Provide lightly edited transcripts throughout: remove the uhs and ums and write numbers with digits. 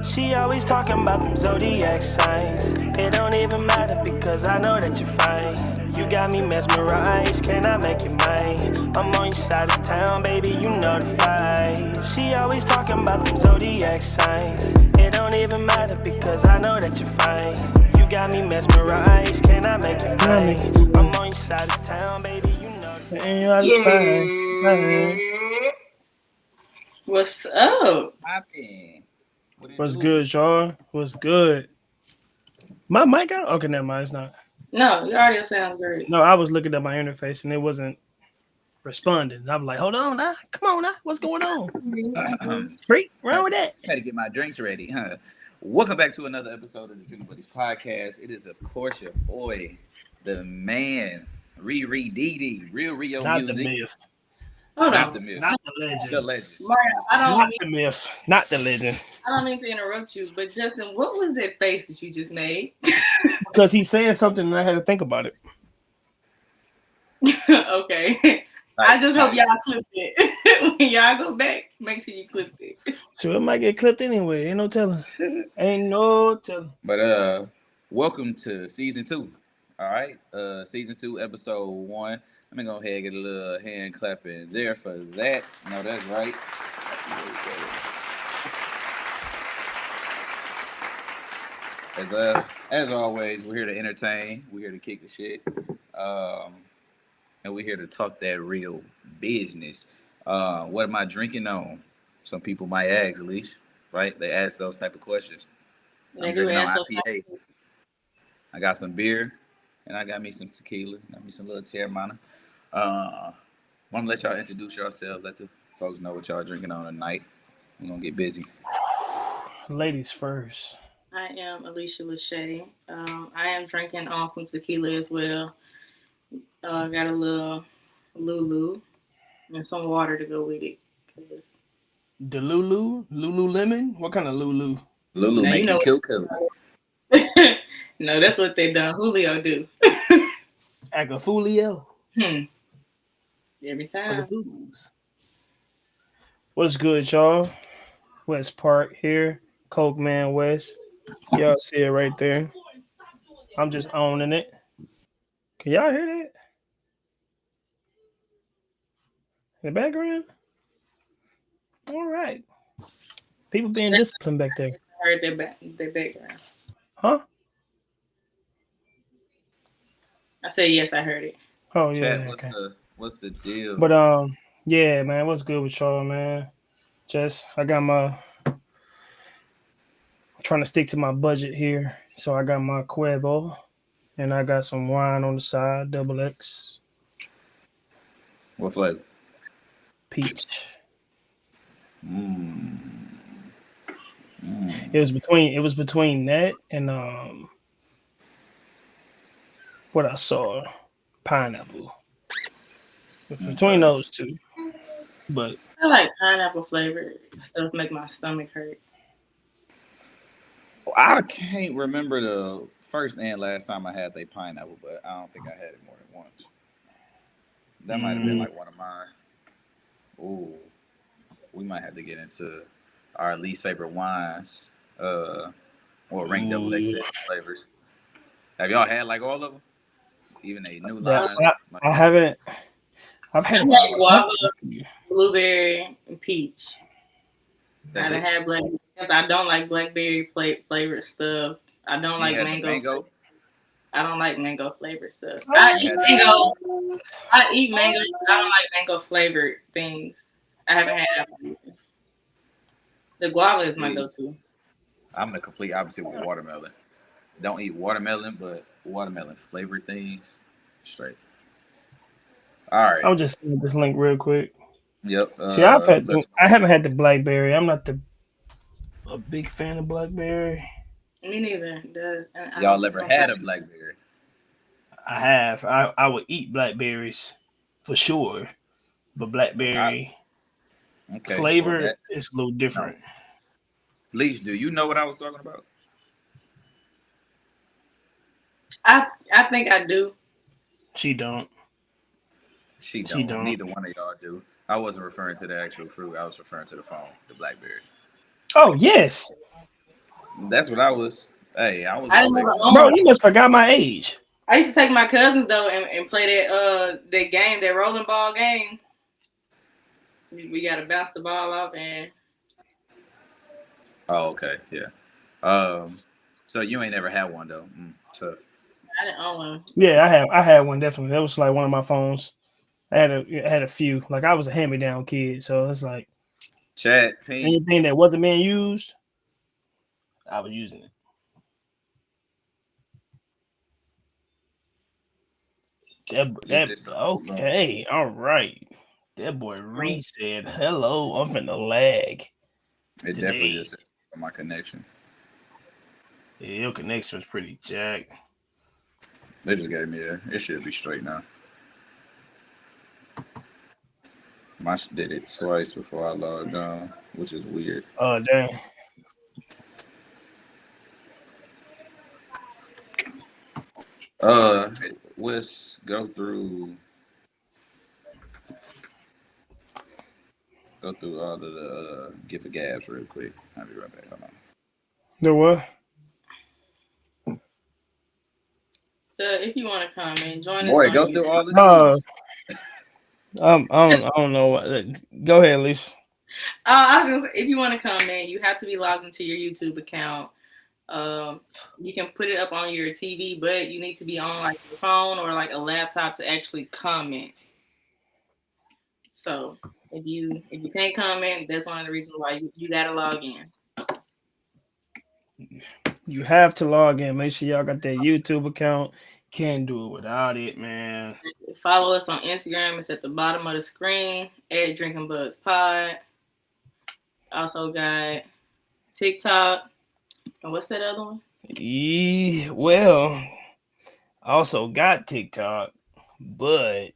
She always talking about them zodiac signs. It don't even matter because I know that you're fine. You got me mesmerized, can I make you mine? I'm on your side of town, baby, you know the fight. She always talking about them zodiac signs. It don't even matter because I know that you're fine. You got me mesmerized, can I make you mine? I'm on your side of town, baby, you know the fight. Yeah. What's up? Popping. What it What's do? good, y'all? What's good? My mic out? Okay, never mind. It's not. No, your audio sounds great. No, I was looking at my interface and it wasn't responding. I was like, hold on, come on, what's going on? Freak, wrong with that? Had to get my drinks ready. Huh? Welcome back to another episode of the Drinking Buddies podcast. It is, of course, your boy, the man, Riri Didi, Real Rio Not the Music. myth. Hold Not on. the myth. Not the legend. The legend. Mario, I Not don't the myth. Not the legend. mean to interrupt you, but Justin, what was that face that you just made? Because he's saying something and I had to think about it. Okay. I just hope y'all clipped it. When y'all go back, make sure you clip it. So it might get clipped anyway. Ain't no telling. Ain't no telling. But welcome to season 2. All right. Season 2, episode 1. Let me go ahead and get a little hand clapping there for that. No, that's right. As always, we're here to entertain. We're here to kick the shit. And we're here to talk that real business. What am I drinking on? Some people might ask, at least, right? They ask those type of questions. I'm drinking on IPA. I got some beer, and I got me some tequila. Got me some little Terramana. Want to let y'all introduce yourselves. Let the folks know what y'all drinking on tonight. We're going to get busy. Ladies first. I am Alicia Lachey. I am drinking on some tequila as well. Got a little Lulu and some water to go with it. The Lululemon? What kind of Lulu? Lulu Now, make you kill. No, that's what they done. Julio do. Agafulio. Every time. What's good, y'all? West Park here. Coke Man West. Y'all see it right there. I'm just owning it. Can y'all hear that? In the background? All right. People being disciplined back there. I heard their background. Huh? I said yes, I heard it. Oh Chat, yeah. what's the deal? But yeah, man, what's good with y'all, man? I got I'm trying to stick to my budget here. So I got my Cuervo and I got some wine on the side, double X. What flavor? Peach. It It was between that and what I saw, pineapple. Between those two. But I like pineapple flavor stuff. Make my stomach hurt. I can't remember the first and last time I had the pineapple, but I don't think I had it more than once. That might have been like one of mine. Ooh, we might have to get into our least favorite wines, or rank double X flavors. Have y'all had like all of them? Even a new line? I haven't. I've had guava, blueberry, and peach. I done had blackberry because I don't like blackberry flavored stuff. I don't like mango. I don't like mango flavored stuff. I eat mango. I don't like mango flavored things. I haven't had that. The guava is my go-to. I'm the complete opposite with watermelon. Don't eat watermelon, but watermelon flavored things, straight. All right. I'll just send this link real quick. Yep. See, I haven't had the blackberry. I'm not a big fan of blackberry. Me neither. Y'all ever had a blackberry? I have. I would eat blackberries for sure, but blackberry flavor is a little different. No. Leash, do you know what I was talking about? I think I do. She don't. Neither one of y'all do. I wasn't referring to the actual fruit. I was referring to the phone, the blackberry. Oh yes. That's what I was. Hey, I was I gonna didn't say never one. own Bro, one. you must forgot my age. I used to take my cousins though and play that game, that rolling ball game. We got to bounce the ball off and. Oh, okay, yeah. So you ain't never had one though. Tough. I didn't own one. Yeah, I had one definitely. That was like one of my phones. I had a few. Like I was a hand me down kid, so it's like Chat, ping. anything that wasn't being used, I was using it. Get this on. Okay, all right. That boy Reese said, "Hello, I'm finna lag It definitely today." just says my connection. Yeah, your connection was pretty jacked. They just gave me a. It should be straight now. My did it twice before I logged on, which is weird. Oh dang. Uh, let's go through all of the gift of gabs real quick. I'll be right back. Hold on. The what? If you want to come and join us Boy, on go through YouTube. all of these. I don't know what. Go ahead, Lisa. I was gonna say, if you want to come in, you have to be logged into your YouTube account. You can put it up on your TV, but you need to be on like your phone or like a laptop to actually comment. So if you can't comment, that's one of the reasons why you gotta log in. You have to log in. Make sure y'all got that YouTube account. Can't do it without it, man. Follow us on Instagram. It's at the bottom of the screen. At Drinking Buds Pod. Also got TikTok. And what's that other one? Well, I also got TikTok, but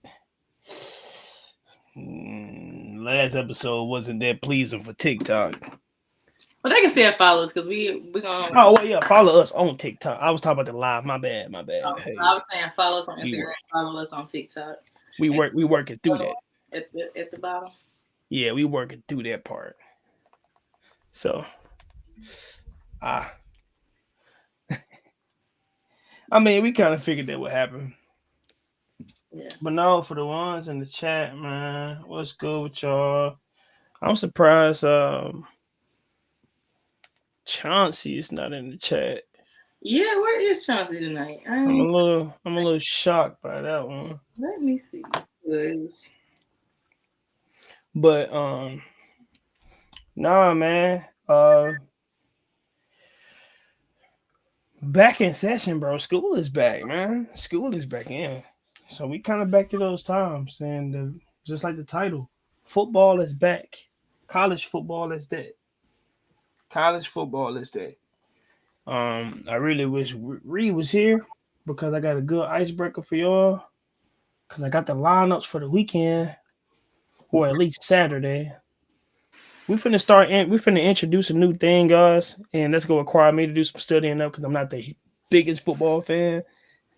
last episode wasn't that pleasing for TikTok. Well, they can still follow us because we're gonna. Oh well, yeah, follow us on TikTok. I was talking about the live. My bad. Hey, I was saying follow us on Instagram. Follow us on TikTok. We working through that. At the bottom. Yeah, we working through that part. So, I mean, we kind of figured that would happen. Yeah. But no, for the ones in the chat, man, what's good with y'all? I'm surprised Chauncey is not in the chat. Yeah, where is Chauncey tonight? I'm a little shocked by that one. Let me see. But nah, man. Back in session, bro. School is back, man. School is back in. So we kind of back to those times, and just like the title, football is back. College football is dead. College football is dead. I really wish Reed was here because I got a good icebreaker for y'all. Because I got the lineups for the weekend, or at least Saturday. We finna introduce a new thing, guys, and that's gonna require me to do some studying up because I'm not the biggest football fan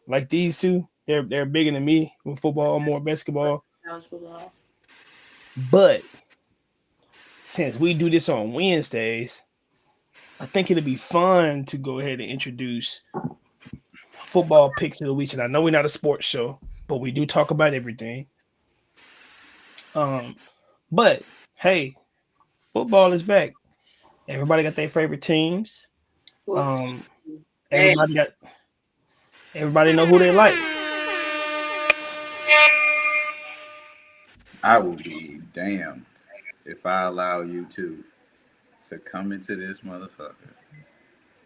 like these two. They're bigger than me with football, more basketball. But since we do this on Wednesdays, I think it'd be fun to go ahead and introduce football picks of the week. And I know we're not a sports show, but we do talk about everything. But hey, football is back. Everybody got their favorite teams. Everybody know who they like. I will be damned if I allow you to come into this motherfucker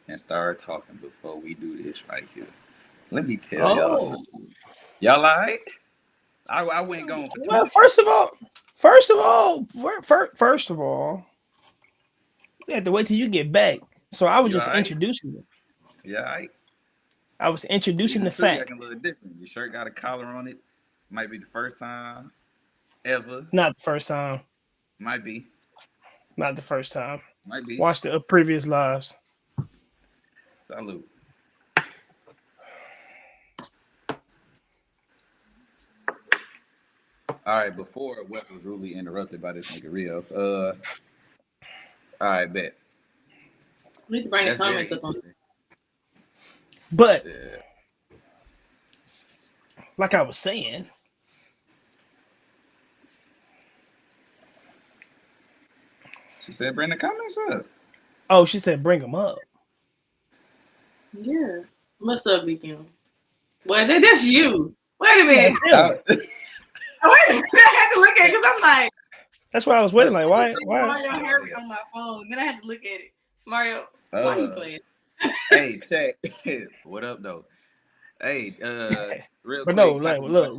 and start talking before we do this right here. Let me tell y'all something. Y'all alright? I went gone for 2 Well, minutes. first of all, we have to wait till you get back. So I was just introducing you. Yeah, alright. I was introducing the Season 2 fact. acting a little different. Your shirt got a collar on it. Might be the first time ever. Not the first time. Might be. Not the first time. Might be. Watch the previous lives. Salute. All right, before Wes was rudely interrupted by this nigga Rio. All right, bet. We need to bring the That's very comments up on. interesting. But Yeah. like I was saying, She said, "Bring the comments up." oh, she said bring them up. Yeah. What's up, BQ? Well, that's you. Wait a Yeah, minute. him. Wait a minute. I had to look at it because I'm like, That's why I was Oh, waiting. she Like, put why? the Why? Mario comment Harry earlier. on my phone. Then I had to look at it. Mario, why you Uh, playing? hey, check. What up, though? Hey, real But no, quick, like, top of the look, money.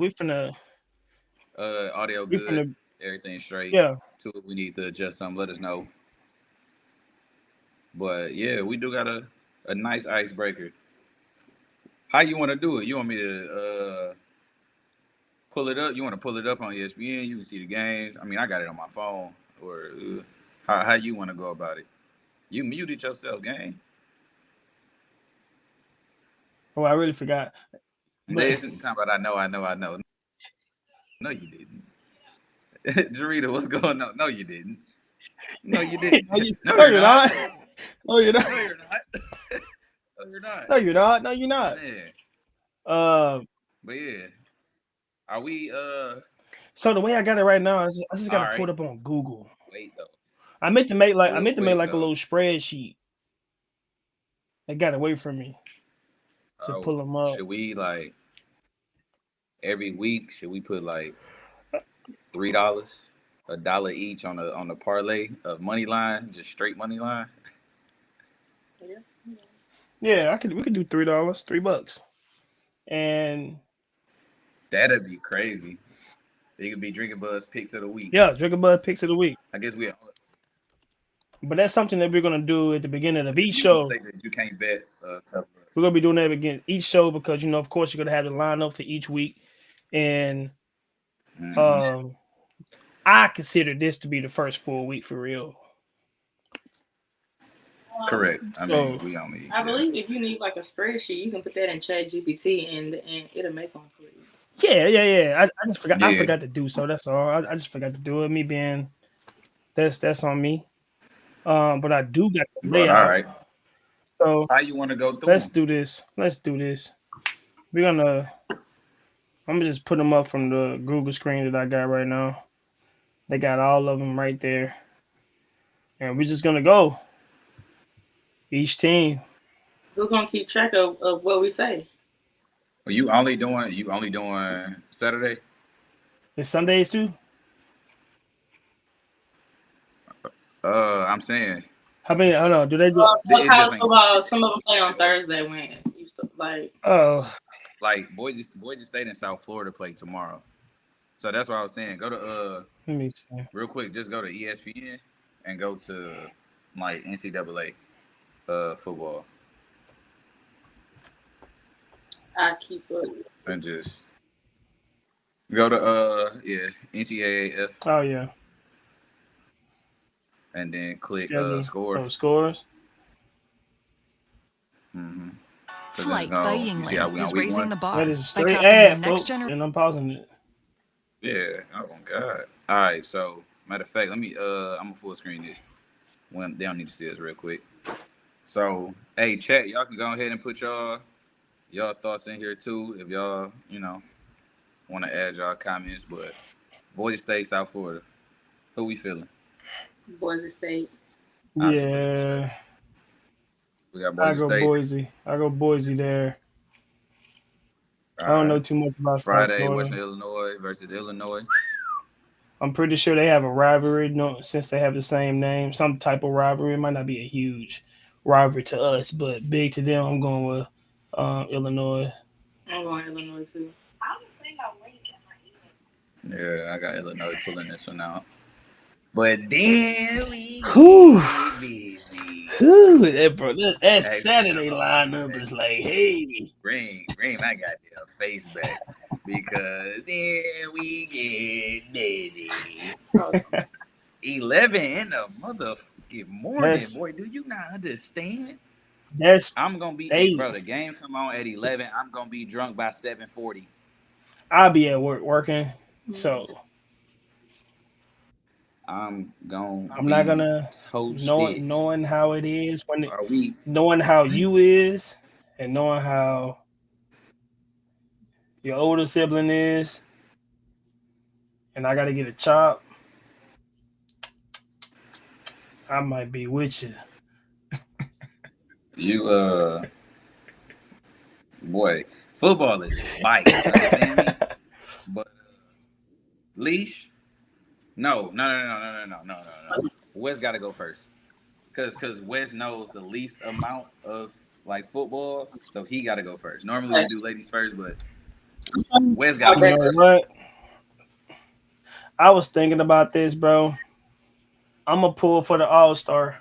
Audio we good, finna, everything straight. yeah. Too, if we need to adjust something, let us know. But yeah, we do got a nice icebreaker. How you want to do it? You want me to pull it up? You want to pull it up on ESPN? You can see the games. I mean, I got it on my phone. Or how you want to go about it? You muted yourself, gang. Oh, I really forgot. But Listen, talking about I know. No, you didn't. Jarita, what's going on? No, you didn't. No, you didn't. no, you, No, no, you're you're not. not. No, you're not. No, you're not. No, you're not. No, you're not. No, you're not. Man. Uh, But yeah. Are we so the way I got it right now, I just got all to pull right. it up on Google. Wait though. I Real meant to make quick like a though. little spreadsheet. They got away from me to Oh, pull them up. should we like every week should we put like $3, $1 each on the parlay of money line, just straight money line? Yeah. Yeah, I could. We could do $3, $3, and That'd be crazy. It could be drinking buzz picks of the week. yeah, Drinking Bud picks of the week. I guess we But that's something that we're gonna do at the beginning of the each usual show. state that you can't bet tough. We're gonna be doing that again each show because of course, you're gonna have the lineup for each week, and Mm-hmm. um, I consider this to be the first full week for real. Correct. I mean, So we only I yeah. believe if you need like a spreadsheet, you can put that in Chat GPT and it'll make one for you. yeah. I just forgot. I Yeah. forgot to do so. That's all. I just forgot to do it. Me being that's on me. But I do got the But all layout. right. So How you want to go through let's them? do this. Let's do this. We're gonna. I'm gonna just put them up from the Google screen that I got right now. They got all of them right there, and we're just gonna go each team. We're gonna keep track of what we say. Are you only doing Saturday? It's Sundays too. I'm saying How many? I don't know. Do they do? For it just college ain't football, some of them play on Thursday when used to, like Oh, like Boise State and South Florida play tomorrow. So that's what I was saying. Go to let me see. real quick, just go to ESPN and go to like NCAA football I keep up. and just go to NCAAF Oh yeah, and then click schedule. Oh, scores. scores. Mm-hmm. Cause it's Flight by going you see how Yingling we on is week raising one? the That bar is by straight crafting the ad, next folks, generation. and I'm pausing it. Yeah. Oh my god. All right. So matter of fact, let me I'm gonna full screen this. When they don't need to see us real quick. So hey, chat, y'all can go ahead and put y'all thoughts in here too if y'all want to add y'all comments. But Boise State, South Florida, who we feeling? Boise State. I was just making sure. Yeah, We got I Boise go State. Boise. I go Boise there. All I don't know right. too much about South Friday, Western Florida. Illinois versus Illinois. I'm pretty sure they have a rivalry, no, since they have the same name. Some type of rivalry. It might not be a huge rivalry to us, but big to them. I'm going with Illinois. I'm going Illinois too. Yeah, I got Illinois pulling this one out. But then we Whew. get busy. Whew, that Hey, Saturday hold on a lineup is second. like, hey, Bring my goddamn face back. Because then we get busy. Oh, 11 in the motherfucking morning, that's boy. Do you not understand? that's I'm gonna be hey. bro. The game come on at 11. I'm gonna be drunk by 7:40. I'll be at work working, so I'm gonna I'm not be gonna toasted. knowing how it is Are we knowing how you what? is and knowing how your older sibling is, and I gotta get a chop. I might be with you. You boy, football is bite. Understand me? But leash? No, no, no, no, no, no, no, no, no, no. Wes got to go first, cause Wes knows the least amount of like football, so he got to go first. Normally we do ladies first, but Wes got to You go know first. what? I was thinking about this, bro. I'm gonna pull for the All Star.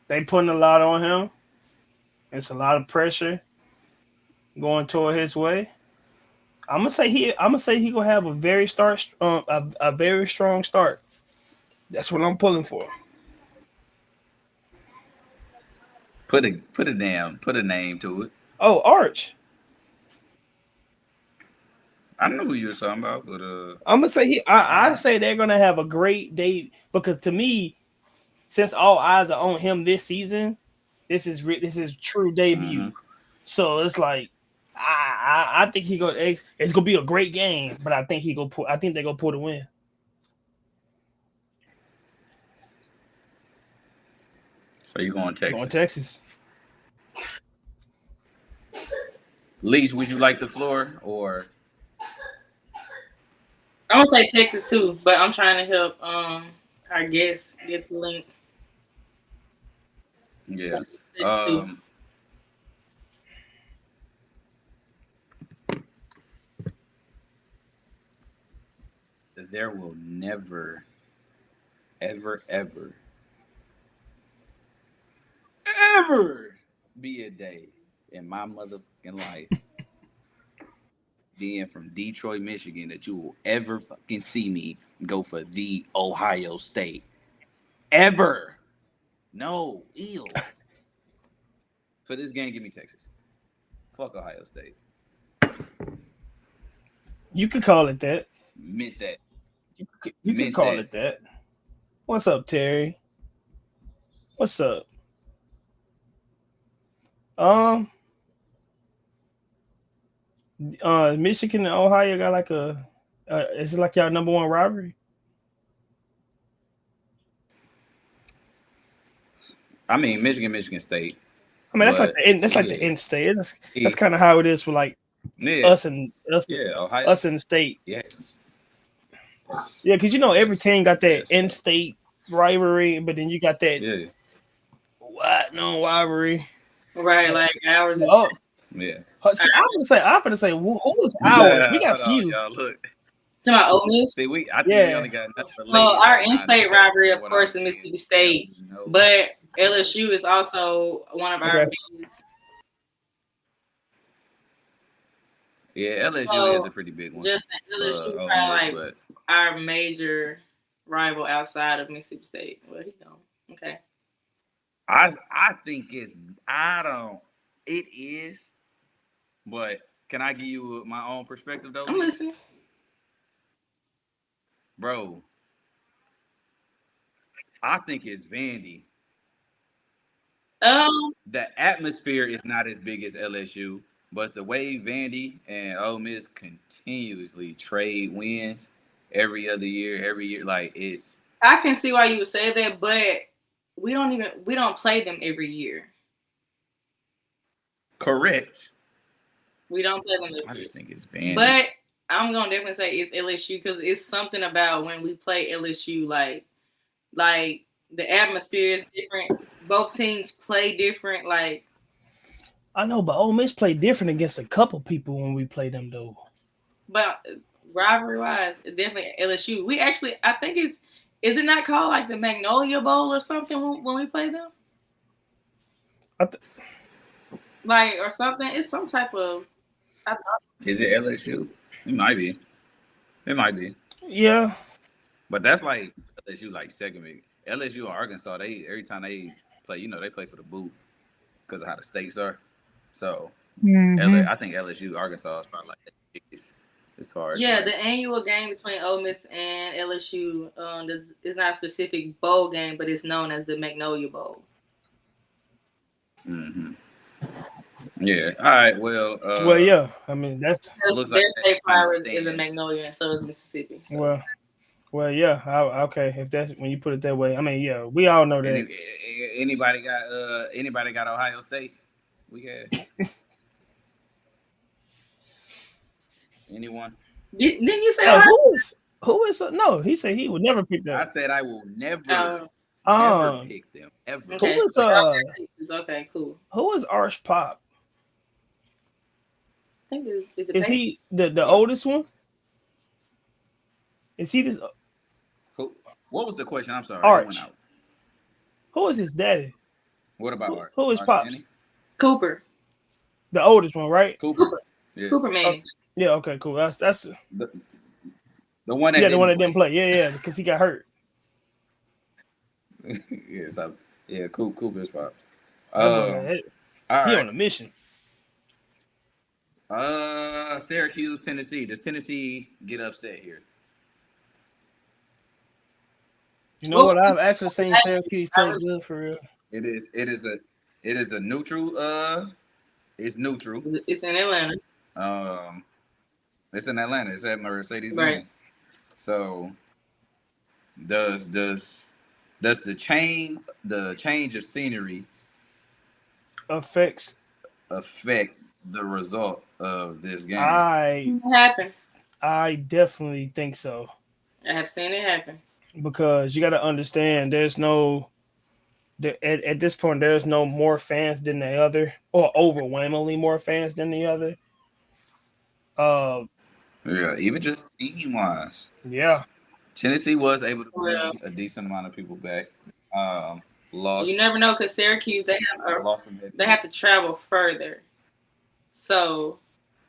They putting a lot on him. It's a lot of pressure going toward his way. I'm gonna say he gonna have a a very strong start. That's what I'm pulling for. Put a name to it. Oh, Arch. I know who you were talking about, but I'm gonna say all I right. say they're gonna have a great day because to me, since all eyes are on him this season, this is true Mm-hmm. debut. So it's like I think it's gonna be a great game, but I think they gonna pull the win. So you going Going Texas? Texas. Leash, would you like the floor or I'm gonna say Texas too, but I'm trying to help our guests get the link. yeah? Texas too. Um, there will never, ever, ever, ever be a day in my motherfucking life being from Detroit, Michigan that you will ever fucking see me go for the Ohio State. Ever. No, ill. For this game, give me Texas. Fuck Ohio State. You could call it that. Meant that. You could Meant call that. it that. What's up, Terry? What's up? Um, Michigan and Ohio got like is it like y'all number one rivalry? I mean, Michigan State. I mean, But that's like the yeah. end state. That's Yeah. kind of how it is for like Yeah. us and Yeah. Ohio. us in the state. Yes. Yes. Yeah, because you know every Yes. team got that Yes. in state rivalry, but then you got that Yeah. what no rivalry. Right, like ours is. Oh, Yes. see, I'm gonna say who is ours? We got Hold on, few. y'all. Look. To my Ole Miss. See, I think we Yeah, only got enough for So ladies our right now in the in-state chat rivalry, from of what I'm course, in seeing. Mississippi There State, is no. but LSU is also one of our okay. biggest. Yeah, LSU is So a pretty big one just for LSU is Ole Miss, probably like but our major rival outside of Mississippi State. Well, he don't. Okay. I think it's I don't it is, but can I give you my own perspective though, I'm Leash? listening. Bro, I think it's Vandy. Um, The atmosphere is not as big as LSU, but the way Vandy and Ole Miss continuously trade wins every year, like it's I can see why you would say that, but we don't play them every year. correct. We don't play them every I year. just think it's Vandy. But I'm gonna definitely say it's LSU because it's something about when we play LSU, like the atmosphere is different. Both teams play different. Like, I know, but Ole Miss played different against a couple people when we played them though. but rivalry wise, definitely LSU. We actually, I think is it not called like the Magnolia Bowl or something when we play them? I th- Like or something. It's some type of. I thought, Is it LSU? It might be. It might be. yeah, But that's like LSU like second big. LSU or Arkansas, they every time they play, they play for the boot because of how the stakes are. So hmm I think LSU Arkansas is probably like the biggest. as far as the annual game between Ole Miss and LSU. It's not a specific bowl game, but it's known as the Magnolia Bowl. Mm-hmm. Yeah. All right. Well. Yeah. I mean, that's looks their like state kind of flower is a stands. Magnolia, and so is Mississippi. So. Well, yeah. Okay, if that's when you put it that way. I mean, yeah, we all know that. Anybody got Ohio State? We got anyone? Didn't you say Hey, who is no? He said he would never pick them. I said I will never pick them ever. Okay, who is okay, cool. Who is Arch Pop? I think is he the oldest one? Is he this? What was the question? I'm sorry. Arch. Who is his daddy? What about Arch? Who is Pops? Cooper. The oldest one, right? Cooper. Yeah. Cooper Manning. Yeah. Okay. Cool. That's the one that the one that didn't play. Yeah, because he got hurt. Cooper is Pops. He on a mission. Syracuse, Tennessee. Does Tennessee get upset here? You know what? I've actually seen Syracuse play good for real. It is a neutral. It's neutral. It's in Atlanta. It's in Atlanta. It's at Mercedes-Benz. Right. So, does the change of scenery affect the result of this game? I definitely think so. I have seen it happen. Because you got to understand, at this point, there's no more fans than the other, or overwhelmingly more fans than the other. Even just team wise. Yeah. Tennessee was able to bring a decent amount of people back. Lost. You never know, because Syracuse they have to travel further, so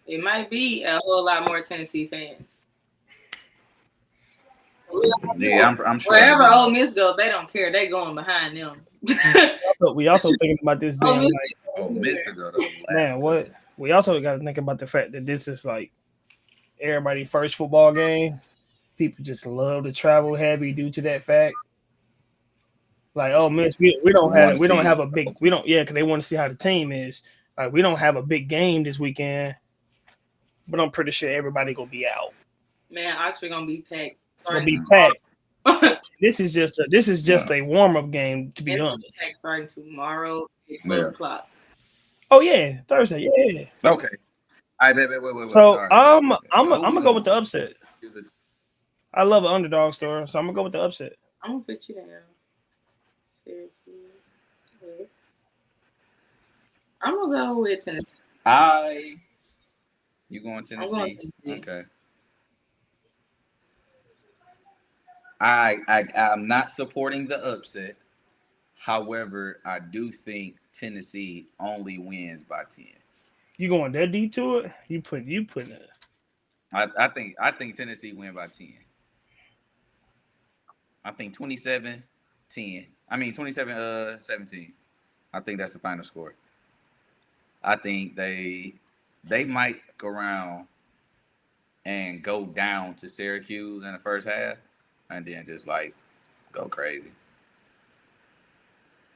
it might be a whole lot more Tennessee fans. Yeah, I'm sure. Wherever Ole Miss goes, they don't care. They going behind them. We also thinking about this being like Ole Miss ago though. Man, what we also got to think about the fact that this is like everybody's first football game. People just love to travel heavy due to that fact. Like, oh, Miss, we don't have a big because they want to see how the team is. Like, we don't have a big game this weekend, but I'm pretty sure everybody gonna be out. Man, Oxford gonna be packed. It's gonna be packed. This is just a warm up game, to be honest. Starting tomorrow at 12:00. Oh yeah, Thursday. Yeah. Okay. I wait. So I'm gonna go with the upset. I love an underdog story, so I'm gonna go with the upset. I'm gonna put you down. Syracuse. I'm gonna go with Tennessee. You going Tennessee? I'm going Tennessee. Okay. I'm not supporting the upset. However, I do think Tennessee only wins by 10. You going that deep to it? You putting it. I think Tennessee win by 10. I think 27-10. I mean 27-17. I think that's the final score. I think they might go around and go down to Syracuse in the first half and then just like go crazy.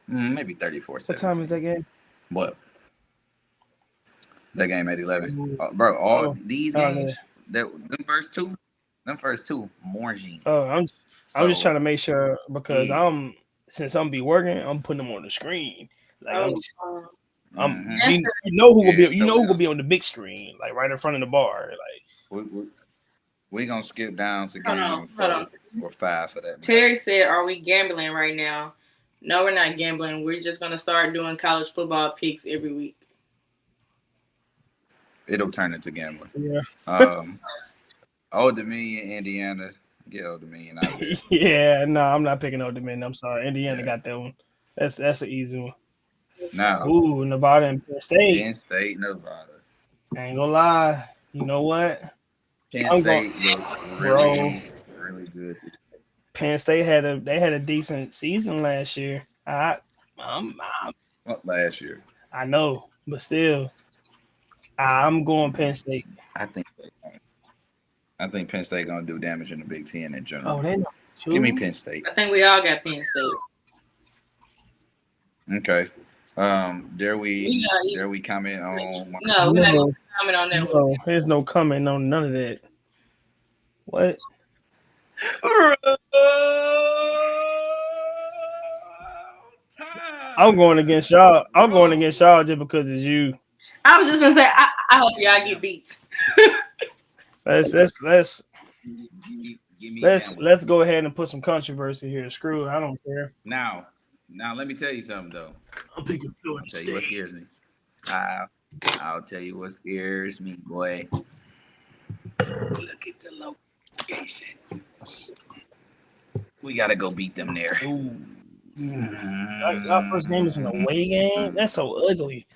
Maybe 34-17. What time is that game? What? That game at 11. Bro, these games, them first two, morning. I'm just trying to make sure because since I'm be working, I'm putting them on the screen. Like you know who will be on the big screen, like right in front of the bar. Like we're gonna skip down to game 4 or 5 for that. Terry said, "Are we gambling right now?" No, we're not gambling. We're just gonna start doing college football picks every week. It'll turn into gambling. Yeah. Old Dominion, Indiana. Get Old Dominion out there. Yeah, no, I'm not picking Old Dominion. I'm sorry. Indiana got that one. That's an easy one. Now, Nevada and Penn State. Penn State, Nevada. I ain't gonna lie. You know what? Penn State looks really good. Penn State had a decent season last year. What last year? I know, but still, I'm going Penn State. I think I think Penn State gonna do damage in the Big Ten in general. Oh, they know. Give me Penn State. I think we all got Penn State. Okay. Dare we comment on? No, we're not gonna comment on that one. There's no comment on none of that. What? I'm going against y'all. I'm going against y'all just because it's you. I was just gonna say, I hope y'all get beat. Let's go ahead and put some controversy here. Screw it, I don't care. Now let me tell you something though. I'm picking Florida State. Tell you what scares me. I'll tell you what scares me, boy. Look at the location. We gotta go beat them there. Our first game is an away game. That's so ugly.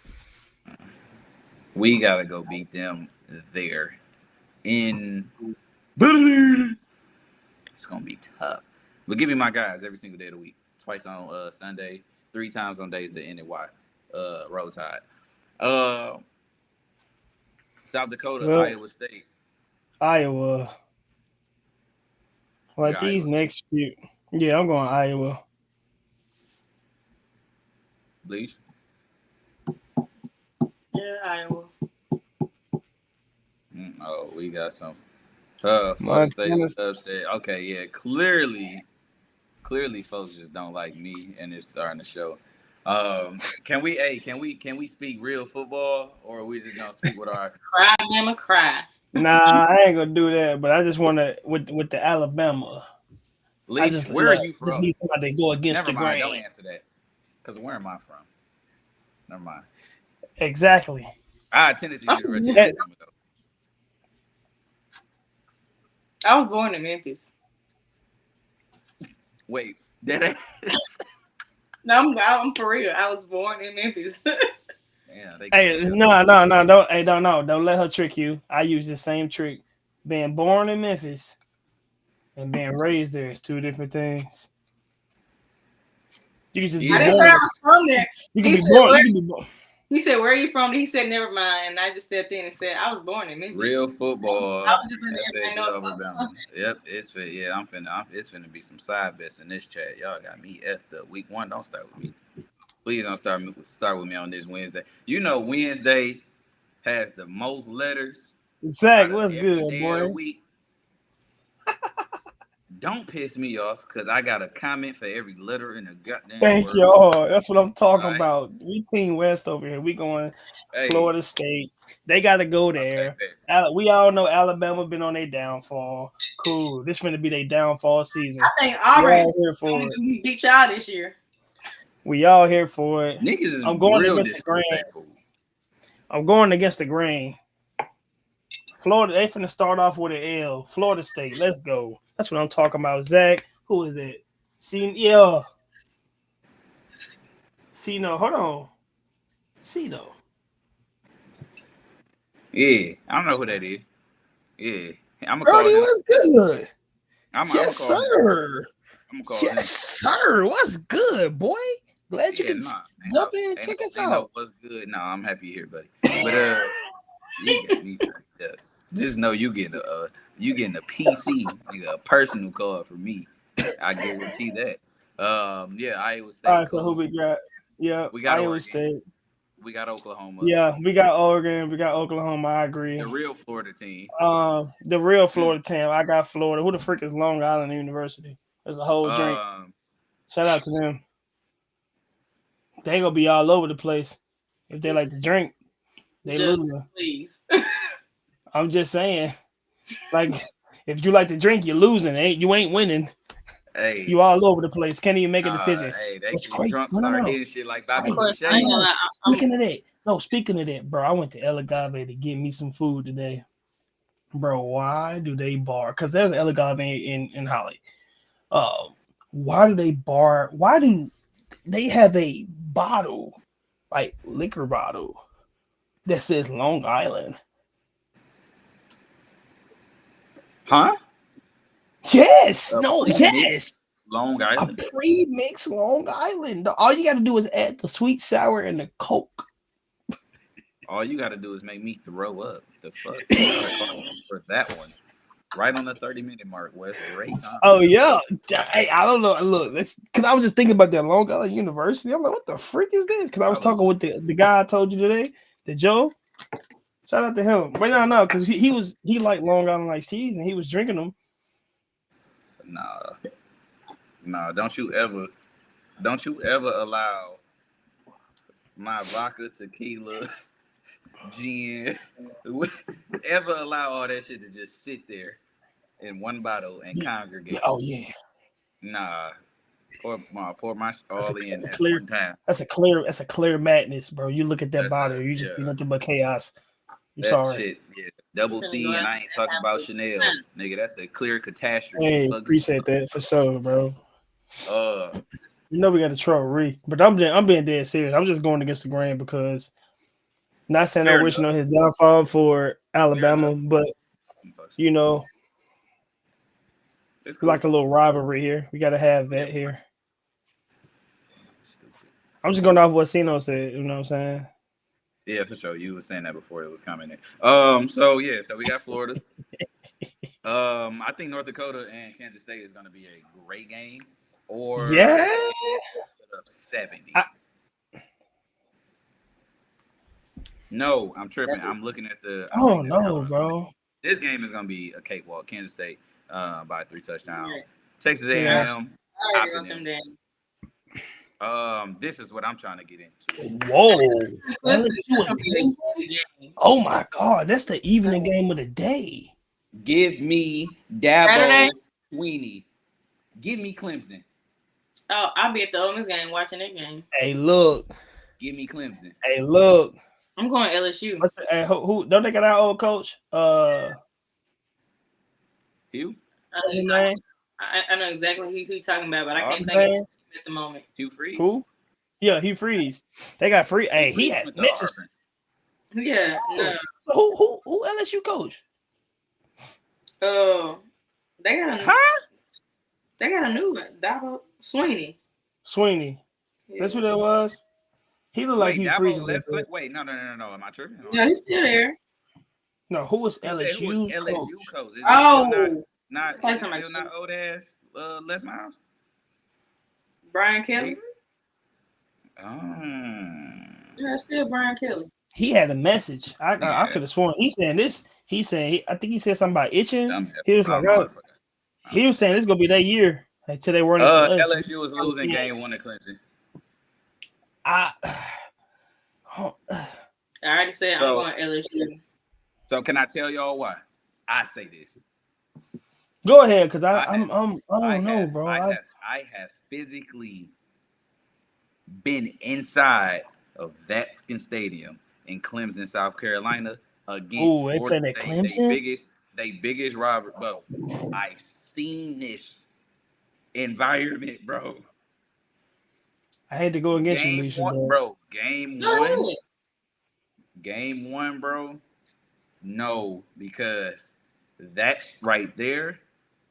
We gotta go beat them there. It's gonna be tough. But give me my guys every single day of the week. Twice on Sunday, 3 times on days that end in Y. Roll Tide. South Dakota, Iowa State. Iowa. Like these Iowa next few. Yeah, I'm going Iowa. Leash? Yeah, Iowa. Oh, we got some. Florida State was upset. Okay, yeah. Clearly, folks just don't like me, and it's starting to show. Can we speak real football, or are we just gonna speak with our cry, Alabama, cry? Nah, I ain't gonna do that. But I just want to with the Alabama. Leash, where are you from? Just need somebody to go against Never the mind, grain. don't answer that. Because where am I from? Never mind. Exactly. I attended the University of Alabama, though. I was born in Memphis. Wait, that? No, I'm for real. I was born in Memphis. Hey, no, don't let her trick you. I use the same trick. Being born in Memphis and being raised there is 2 different things. You can just I didn't say I was from there. He said, "Where are you from?" He said, "Never mind." And I just stepped in and said, "I was born in Memphis." Real football. I was just Alabama. Yep, it's finna be some side bets in this chat. Y'all got me effed up. Week 1, don't start with me. Please don't start with me on this Wednesday. You know Wednesday has the most letters. Zach, what's good, boy? Week. Don't piss me off because I got a comment for every letter in the goddamn Thank word. y'all. That's what I'm talking about. We Team West over here. We going Florida State. They got to go there. Okay, we all know Alabama been on their downfall. Cool. This finna be their downfall season. I think Auburn beat y'all this year. We all here for it. Niggas is I'm going real against the grain. I'm going against the grain. Florida, they finna start off with an L. Florida State, let's go. That's what I'm talking about. Zach, who is it? Hold on. Cino. Yeah, I don't know who that is. Yeah, I'm gonna call him. What's good? Yes, sir. Yes, sir. What's good, boy? Glad you can jump in and check us out. What's good? No, I'm happy you're here, buddy. But you got me. Just know you getting a PC, a personal call from me. I guarantee that. Iowa State. All right, so who we got? Yeah, we got Iowa Oregon. State. We got Oklahoma. Yeah, we got Oregon. We got Oklahoma. I agree. The real Florida team. The real Florida team. I got Florida. Who the frick is Long Island University? There's a whole drink. Shout out to them. They gonna be all over the place if they like to drink. They losing. Please. I'm just saying, like, if you like to drink, you're losing. You ain't winning. Hey, you all over the place. Can't even make a decision. Hey, they get drunk, start hitting shit like Bobby Boucher. Speaking of that, bro, I went to El Agave to get me some food today. Bro, why do they bar? Because there's El Agave in Holly. Why do they bar? Why do they have a bottle, like liquor bottle, that says Long Island? Huh? Yes. Yes. Long Island. A pre-mixed Long Island. All you got to do is add the sweet, sour, and the Coke. All you got to do is make me throw up. The fuck for that one. right on the 30-minute mark. Was great time. Oh yeah, hey, I don't know. Look, that's because I was just thinking about that Long Island University. I'm like, what the freak is this? Because I was talking with the guy I told you today, the Joe. Shout out to him. But no, because he liked Long Island iced teas and he was drinking them. Nah, don't you ever allow my vodka, tequila, gin, ever allow all that shit to just sit there in one bottle and congregate. Oh yeah. Nah. Pour my all in at clear, one time. That's a clear madness, bro. You look at that bottle, you just see nothing but chaos. That shit, yeah. Double C, and I ain't talking about Chanel, nigga. That's a clear catastrophe. Hey, appreciate that for sure, bro. You know we got to troll Ree, but I'm being dead serious. I'm just going against the grain because not saying I wish his downfall for Alabama, but you know, it's cool. Like a little rivalry here. We got to have that here. Stupid. I'm just going off what Sino said. You know what I'm saying? Yeah, for sure. You were saying that before it was coming in. So we got Florida. I think North Dakota and Kansas State is going to be a great game. Or yeah, 70. No, I'm tripping. I'm looking at the. Oh no, bro! This game is going to be a cakewalk. Kansas State by 3 touchdowns. Yeah. Texas A&M. This is what I'm trying to get into. Whoa! Oh my God, that's the evening game of the day. Give me Dabo Sweeney. Give me Clemson. Oh, I'll be at the Ole Miss game watching that game. Hey, look. Give me Clemson. Hey, look. I'm going LSU. Hey, who don't they got our old coach? Hugh? What's his name? I know exactly who you're talking about, but I can't think of him at the moment. Hugh Freeze? Who? Yeah, Hugh Freeze. They got free. Hey, he had message. Yeah, no. Who LSU coach? They got a new one. Dabo Sweeney. Sweeney. Yeah. That's who that was. He looked like Hugh Freeze. Wait, no. Am I tripping? No, he's still there. No, who was LSU? Who was LSU coach? Is still not old ass Les Miles? Brian Kelly. Yeah, still Brian Kelly. He had a message. I could have sworn he saying this. I think he said something about itching. He was like, he was saying this is gonna be that year until they run into us. LSU was losing game 1 at Clemson. I already said I'm going LSU. So can I tell y'all why I say this? Go ahead, because I don't know, bro. I have physically been inside of that fucking stadium in Clemson, South Carolina, against they biggest rival, bro. I've seen this environment, bro. I had to go against you, Misha, bro. Game one, bro. No, because that's right there.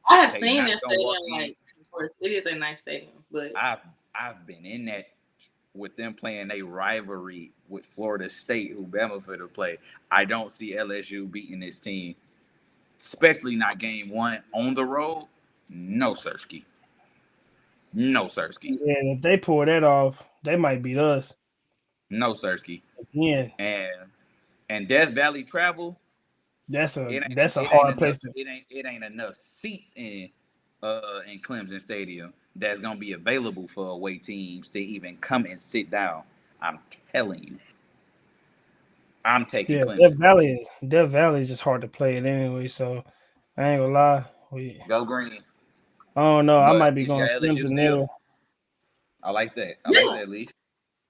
I have seen that stadium. Like, of course, it is a nice stadium, but I've been in that with them playing a rivalry with Florida State, who Bama for to play. I don't see LSU beating this team, especially not game 1 on the road. No, Sirski. No, Sirski. Yeah, if they pull that off, they might beat us. No, Sirski. Yeah. And Death Valley travel. That's a hard place. It ain't enough seats in Clemson Stadium that's gonna be available for away teams to even come and sit down. I'm telling you. I'm taking Clemson. Death Valley is just hard to play it anyway, so I ain't gonna lie. Go green. Oh no, I might be going Clemson there. I like that. I like that, Lee.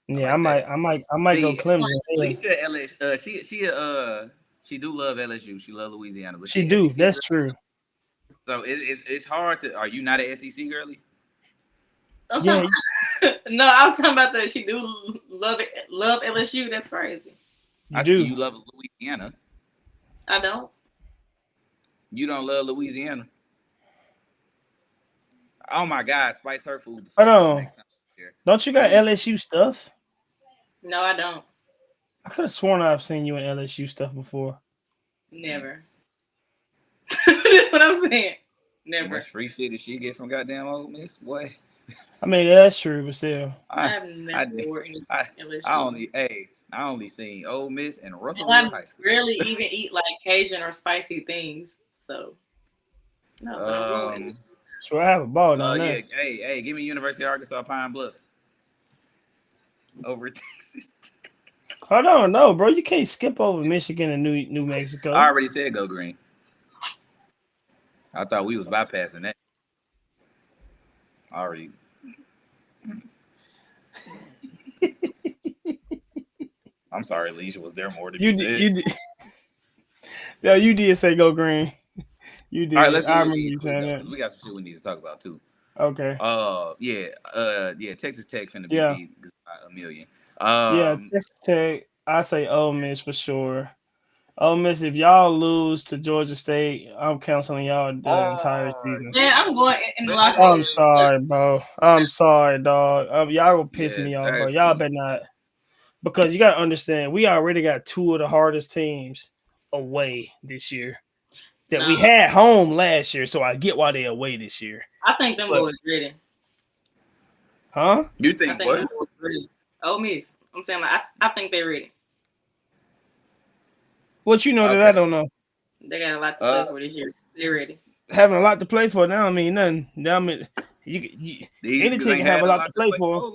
Yeah, I might go Clemson. Lisa LSU, she do love LSU. She love Louisiana, but she do. SEC that's girl. True. So it's hard to. Are you not an SEC girly? Yeah. No, I was talking about that. She do love LSU. That's crazy. You love Louisiana. I don't. You don't love Louisiana. Oh my God, spice her food. Hold on. Don't you got LSU stuff? No, I don't. I could have sworn I've seen you in LSU stuff before. Never. That's what I'm saying. Never. How much free shit did she get from goddamn Ole Miss, boy? I mean, that's true, but still. I've never worn I only seen Ole Miss and I Russellville High School. rarely even eat like Cajun or spicy things. So no, but I'm going. So I have a ball down there. Yeah, hey, give me University of Arkansas Pine Bluff over Texas. Hold on, no, bro. You can't skip over Michigan and New Mexico. I already said go green. I thought we was bypassing that. Already. I'm sorry, Alicia. Was there more to be said? You did. Yeah, you did say go green. You did. All right, let's I do remember these you quick saying though, that. because we got some shit we need to talk about too. Okay. Yeah. Texas Tech finna be beat by 1,000,000. Yeah, Texas Tech. I say Ole Miss for sure. Ole Miss, if y'all lose to Georgia State, I'm canceling y'all the entire season. Yeah, I'm going in the locker room. I'm sorry, bro. I'm sorry, dog. Y'all will piss me off, bro. Y'all better not. Because you got to understand, we already got two of the hardest teams away this year that we had home last year, so I get why they're away this year. I think them boys ready. Huh? You think what? Ole Miss. I'm saying, like, I think they're ready. What you know that I don't know? They got a lot to play for this year. They're ready. Having a lot to play for now, I mean nothing. I mean, any team can have a lot to play for.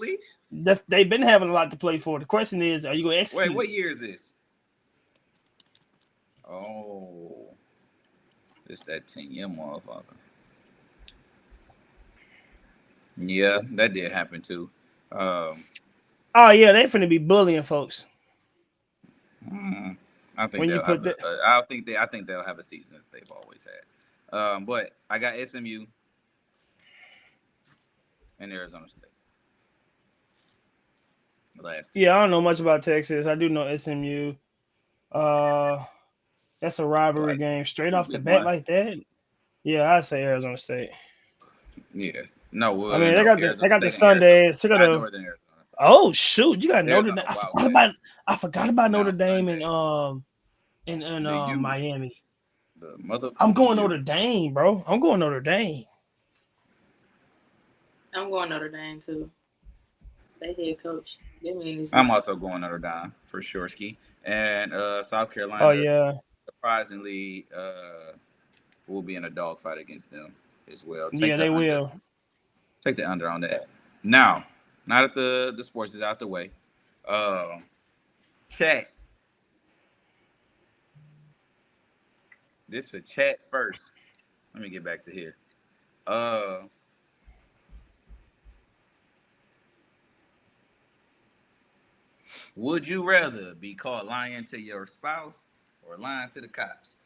They've been having a lot to play for. The question is, are you going to execute? Wait, what year is this? Oh, it's that 10-year motherfucker. Yeah, that did happen too. Oh yeah, they're finna be bullying folks. I think I think they'll have a season they've always had. But I got SMU and Arizona State. Yeah, I don't know much about Texas. I do know SMU. That's a rivalry game straight off the bat like that. Yeah, I say Arizona State. Yeah, no. I mean, they got the Sundays. Northern Arizona. Oh shoot, you got Notre Dame. I forgot about Notre Dame and Miami. I'm going Notre Dame, bro. I'm going Notre Dame. I'm going Notre Dame too. They head coach. I'm also going Notre Dame for sure, ski. And South Carolina. Oh yeah. Surprisingly, will be in a dogfight against them as well. They will. Take the under on that. Now that the sports is out the way, chat. This for chat first. Let me get back to here. Would you rather be caught lying to your spouse or lying to the cops?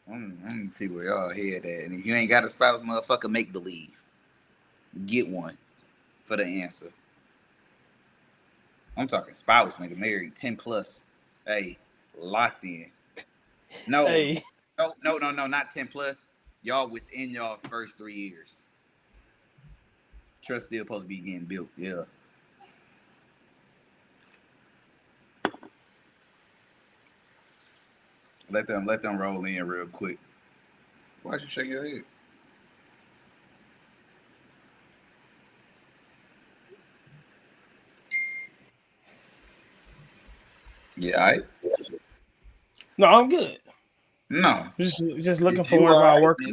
Let me see where y'all head at. And if you ain't got a spouse, motherfucker, make believe. Get one for the answer. I'm talking spouse, nigga, married 10 plus. Hey, locked in. No, hey. No, not 10 plus. Y'all within y'all first 3 years. Trust still supposed to be getting built. Yeah. Let them roll in real quick. Why you shake your head? Yeah, all right. No, I'm good. No. Just looking for one of our workers.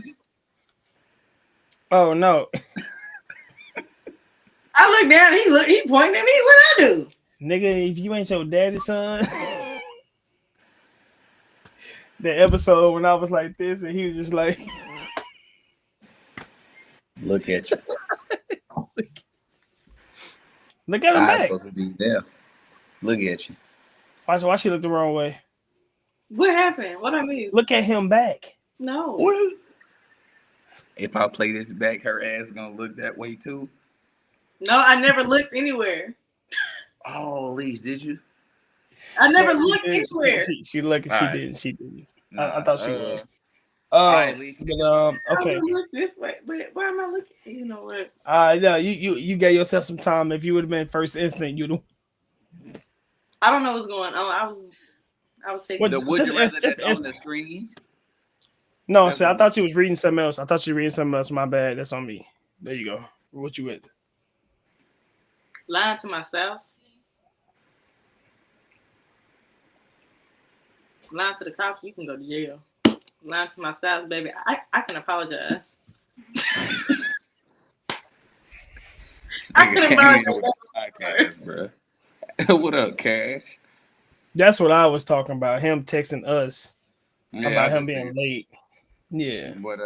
Oh no. I look down, he pointing at me. What I do? Nigga, if you ain't your daddy's son. The episode when I was like this and he was just like look at you. Look at him back. Supposed to be there. Look at you. Why she look the wrong way? What happened? What I mean? Look at him back. No. What? If I play this back, her ass gonna look that way too. No, I never looked anywhere. Oh, Elise, did you? I never looked anywhere. She looked. She didn't. She didn't. I thought she would. All right, Elise, okay. I look this way, but where am I looking? You know what? Yeah, you gave yourself some time. If you would have been first instinct, you'd. I don't know what's going on. I was taking. Would you rather that's on the screen? No, see, I thought you was reading something else. I thought you were reading something else. My bad. That's on me. There you go. What you with? Lying to my spouse. Lying to the cops, you can go to jail. Lying to my spouse, baby, I can apologize. I can apologize. Podcast, bro. What up, Cash? That's what I was talking about. Him texting us about him being see. late. Yeah. But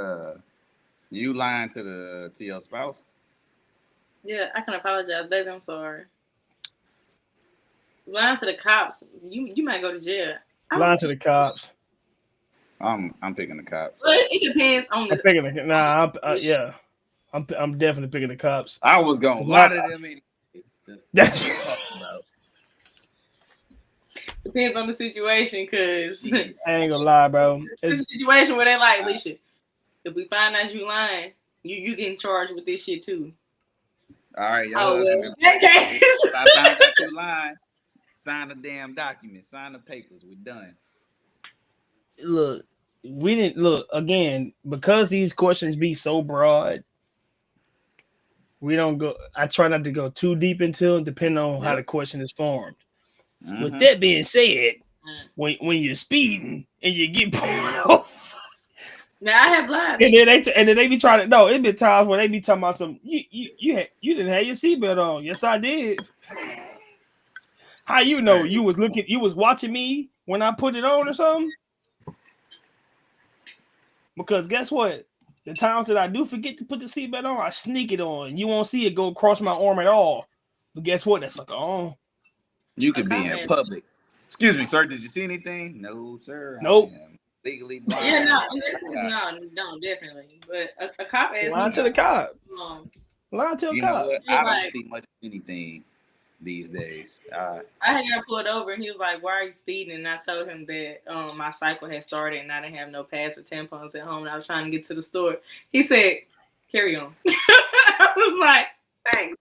you lying to your spouse? Yeah, I can apologize, baby. I'm sorry. Lying to the cops, you might go to jail. Lying to the cops. I'm picking the cops. It depends on the. I'm picking the yeah. I'm definitely picking the cops. I was gonna lie to them anyway. That's depends on the situation, cause I ain't gonna lie, bro. It's a situation where they like, Alicia, if we find out you lying, you getting charged with this shit too. All right, yo. Oh, well, that case. If I found out you lying, sign the damn document, sign the papers. We're done. Look, we didn't look again because these questions be so broad. We don't go. I try not to go too deep into it, depending on how the question is formed. Mm-hmm. With that being said, when you're speeding and you get pulled off. Now I have lied. And then they be trying to no. It been times where they be talking about some you didn't have your seatbelt on. Yes, I did. How you know you was watching me when I put it on or something? Because guess what? The times that I do forget to put the seatbelt on, I sneak it on. You won't see it go across my arm at all. But guess what? That's like on. You could be in public. Excuse me, sir. Did you see anything? No, sir. Nope. Legally blind. Yeah, no, definitely. But a cop asked lying to the cop. Lying to a cop. Know what? I don't see much of anything these days. I had got pulled over and he was like, "Why are you speeding?" And I told him that my cycle had started and I didn't have no pads or tampons at home and I was trying to get to the store. He said, "Carry on." I was like, "Thanks."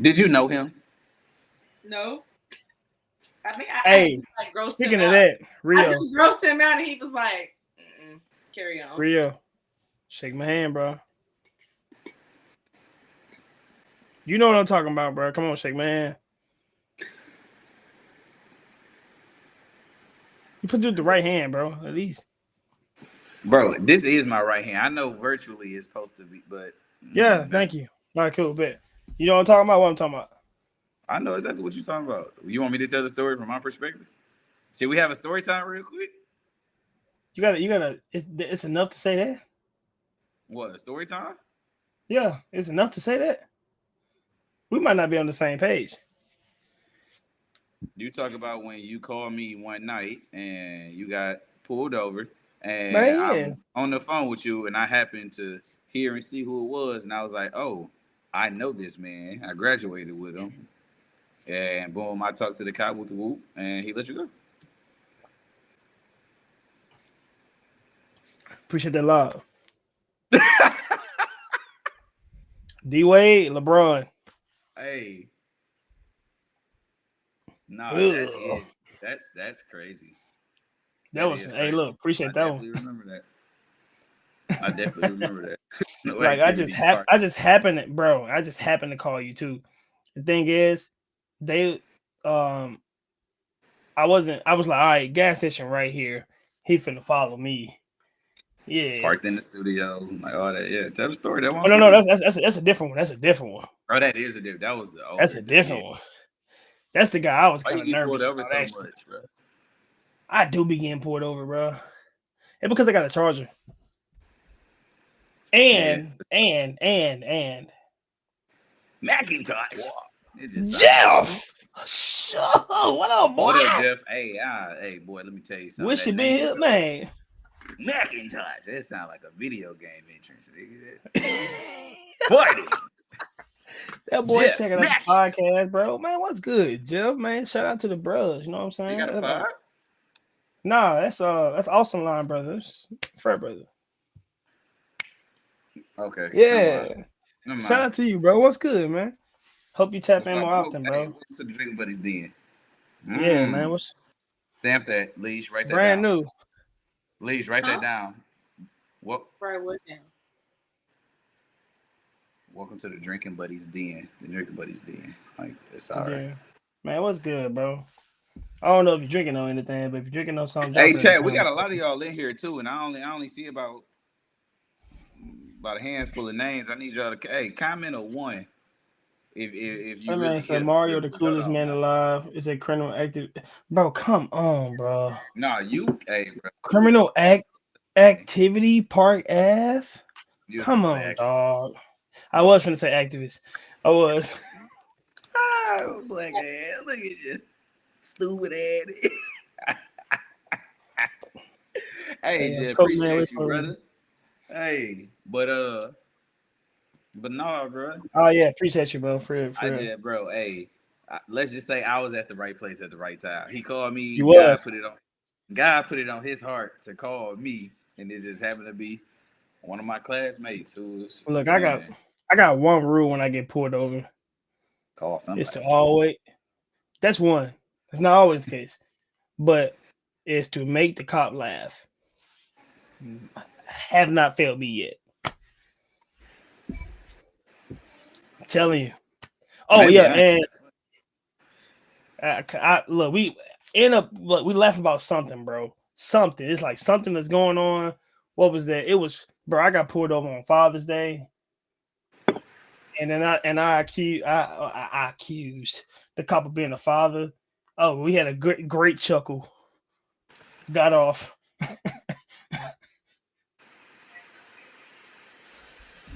Did you know him? No. I think I like grossed speaking him of out. That, Rio. I just grossed him out and he was like, "Carry on." Rio, shake my hand, bro. You know what I'm talking about, bro. Come on, shake my hand. You put it with the right hand, bro, at least. Bro, this is my right hand. I know virtually it's supposed to be, but... Yeah, thank you. All right, cool, bet. You know what I'm talking about? What I'm talking about? I know exactly what you're talking about. You want me to tell the story from my perspective? Should we have a story time real quick? You gotta. It's enough to say that. What, a story time? Yeah, it's enough to say that. We might not be on the same page. You talk about when you called me one night and you got pulled over, and I'm on the phone with you, and I happened to hear and see who it was, and I was like, "Oh, I know this man. I graduated with him." And boom, I talked to the cop with the whoop, and he let you go. Appreciate that love. D Wade, LeBron. Hey. No, that's crazy. That was crazy. Hey, look, appreciate that one. I definitely remember that. No like I just happened to call you too. The thing is, I was like, all right, gas station right here. He finna follow me. Yeah. Parked in the studio, like all that. Yeah, tell the story. That one. Oh, no, that's a different one. That's a different one. Oh, that is a different. That was the. That's a different one. That's the guy I was kind of nervous pulled over about. So much, bro. I do be getting pulled over, bro. It's because I got a charger. And Macintosh. Jeff. What up, boy? What up, Jeff? Hey, boy. Let me tell you something. Wish you been here, man. Macintosh. That sounds like a video game entrance. Funny. That boy Jeff, checking out the podcast, bro. Man, what's good, Jeff? Man, shout out to the bros. You know what I'm saying? You got a pod? Nah, that's awesome line, brothers. Fred brother. Okay. Yeah. Shout out to you, bro. What's good, man? Hope you tap in more often, bro. Hey, to the Drinking Buddies den. Yeah, man. What's stamp that leash right there? Brand new. Please write that down. What? Right, what down? Welcome to the Drinking Buddies Den. The Drinking Buddies Den. Like, it's all right. Yeah. Man, what's good, bro? I don't know if you're drinking on anything, but if you're drinking on something, drop Hey, it in the Chad, we got comments. a lot of y'all in here too, and I only see about a handful of names. I need y'all to comment a one if you That really man said here. Mario the Hold coolest on man now. alive. Is a criminal active. Bro, come on, bro. Nah, hey, bro. Criminal activity Park Ave. You was Come gonna say on, activist. dog. I was gonna say activist. I was. Black ass. Look at you, stupid ass. Hey, Jay, appreciate you, brother. Hey, but no, bro. Oh yeah, appreciate you, bro. For just, bro. Hey, let's just say I was at the right place at the right time. He called me. You was. God put it on his heart to call me, and it just happened to be one of my classmates who was. Look, I got one rule when I get pulled over. Call somebody. It's to always. That's one. It's not always the case, but it's to make the cop laugh. Have not failed me yet. I'm telling you. Oh maybe, yeah, and look, we we laugh about something, bro. Something. It's like something that's going on. What was that? It was, bro. I got pulled over on Father's Day, and then I accused the cop of being a father. Oh, we had a great chuckle. Got off.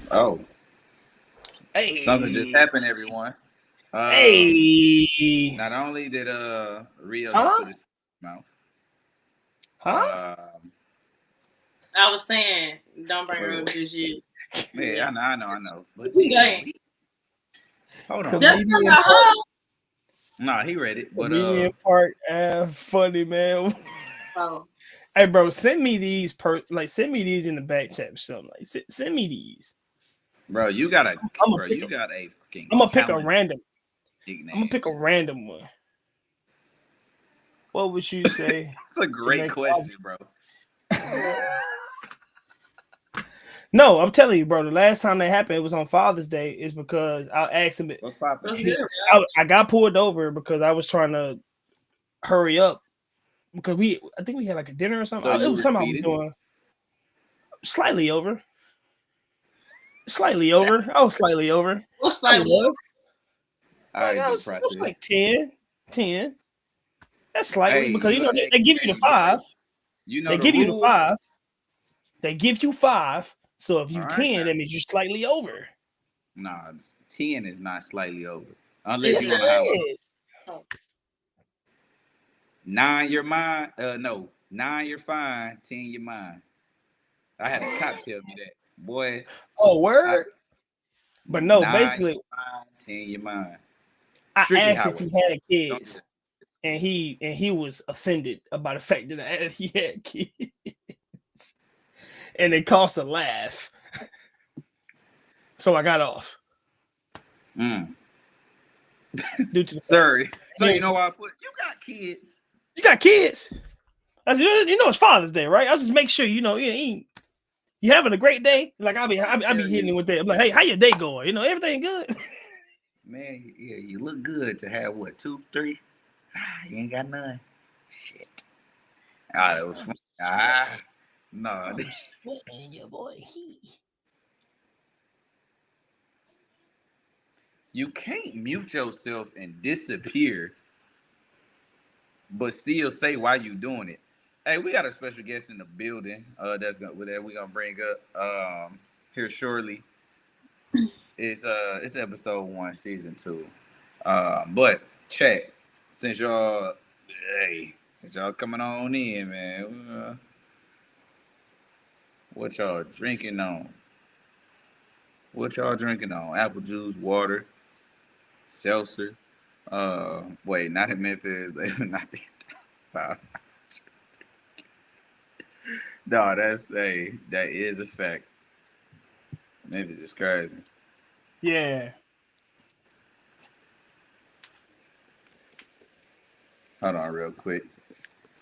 Oh, hey, something just happened, everyone. Hey, not only did Rio just put his mouth. I was saying, don't bring her up this year. Yeah, I know. But hold on. Just come out home. Nah, he read it. But Park funny man. Oh. Hey, bro, send me these send me these in the back chat or something. Like, send me these. Bro, you got a fucking. I'm gonna pick a random. I'm gonna pick a random one. What would you say? That's a great question, bro. No, I'm telling you, bro. The last time that happened, it was on Father's Day. Is because I asked him. What's popping? I got pulled over because I was trying to hurry up because I think we had like a dinner or something. So it was something I was doing. Slightly over. Slightly over. I was slightly over. What's slightly over? I was like 10. That's slightly because they give you the 5. They give you the 5. They give you 5. So if you 10, that means you're slightly over. Nah, 10 is not slightly over. Unless you're on the highway. 9, you're mine. No, 9, you're fine. 10, you're mine. I had a cop tell me that, boy. Oh, word. But no, 9, basically, you're fine, 10, you're mine. I asked highway. If he had kids, and he was offended about the fact that he had kids, and it caused a laugh. So I got off. Due to sorry. So you know why I put you got kids. You got kids. You know it's Father's Day, right? I'll just make sure you having a great day. Like I be hitting with that. I'm like, hey, how your day going? Everything good. Man, yeah, you look good to have what 2, 3. You ain't got none. Shit. That was funny. No. Your boy, You can't mute yourself and disappear, but still say why you doing it. Hey, we got a special guest in the building. We're gonna bring up here shortly. It's episode 1, season 2. But chat, since y'all coming on in, man, what y'all drinking on? Apple juice, water, seltzer. Wait, not in Memphis. Not no, that is a fact. Memphis is crazy. Yeah. Hold on, real quick.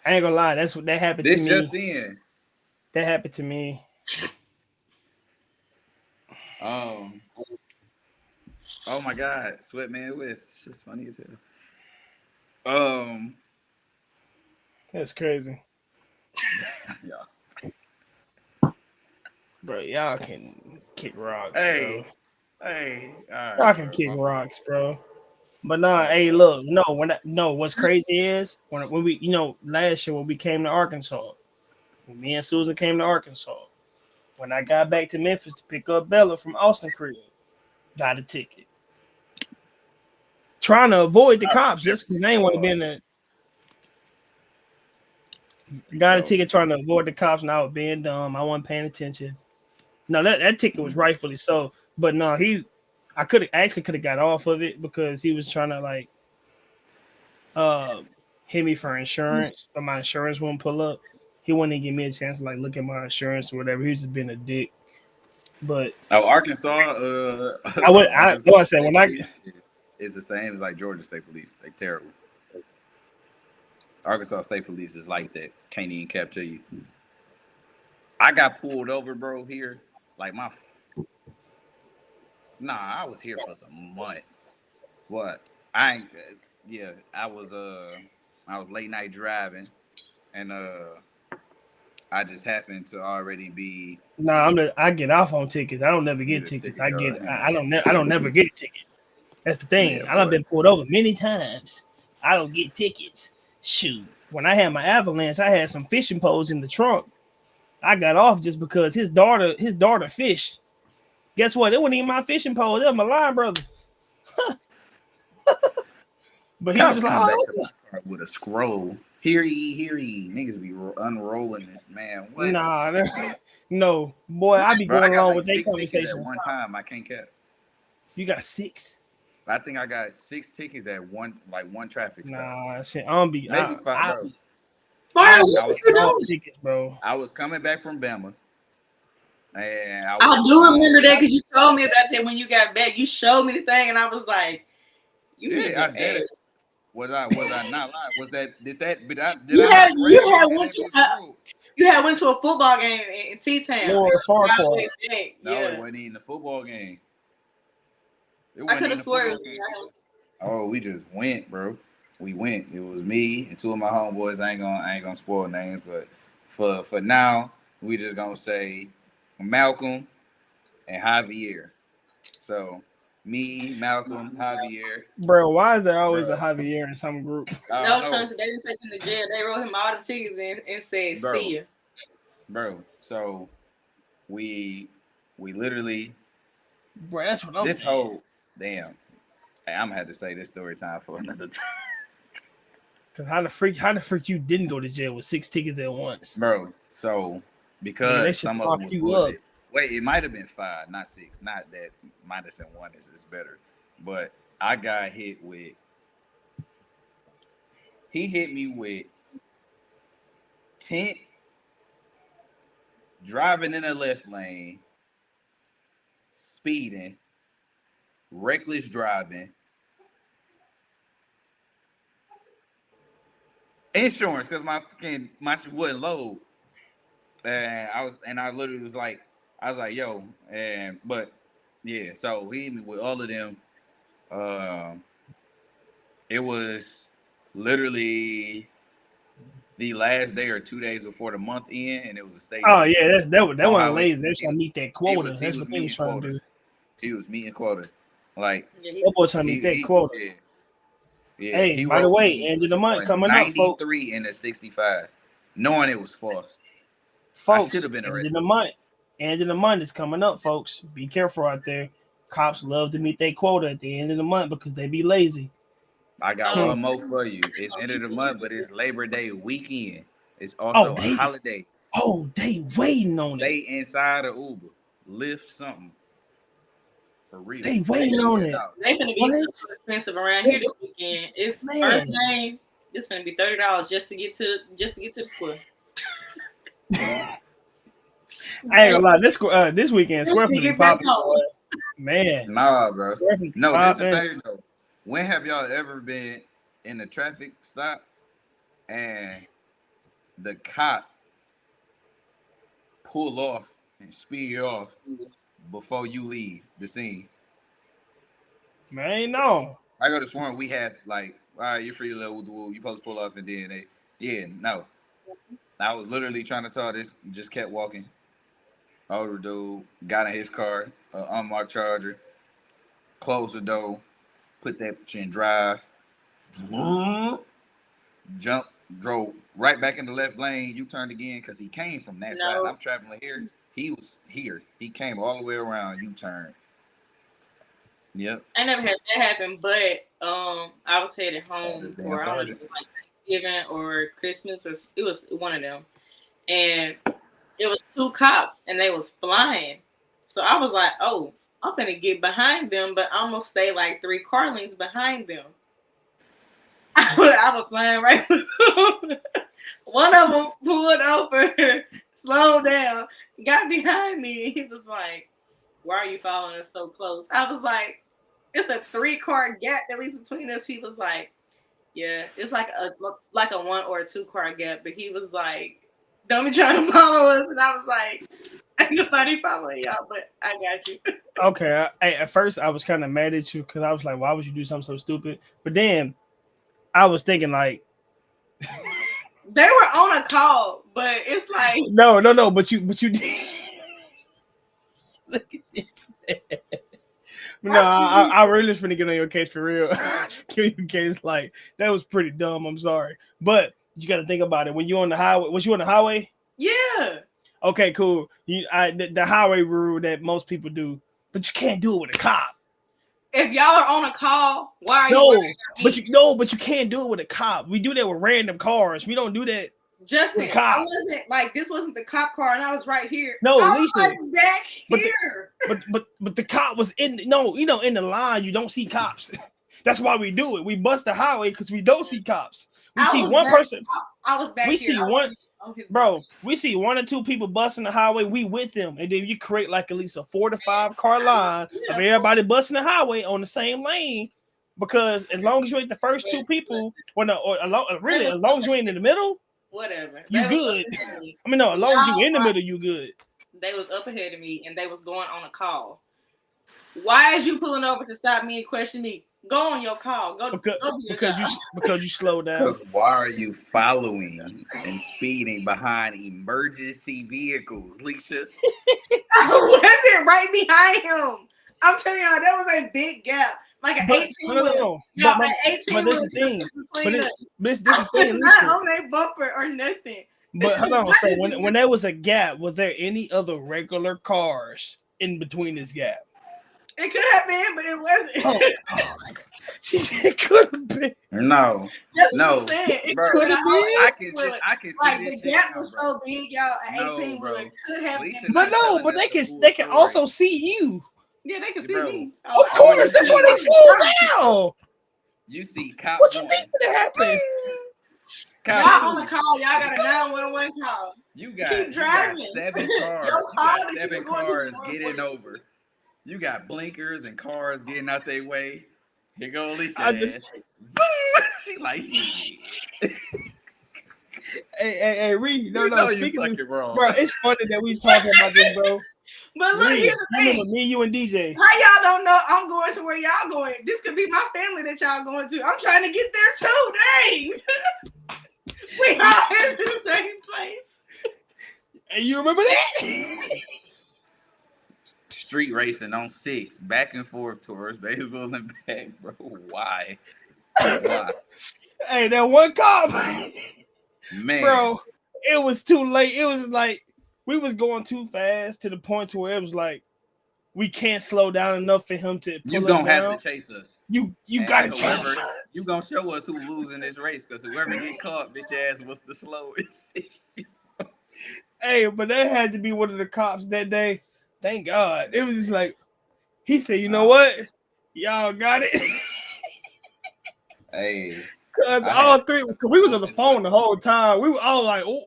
I ain't gonna lie. That's what that happened to me. This just in. That happened to me. Oh my God, Sweatman West. It's just funny as hell. That's crazy. Yeah. Bro, y'all can kick rocks, bro. Hey, all Y'all right, can bro. kick My fault. rocks, bro. But nah, My hey, fault. look, no. What's crazy is when we, last year when we came to Arkansas, when me and Susan came to Arkansas, when I got back to Memphis to pick up Bella from Austin Crib, got a ticket. Trying to avoid the I cops just because remember they ain't want to be in you, the. Got a bro. ticket trying to avoid the cops, and I was being dumb. I wasn't paying attention. No, that ticket was rightfully so, but no, I could have got off of it because he was trying to like uh hit me for insurance, but my insurance wouldn't pull up. He wouldn't even give me a chance to like look at my insurance or whatever. He was just being a dick. But Oh, Arkansas. know Arkansas I said State when I Police is the same as like Georgia State Police. They terrible. Arkansas State Police is like that. Can't even cap to you. I got pulled over, bro. Here, like I was here for some months. What? I ain't. Yeah, I was. I was late night driving, and I just happened to already be I get off on tickets. I don't never get get a tickets. ticket or I don't never get a ticket. That's the yeah, thing. I done boy. been pulled over many times. I don't get tickets. Shoot. When I had my avalanche, I had some fishing poles in the trunk. I got off just because his daughter fished. Guess what? It wasn't even my fishing pole. It was my line brother. But he was Cops just like, come back oh, to my car with a scroll. Hear ye. Niggas be unrolling it, man. What? nah, no. Boy, I be Bro, I going got along like with their 6 tickets at conversation. one time. I can't cap. You got 6? I think I got 6 tickets at one traffic stop. Nah, shit. I'm be Maybe five, bro. Why? I be What I were was you coming. off doing? tickets, bro. I was coming back from Bama, and I I was do on my remember that way. because you told me about that when you got back. You showed me the thing, and I was like, "You Yeah, I nigga, did ass." it. Was I not lying? Was that did that? Did You I had not grab you it had and went that to bitch rolled? you had went to a football game in T Town. Lord Farquhar. No, it Yeah, wasn't even the football game. It I wasn't could even have the swore it football was game. around. We just went, bro. We went. It was me and two of my homeboys. I ain't gonna spoil names, but for now, we just gonna say Malcolm and Javier. So me, Malcolm, Javier, Bro, why is there always a bro. Javier in some group? I don't No, know, Chauncey, they didn't take him to jail. They wrote him all the tickets and said, bro, "See ya." bro. So we literally Bro, that's what I'm this saying. whole damn. Hey, I'm gonna have to say this story time for another time, Cause how the freak you didn't go to jail with 6 tickets at once? bro. So Nigga, they because should some of them lock was you up. bullshit. Wait, it might have been 5, not 6. Not that minus and one is better, but I got hit with. He hit me with tent, driving in the left lane, speeding, reckless driving, insurance because my shit wouldn't load, and I literally was like, yo, and but yeah, so he hit me with all of them. Um, it was literally the last day or 2 days before the month end, and it was a state Oh ticket yeah, that on wasn't highway. lazy. They're trying to meet that quota. He That's was what they was meeting trying to quota. do. He was meeting quota. Like Yeah, he That boy trying to meet that he quota. yeah, Hey, he by the wrote way, me end for of the month doing coming up, folks. 93 in a 65, knowing it was false. I should Folks, have been end of the arrested. month. End of the month is coming up, folks. Be careful out there. Cops love to meet their quota at the end of the month because they be lazy. I got Hmm. one more for you. It's end of the month, but it's Labor Day weekend. It's Oh, also a holiday. they waiting on it. Stay inside of Uber. Lift something for real. They waiting on Yeah, it. dog. They finna be What? super expensive around here this weekend. It's first Man. name. It's gonna be $30 just to get to the square. I ain't gonna lie. This weekend, Just Square to finna be get back popping, boy. home. Man, Nah, bro. Square finna be No, this is the popping. thing though. When have y'all ever been in a traffic stop and the cop pull off and speed off before you leave the scene? Man, no. I go to sworn we had like, all right, you're free to level. You supposed to pull off, and then no. I was literally trying to tell this, just kept walking. Older dude got in his car, unmarked Charger, closed the door, put that shit in drive, jump, drove right back in the left lane. You turned again because he came from that side. I'm traveling here. He was here. He came all the way around. You turned. Yep. I never had that happen, but I was headed home for I don't know, like Thanksgiving or Christmas, or it was one of them, and it was 2 cops and they was flying. So I was like, oh, I'm gonna get behind them, but I'm gonna stay like 3 car lengths behind them. I was flying right. One of them pulled over, slowed down, got behind me. He was like, why are you following us so close? I was like, it's a 3-car gap at least between us. He was like, yeah, it's like a 1 or a 2 car gap. But he was like, don't be trying to follow us. And I was like, ain't nobody following y'all, but I got you. Okay. At first, I was kind of mad at you because I was like, why would you do something so stupid? But then I was thinking like, they were on a call, but it's like no. But you did. Look at this, man. No, I really just finna get on your case for real. Your case, like, that was pretty dumb. I'm sorry, but you got to think about it. When you on the highway, was you on the highway? Yeah. Okay, cool. The highway rule that most people do, but you can't do it with a cop. If y'all are on a call, why are you? But you can't do it with a cop. We do that with random cars. We don't do that. Justin, I wasn't like this. Wasn't the cop car, and I was right here. No, I Lisa, was like back here. But the cop was in the line. You don't see cops. That's why we do it. We bust the highway because we don't see cops. We see one person. I was back. We see one. Bro, we see 1 or 2 people busting the highway. We with them, and then you create like at least a 4 to 5 car line of everybody busting the highway on the same lane. Because as long as you ain't the first 2 people, as long as you ain't in the middle, whatever, you good. I mean, no, as long as you in the middle, you good. They was up ahead of me, and they was going on a call. Why is you pulling over to stop me and question me? Go on your call. Because you slow down. Because why are you following and speeding behind emergency vehicles, Lisa? I wasn't right behind him. I'm telling y'all, there was a big gap. Like an 18 wheeler. But this is the thing. This the thing. Not on their bumper or nothing. But hold on. So when there was a gap, was there any other regular cars in between this gap? It could have been, but it wasn't. It could have been. No. It bro. Could have been. I can see like this. The gap was so big, y'all. An 18 wheeler could have been. But they can also see you. Yeah, they can see me. Of course, that's why they slow down. You see cops. What you think would happen? Y'all on the call. Y'all got a 911 call. Keep driving. You got 7 cars getting over. You got blinkers and cars getting out their way. Here go Alicia. She like she. Hey, Reed. No. Speaking of this, bro, it's funny that we talking about this, bro. But look, here's the thing. Remember me, you, and DJ. How y'all don't know I'm going to where y'all going? This could be my family that y'all going to. I'm trying to get there too. Dang. We all in the same place. And you remember that? Street racing on 6, back and forth towards Baysville and back, bro. Why? Hey, that one cop. Man. Bro, it was too late. It was like we was going too fast to the point to where it was like we can't slow down enough for him to pull You gonna have to chase us. You gotta chase us. You gonna show us who losing this race, because whoever get caught, bitch ass was the slowest. Hey, but that had to be one of the cops that day. Thank God. It was just like he said, you know what? Y'all got it. Hey. Cause all 3, we was on the phone the whole time. We were all like, oh.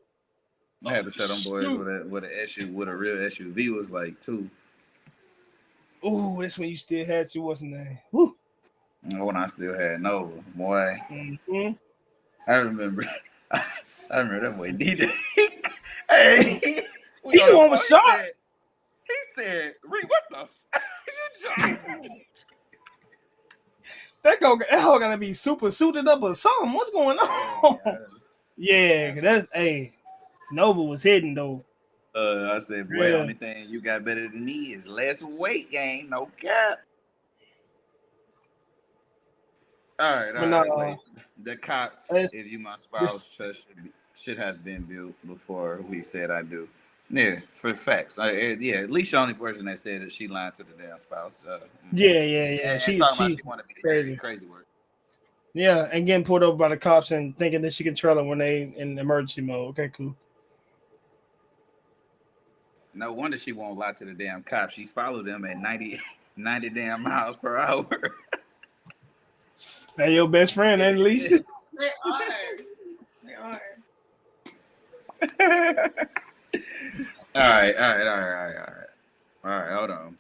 I had to show them boys with a real SUV was like 2. Ooh, that's when you still had you, wasn't there? Woo. When I still had no boy. Mm-hmm. I remember that boy DJ. Hey, He the one with shot. He said, "Reed, what the f- you That hoe gotta be super suited up or something. What's going on? Yeah, that's Nova was hitting though. I said, boy, only thing you got better than me is less weight gain. No cap. All right, wait. The cops, if you my spouse, trust should have been built before we said I do. Yeah, for facts. Yeah, at least the only person that said that she lied to the damn spouse. Yeah. And she's talking about she want to be crazy work. Yeah, and getting pulled over by the cops and thinking that she can trail them when they in emergency mode. Okay, cool. No wonder she won't lie to the damn cops. She followed them at 90 damn miles per hour. Hey, your best friend, at least. They are. All right. Hold on.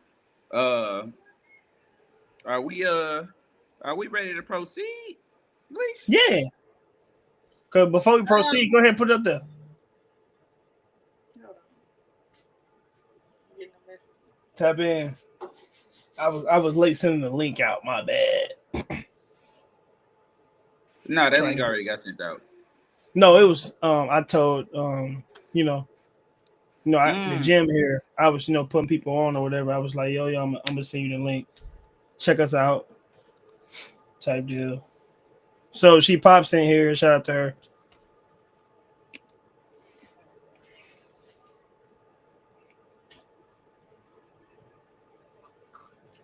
Are we ready to proceed? Please? Yeah. Cause before we proceed, go ahead and put it up there. Tap in. I was late sending the link out. My bad. No, that link already got sent out. No, it was. I told the gym here. I was putting people on or whatever. I was like, yo, I'm gonna send you the link. Check us out. Type deal. So she pops in here. Shout out to her.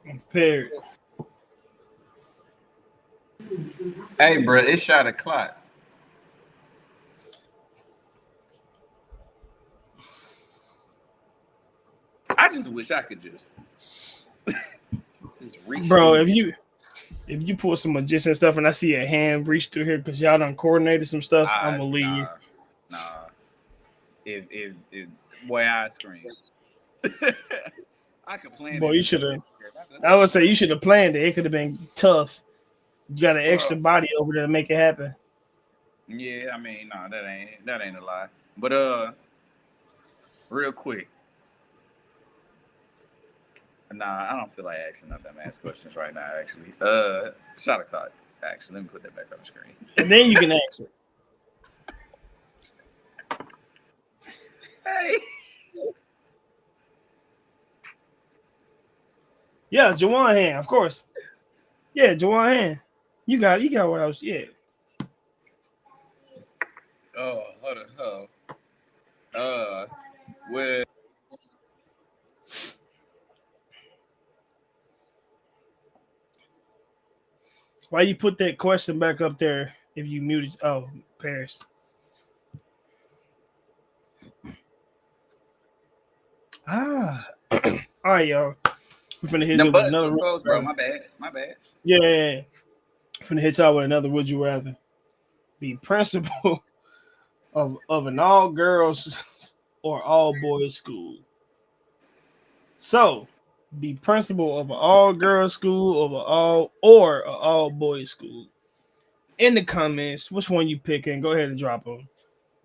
I'm prepared. Hey, bro, it's shot o'clock. I just wish I could just reach. Bro, if you pull some magician stuff and I see a hand reach through here because y'all done coordinated some stuff, I'm gonna leave you. Nah. If boy, I scream. I could plan. Boy, you should have. I would say you should have planned it. It could have been tough. You got an extra body over there to make it happen. Yeah, I mean, no, that ain't a lie. But real quick. Nah, I don't feel like asking no dumbass questions right now, actually. Shot o'clock. Actually, let me put that back on the screen. And then you can ask it. Hey. Yeah, Jawan hand, of course. Yeah, Jawan hand. You got what I was. Yeah. Oh, hold on. Well. Why you put that question back up there if you muted? Oh, Paris. All right, y'all. We're finna hit you with another. Close, bro. My bad. Yeah. Finna hit y'all with another. Would you rather be principal of an all girls or all boys school? So, be principal of an all girls school or an all boys school. In the comments, which one you picking? Go ahead and drop them.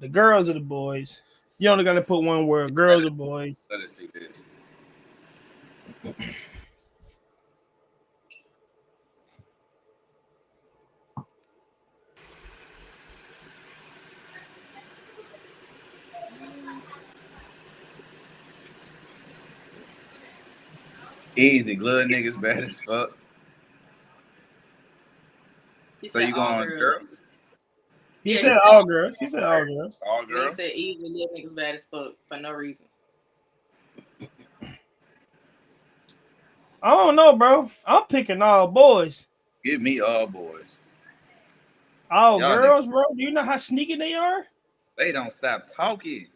The girls or the boys? You only gotta put one word: girls or boys. Let us see this. Easy, little niggas bad as fuck. So you going girls? He said all girls. He said all girls. All girls. He said easy, little niggas bad as fuck for no reason. I don't know, bro. I'm picking all boys. Give me all boys. All girls, bro. Do you know how sneaky they are? They don't stop talking.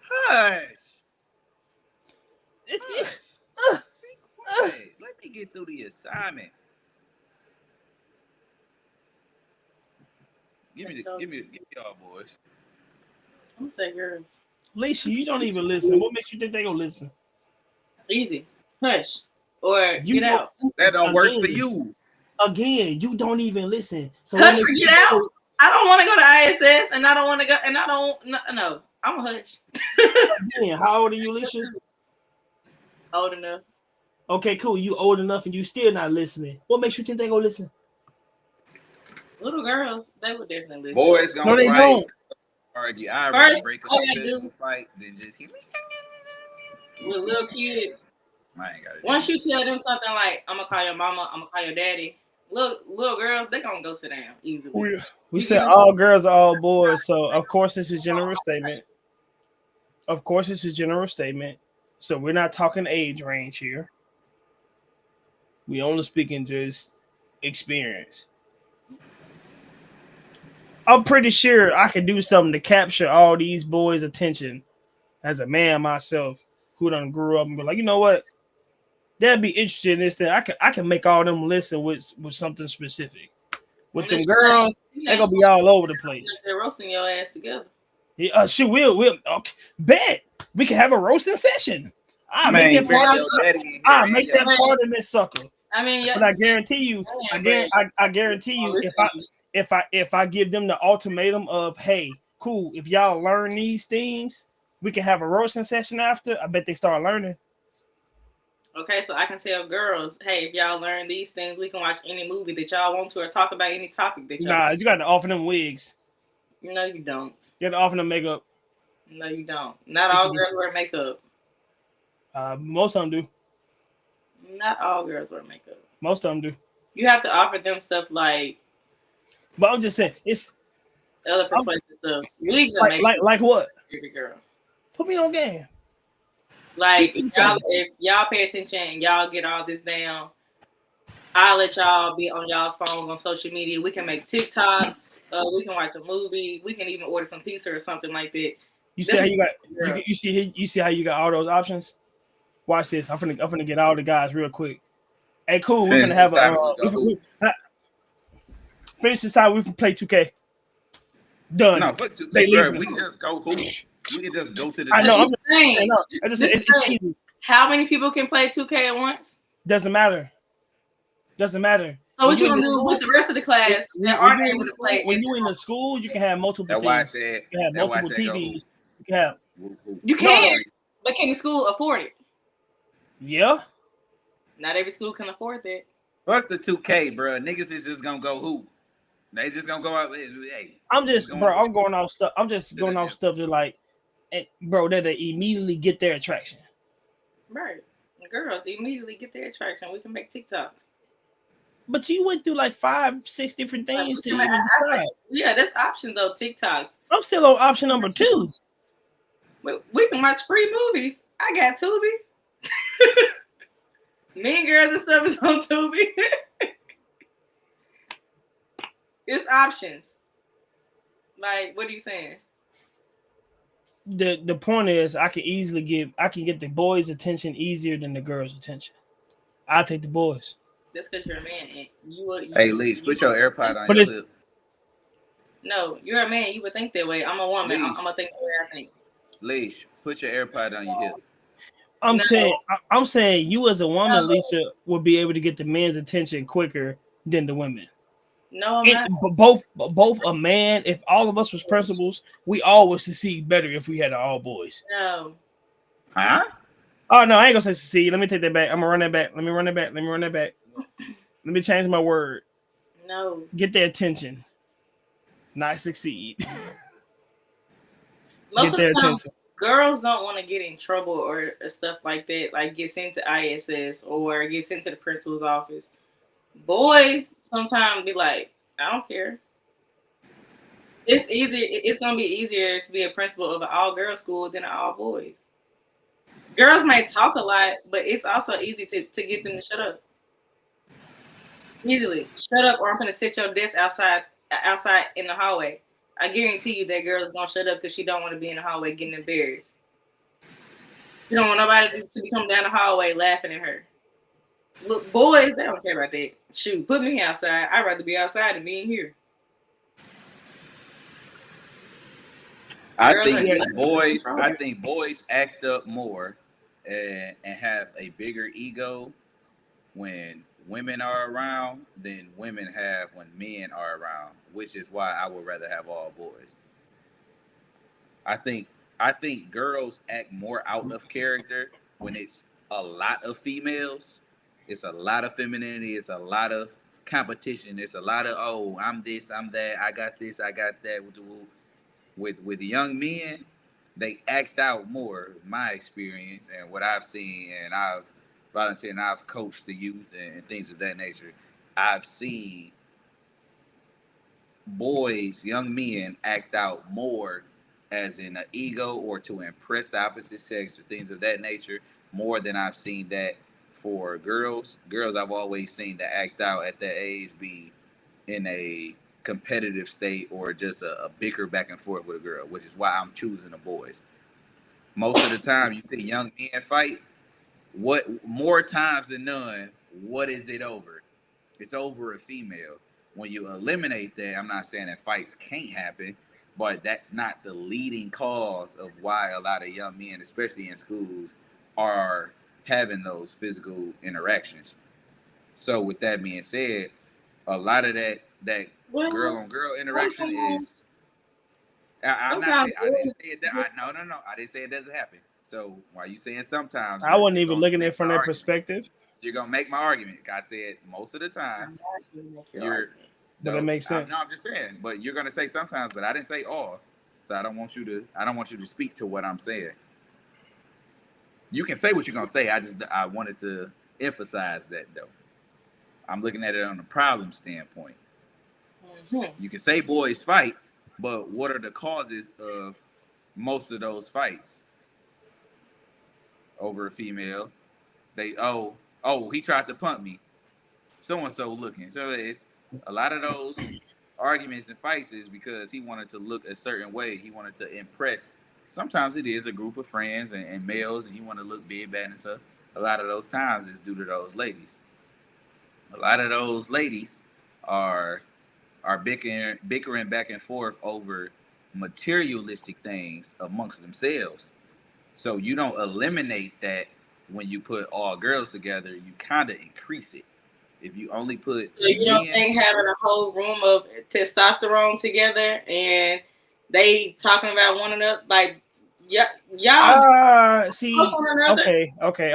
Hush. Be quiet. Let me get through the assignment. Give me all boys. I'm gonna say girls. Lisa, you don't even listen. What makes you think they gonna listen? Easy. Hush. Or get out. That don't work for you. Again, you don't even listen. So hush or get out. I don't want to go to ISS, and I don't want to go. And I don't. No. I'm a hush. How old are you, Alicia? Old enough. Okay, cool. You old enough and you still not listening. What makes you think they gonna listen? Little girls, they would definitely listen. Boys No, gonna they fight, don't. argue. I'd rather First, break up all a you gotta physical do fight than just hear me. with little kids, I ain't got it once in. you tell them something like, I'm gonna call your mama, I'm gonna call your daddy, little girls, they gonna go sit down easily. We said all girls are all boys, so of course it's a general statement. Of course it's a general statement. So we're not talking age range here. We only speaking just experience. I'm pretty sure I can do something to capture all these boys' attention as a man myself who done grew up and be like, you know what? They'd be interested in this thing. I can make all them listen with something specific. With them girls, they gonna be all over the place. They're roasting your ass together. Yeah, she will. Okay, bet we can have a roasting session. I make Man, that bring part. your daddy in here I and make that your part in this sucker. I mean, yeah, But I guarantee you, I guarantee you, if I give them the ultimatum of, hey, cool, if y'all learn these things, we can have a roasting session after. I bet they start learning. okay, so I can tell girls, hey, if y'all learn these things, we can watch any movie that y'all want to or talk about any topic that y'all Nah, want. you got to offer them wigs. No, you don't. You got to offer them makeup. No, you don't. Not all girls wear makeup. Most of them do. Not all girls wear makeup. Most of them do. You have to offer them stuff like. But I'm just saying, it's other persuasive stuff. Wigs are like what? Every girl. Put me on game. Like if y'all pay attention and y'all get all this down, I'll let y'all be on y'all's phones on social media. We can make TikToks. We can watch a movie. We can even order some pizza or something like that. You see how you got you see how you got all those options? Watch this. I'm finna get all the guys real quick. Hey, cool. We're gonna have finish this out. We can play 2K. Done. No, fuck 2K, bro. We can just go hoop. We can just go to the. I know. I'm just saying. It's easy. How many people can play 2K at once? Doesn't matter. Doesn't matter. So what you gonna do with the rest of the class that aren't able to play? When you in the school, you can have multiple. That's why I said. You can have multiple TVs. You can have. You can, but can the school afford it? Yeah. Not every school can afford that. Fuck the 2K, bro. Niggas is just gonna go hoop. They just gonna go out. Hey, I'm going off stuff. I'm just going off stuff that like, bro, that they immediately get their attraction. Right. The girls immediately get their attraction. We can make TikToks. But you went through like 5-6 different things to even decide. Yeah, that's options though. TikToks. I'm still on option number 2. We can watch free movies. I got Tubi. Mean Girls and stuff is on Tubi. It's options. Like, what are you saying? The point is, I can get the boys' attention easier than the girls' attention. I'll take the boys. That's because you're a man. And hey, Leash, put your AirPod on your lip. No, you're a man. You would think that way. I'm a woman. I'm gonna think the way I think. Leash, put your AirPod on your hip. I'm saying you as a woman, Alicia, would be able to get the men's attention quicker than the women. No, I'm not. Both a man. If all of us was principals, we all would succeed better if we had all boys. No. Huh? Oh no, I ain't gonna say succeed. Let me take that back. I'm gonna run that back. Let me run that back. Let me change my word. No. Get their attention. Not succeed. Most of the time, girls don't want to get in trouble or stuff like that, like get sent to ISS or get sent to the principal's office. Boys sometimes be like, I don't care. It's easier. It's gonna be easier to be a principal of an all-girls school than an all-boys. Girls might talk a lot, but it's also easy to get them to shut up. Easily, shut up, or I'm gonna sit your desk outside in the hallway. I guarantee you that girl is gonna shut up because she don't want to be in the hallway getting embarrassed. She don't want nobody to be coming down the hallway laughing at her. Look, boys, they don't care about that. Shoot, put me outside. I'd rather be outside than being here. I think boys act up more and have a bigger ego when women are around than women have when men are around, which is why I would rather have all boys. I think I think girls act more out of character when it's a lot of females. It's a lot of femininity. It's a lot of competition. It's a lot of, oh, I'm this, I'm that. I got this, I got that. With young men, they act out more. My experience and what I've seen, and I've volunteered, and I've coached the youth and things of that nature. I've seen boys, young men, act out more as in an ego or to impress the opposite sex or things of that nature more than I've seen that for girls. Girls, I've always seen to act out at that age be in a competitive state or just a bicker back and forth with a girl, which is why I'm choosing the boys. Most of the time, you see young men fight. What more times than none? What is it over? It's over a female. When you eliminate that, I'm not saying that fights can't happen, but that's not the leading cause of why a lot of young men, especially in schools, are having those physical interactions. So with that being said, a lot of that girl Well, on girl interaction sometimes, is. I'm not sometimes saying I didn't boys say it. just. No. I didn't say it doesn't happen. So why you saying sometimes I wasn't you're even gonna looking at make it my from that argument. perspective, You're gonna make my argument. I said most of the time I'm actually make your you're argument. but that no. makes sense. I'm just saying. But you're gonna say sometimes, but I didn't say all. So I don't want you to. I don't want you to speak to what I'm saying. You can say what you're gonna say. I wanted to emphasize that though. I'm looking at it on a problem standpoint. Mm-hmm. You can say boys fight, but what are the causes of most of those fights over a female? They he tried to pump me. So and so looking. So it's a lot of those arguments and fights is because he wanted to look a certain way. He wanted to impress. Sometimes it is a group of friends and males, and he want to look big, bad, and tough. A lot of those times is due to those ladies. A lot of those ladies are bickering back and forth over materialistic things amongst themselves. So you don't eliminate that when you put all girls together. You kind of increase it. If you only put So you don't men, think having a whole room of testosterone together and they talking about one another, like y'all See, one another, okay.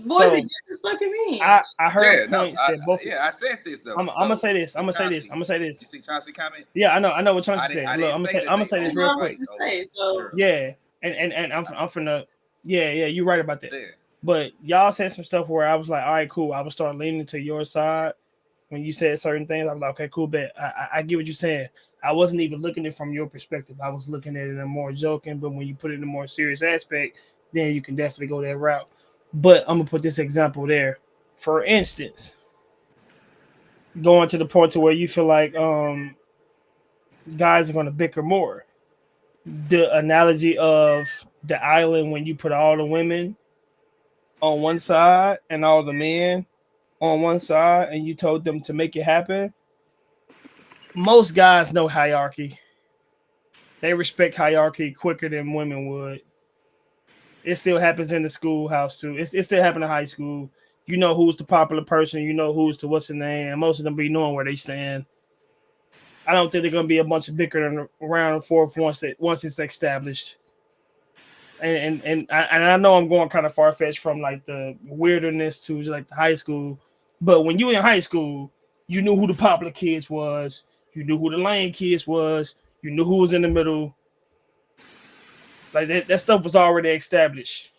boys be So just as fucking mean. I heard yeah, no, points that both. I said this though. I'm gonna So say you this. I'm see gonna say this. Chauncey, I'm gonna say this. you see Chauncey comment. Yeah, I know what Chauncey said. I Look, didn't say that I'm gonna they say You this only real know what quick. fight to over say. So girls. Yeah, and I'm finna. Yeah, you're right about that. There, But y'all said some stuff where I was like, all right, cool. I would start leaning to your side when you said certain things. I'm like, okay, cool, bet. I get what you're saying. I wasn't even looking at it from your perspective. I was looking at it in a more joking, but when you put it in a more serious aspect, then you can definitely go that route. But I'm gonna put this example there. For instance, going to the point to where you feel like guys are gonna bicker more. The analogy of the island when you put all the women on one side and all the men on one side and you told them to make it happen, most guys know hierarchy. They respect hierarchy quicker than women would. It still happens in the schoolhouse too. It still happens in high school. You know who's the popular person. You know who's the what's the name. And most of them be knowing where they stand. I don't think they're gonna be a bunch of bickering around and forth once it's established. And I know I'm going kind of far fetched from like the weirdness to like the high school, but when you in high school, you knew who the popular kids was, you knew who the lame kids was, you knew who was in the middle. Like that stuff was already established.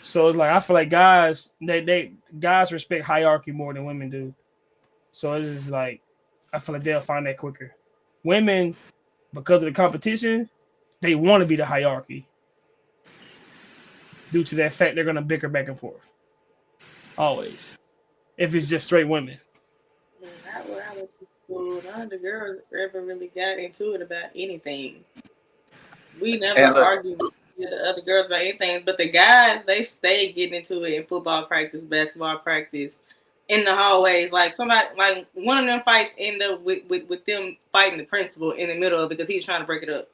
So it's like I feel like they guys respect hierarchy more than women do. So it's just like I feel like they'll find that quicker. Women, because of the competition, they want to be the hierarchy due to that fact they're gonna bicker back and forth. Always. If it's just straight women. not when I went to school. None of the girls ever really got into it about anything. We never and look, argued with the other girls about anything, but the guys they stay getting into it in football practice, basketball practice, in the hallways. Like somebody, like one of them fights end up with them fighting the principal in the middle of it because he was trying to break it up.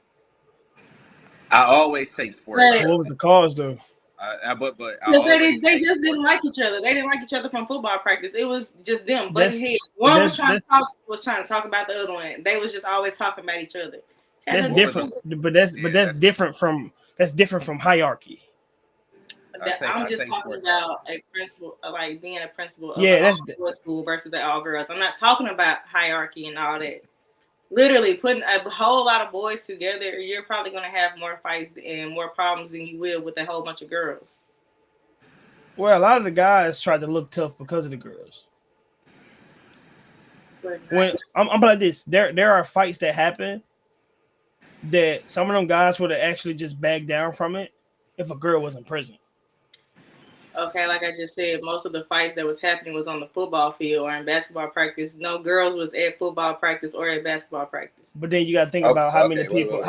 I always say sports But side. What was the cause though? But I because always they say just didn't sports like side. each other. They didn't like each other from football practice. It was just them butting That's heads. One that's that's was trying to talk about the other one. They was just always talking about each other. That's different, but that's different from hierarchy. I'm just talking about a principal, like being a principal of an all-boys school versus an all-girls. I'm not talking about hierarchy and all that. Literally putting a whole lot of boys together, you're probably going to have more fights and more problems than you will with a whole bunch of girls. Well, a lot of the guys try to look tough because of the girls. When I'm like this, there are fights that happen that some of them guys would have actually just backed down from it if a girl wasn't present. Okay, like I just said, most of the fights that was happening was on the football field or in basketball practice. No girls was at football practice or at basketball practice. But then you got to think about how many people.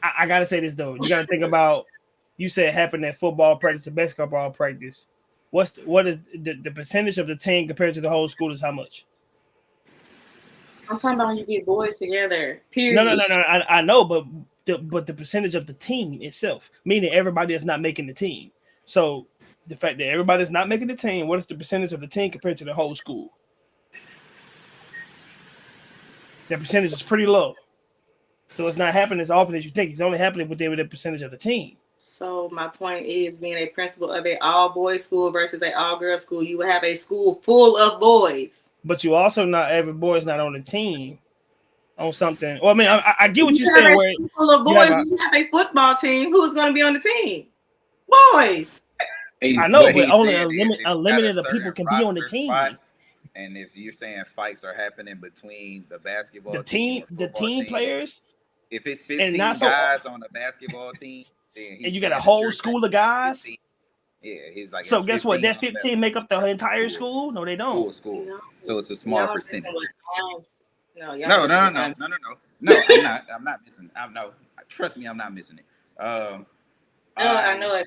I got to say this though. You got to think about. You said it happened at football practice and basketball practice. What is the percentage of the team compared to the whole school is how much? I'm talking about when you get boys together. Period. No. I know, but the percentage of the team itself, meaning everybody is not making the team. So the fact that everybody's not making the team, what is the percentage of the team compared to the whole school? That percentage is pretty low. So it's not happening as often as you think. It's only happening within the percentage of the team. So my point is, being a principal of an all-boys school versus an all-girls school, you would have a school full of boys. But you also not every boy is not on the team on something. Well, I mean, I get what you're saying. Where full of boys, you have a football team. Who's going to be on the team? Boys. I know, but only a limited of people can be on the team. Spot, and if you're saying fights are happening between the basketball team, the team players, if it's 15 guys on the basketball team, then and you got a whole school of guys. 15, yeah, he's like. So guess what? That 15 make up the entire school? No, they don't. School. No. So it's a small percentage. No, I'm not missing. Trust me, I'm not missing it. I know a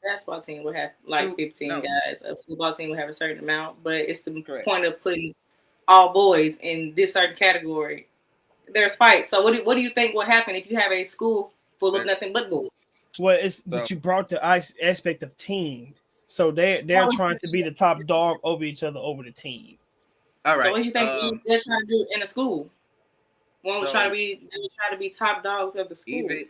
basketball team would have like 15 guys. A football team would have a certain amount, but it's the point of putting all boys in this certain category. There's fights. So what do you think will happen if you have a school full of nothing but boys? Well, but you brought the aspect of team. So they're trying to be the top dog over each other over the team. All right. So what do you think they're trying to do in a school? One would try to be top dogs of the school, right?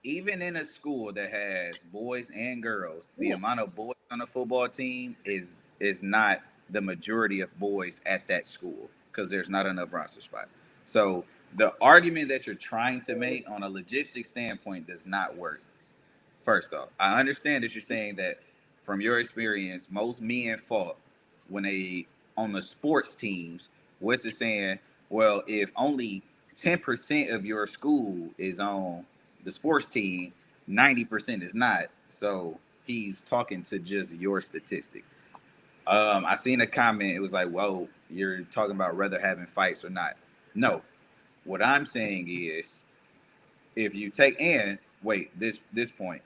Even in a school that has boys and girls, the amount of boys on a football team is not the majority of boys at that school because there's not enough roster spots. So the argument that you're trying to make on a logistic standpoint does not work. First off, I understand that you're saying that from your experience, most men fought when they on the sports teams. What's it saying? Well, if only 10% of your school is on the sports team, 90% is not. So he's talking to just your statistic. I seen a comment. It was like, "Whoa, you're talking about rather having fights or not?" No, what I'm saying is, if you take this point,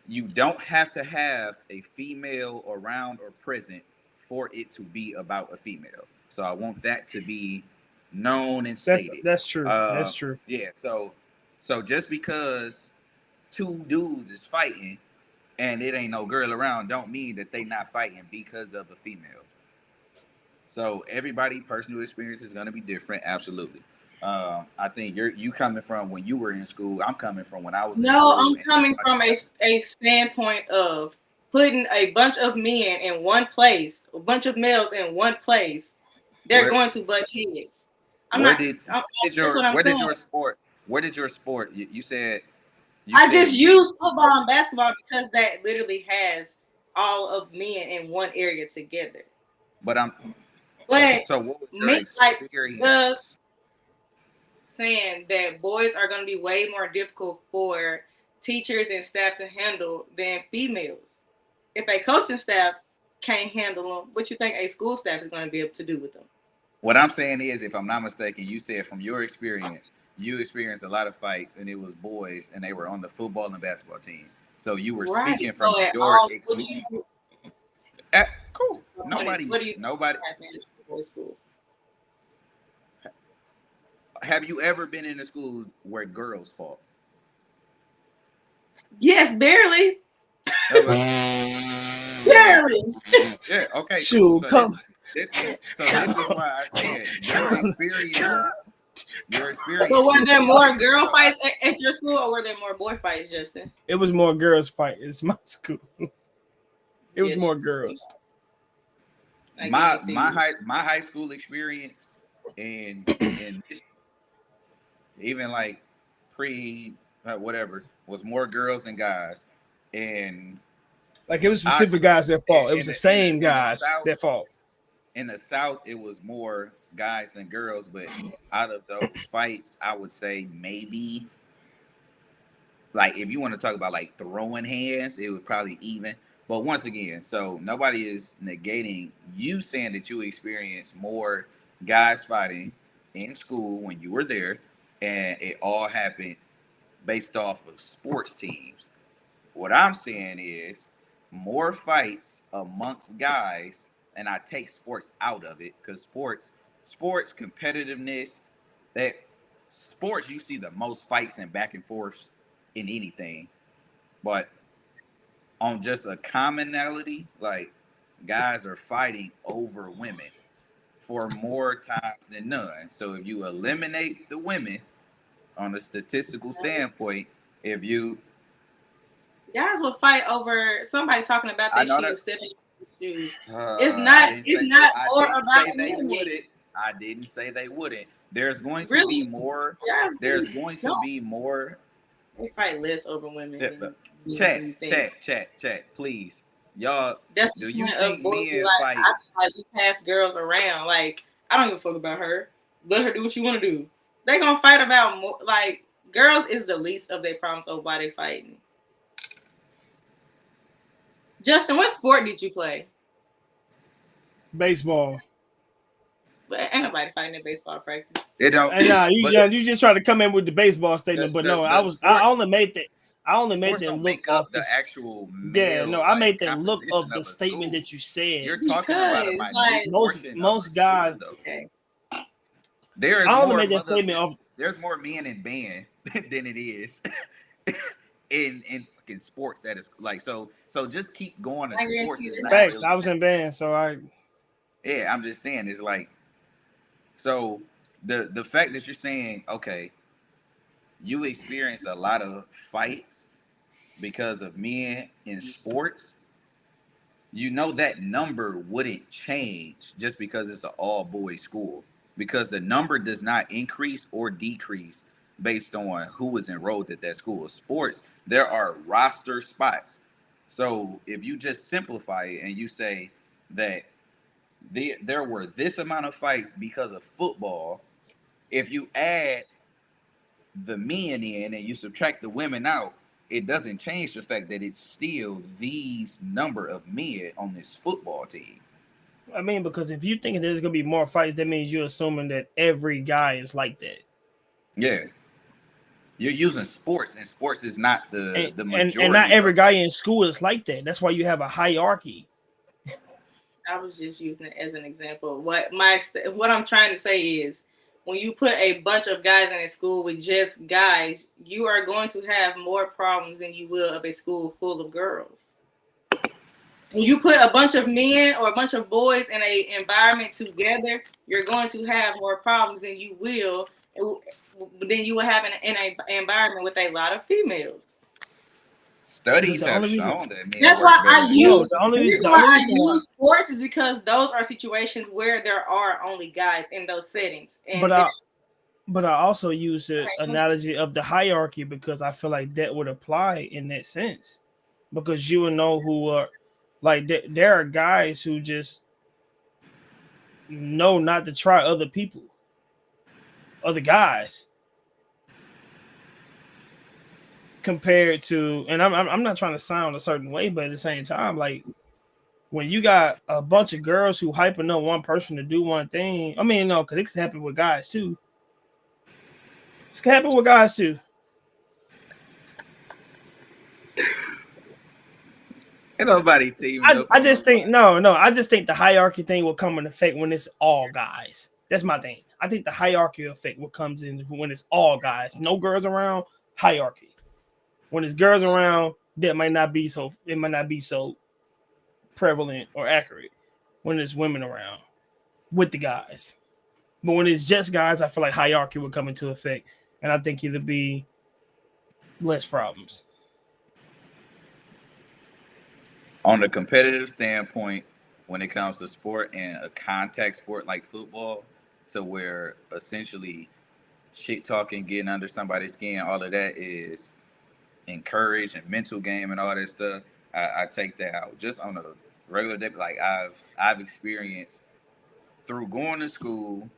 you don't have to have a female around or present for it to be about a female. So I want that to be known and stated. That's true. That's true. Yeah. So just because two dudes is fighting and it ain't no girl around, don't mean that they not fighting because of a female. So everybody personal experience is going to be different. Absolutely. I think you coming from when you were in school. I'm coming from when I was in school. No, I'm coming from a standpoint of putting a bunch of men in one place, a bunch of males in one place. They're going to butt heads. Where did your sport? You said. I just used football and basketball because that literally has all of men in one area together. So what was your experience? Saying that boys are going to be way more difficult for teachers and staff to handle than females. If a coaching staff can't handle them, what you think a school staff is going to be able to do with them? What I'm saying is, if I'm not mistaken, you said from your experience, you experienced a lot of fights, and it was boys, and they were on the football and basketball team. So you were speaking from your experience. Cool. Nobody. Have you ever been in a school where girls fought? Yes, barely. Barely. Yeah. Okay. Cool. So this is why I said your experience. Your experience. But were there more girl fights at your school, or were there more boy fights, Justin? It was more girls fight. It's my school. It was more girls. My high school experience and even like pre whatever was more girls than guys, and like it was specific guys that fought. It was the same guys South, that fought. In the South, it was more guys than girls, but out of those fights, I would say maybe, like, if you want to talk about like throwing hands, it was probably even. But once again, so nobody is negating you saying that you experienced more guys fighting in school when you were there, and it all happened based off of sports teams. What I'm saying is more fights amongst guys, and I take sports out of it because sports competitiveness, that sports you see the most fights and back and forth in anything, but on just a commonality, like guys are fighting over women for more times than none. So if you eliminate the women on a statistical standpoint, if you guys will fight over somebody talking about their shoes, stepping shoes. It's not more about women. I didn't say they wouldn't. There's going to be more. There's going to be more. They fight less over women. Chat, please. Y'all, do you think men fight? I pass girls around. Like, I don't give a fuck about her. Let her do what she want to do. They gonna fight about more. Like, girls is the least of their problems over why they fighting. Justin, what sport did you play? Baseball. But ain't nobody fighting at baseball practice. It don't. And you just try to come in with the baseball statement, but no, I only made that. I only made that look up the actual male. Yeah, no, I made that look of the statement that you said. You're talking about a minute portion. Most guys. Okay. There is. I only made that statement of. There's more men in band than it is in fucking sports. That is like so. So just keep going to sports. Is not really I was in band, so I. Yeah, I'm just saying it's like. So the fact that you're saying, okay, you experience a lot of fights because of men in sports, you know that number wouldn't change just because it's an all-boys school, because the number does not increase or decrease based on who is enrolled at that school. Sports, there are roster spots. So if you just simplify it and you say that there were this amount of fights because of football, if you add the men in and you subtract the women out, it doesn't change the fact that it's still these number of men on this football team. I mean, because if you think there's gonna be more fights, that means you're assuming that every guy is like that. Yeah, you're using sports, and sports is not the majority. And not every guy in school is like that. That's why you have a hierarchy. I was just using it as an example. What I'm trying to say is, when you put a bunch of guys in a school with just guys, you are going to have more problems than you will of a school full of girls. When you put a bunch of men or a bunch of boys in an environment together, you're going to have more problems than you will have in an environment with a lot of females. Studies have shown that. That's why I use sports is because those are situations where there are only guys in those settings. And but I also use the analogy of the hierarchy because I feel like that would apply in that sense, because you would know who are like there are guys who just know not to try other people, other guys. Compared to, and I'm not trying to sound a certain way, but at the same time, like when you got a bunch of girls who hyping up one person to do one thing, I mean, no, because it can happen with guys too. It can happen with guys too. Ain't nobody team. I just think I just think the hierarchy thing will come in effect when it's all guys. That's my thing. I think the hierarchy effect will comes in when it's all guys, no girls around. Hierarchy. When there's girls around, that might not be so prevalent or accurate when there's women around with the guys. But when it's just guys, I feel like hierarchy would come into effect, and I think it'd be less problems. On the competitive standpoint, when it comes to sport and a contact sport like football, to where essentially shit talking, getting under somebody's skin, all of that is encouraged and mental game and all that stuff. I take that out just on a regular day. Like I've experienced through going to school,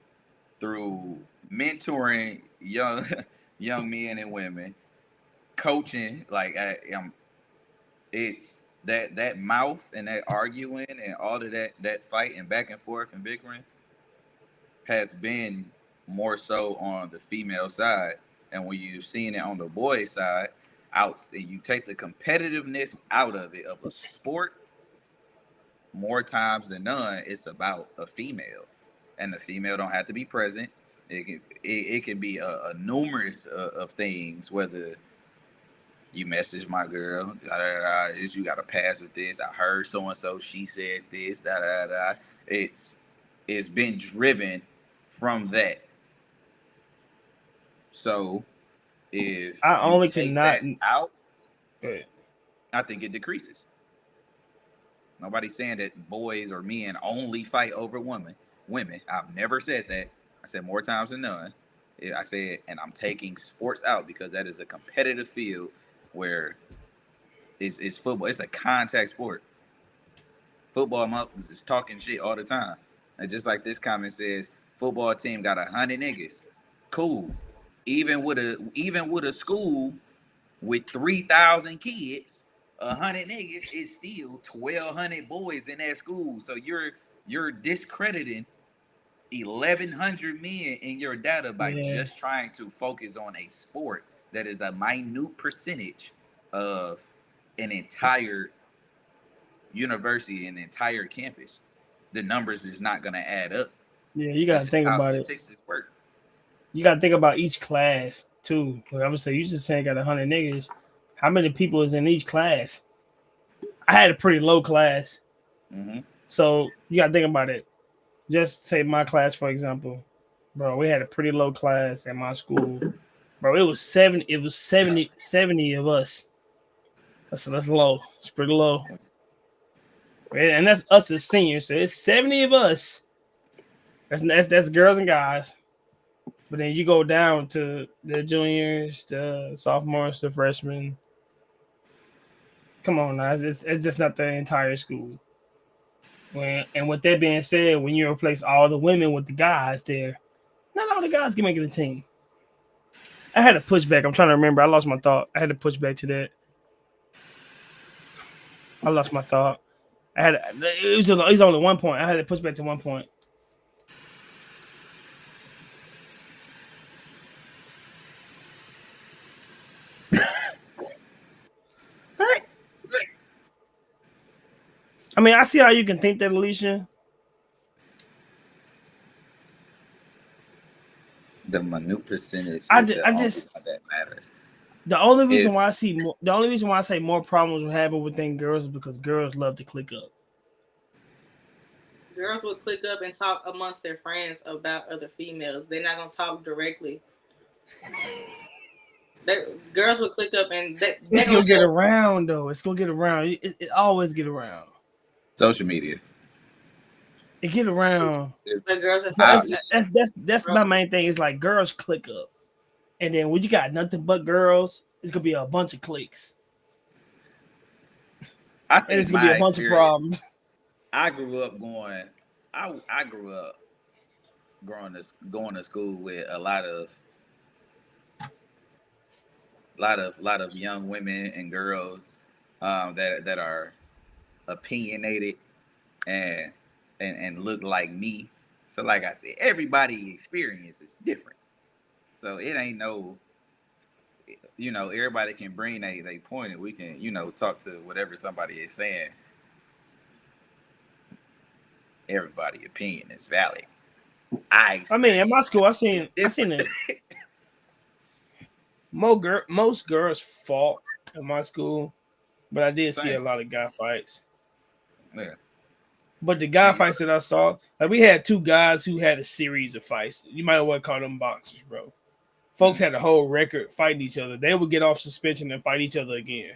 through mentoring young young men and women, coaching. Like I'm it's that mouth and that arguing and all of that fight and back and forth and bickering has been more so on the female side, and when you've seen it on the boy side, out and you take the competitiveness out of it of a sport, more times than none, it's about a female, and the female don't have to be present. It can be a numerous of things, whether you message my girl, da, da, da, this you got to pass with this. I heard so and so, she said this, da da da. It's it's been driven from that. So if I you only take cannot. that out, I think it decreases. Nobody's saying that boys or men only fight over women. Women, I've never said that. I said more times than none. I said, and I'm taking sports out because that is a competitive field where it's football. It's a contact sport. Football monkeys is talking shit all the time. And just like this comment says, football team got 100 niggas. Cool. Even with a school with 3,000 kids, 100 niggas is still 1,200 boys in that school. So you're discrediting 1,100 men in your data by Yeah, just trying to focus on a sport that is a minute percentage of an entire university, an entire campus. The numbers is not going to add up. yeah, you gotta That's just think how about it. statistics work. You gotta think about each class too. Like I would say, you just saying got 100 niggas. How many people is in each class? I had a pretty low class, Mm-hmm. so you gotta think about it. Just say my class for example, bro. We had a pretty low class at my school, bro. It was 70. It was 70 of us. That's low. It's pretty low, and that's us as seniors. So it's 70 of us. That's girls and guys. But then you go down to the juniors, the sophomores, the freshmen. Come on now, it's just not the entire school. And with that being said, when you replace all the women with the guys there, not all the guys can make it a team. I had to push back. I'm trying to remember. I lost my thought. I had to push back to that. I lost my thought. I had it was only 1 point. I had to push back to 1 point. I mean, I see how you can think that, Alicia. The minute percentage I is just, the I only just one that matters. the only reason If why the only reason why I say more problems will happen within girls is because girls love to click up. Girls will click up and talk amongst their friends about other females. They're not gonna talk directly. Girls will click up and they It's gonna gonna get around though. It's gonna get around. It always get around. social media, It get around. the girls are So I that's my main thing. Is like girls click up, and then when you got nothing but girls, it's gonna be a bunch of clicks, I and think it's gonna be my a bunch of experience. problems. I grew up going. I grew up going to school with a lot of young women and girls that are opinionated and and look like me. So like I said, everybody experience is different. So it ain't no, everybody can bring they point and we can, talk to whatever somebody is saying. Everybody opinion is valid. I I mean, at my school, experience is I different. seen it. Most girls fought at my school, but I did see a Same. lot of guy fights. Yeah. But the guy fights that I saw, like we had two guys who had a series of fights. You might want to call them boxers, bro. Folks had a whole record fighting each other. They would get off suspension and fight each other again.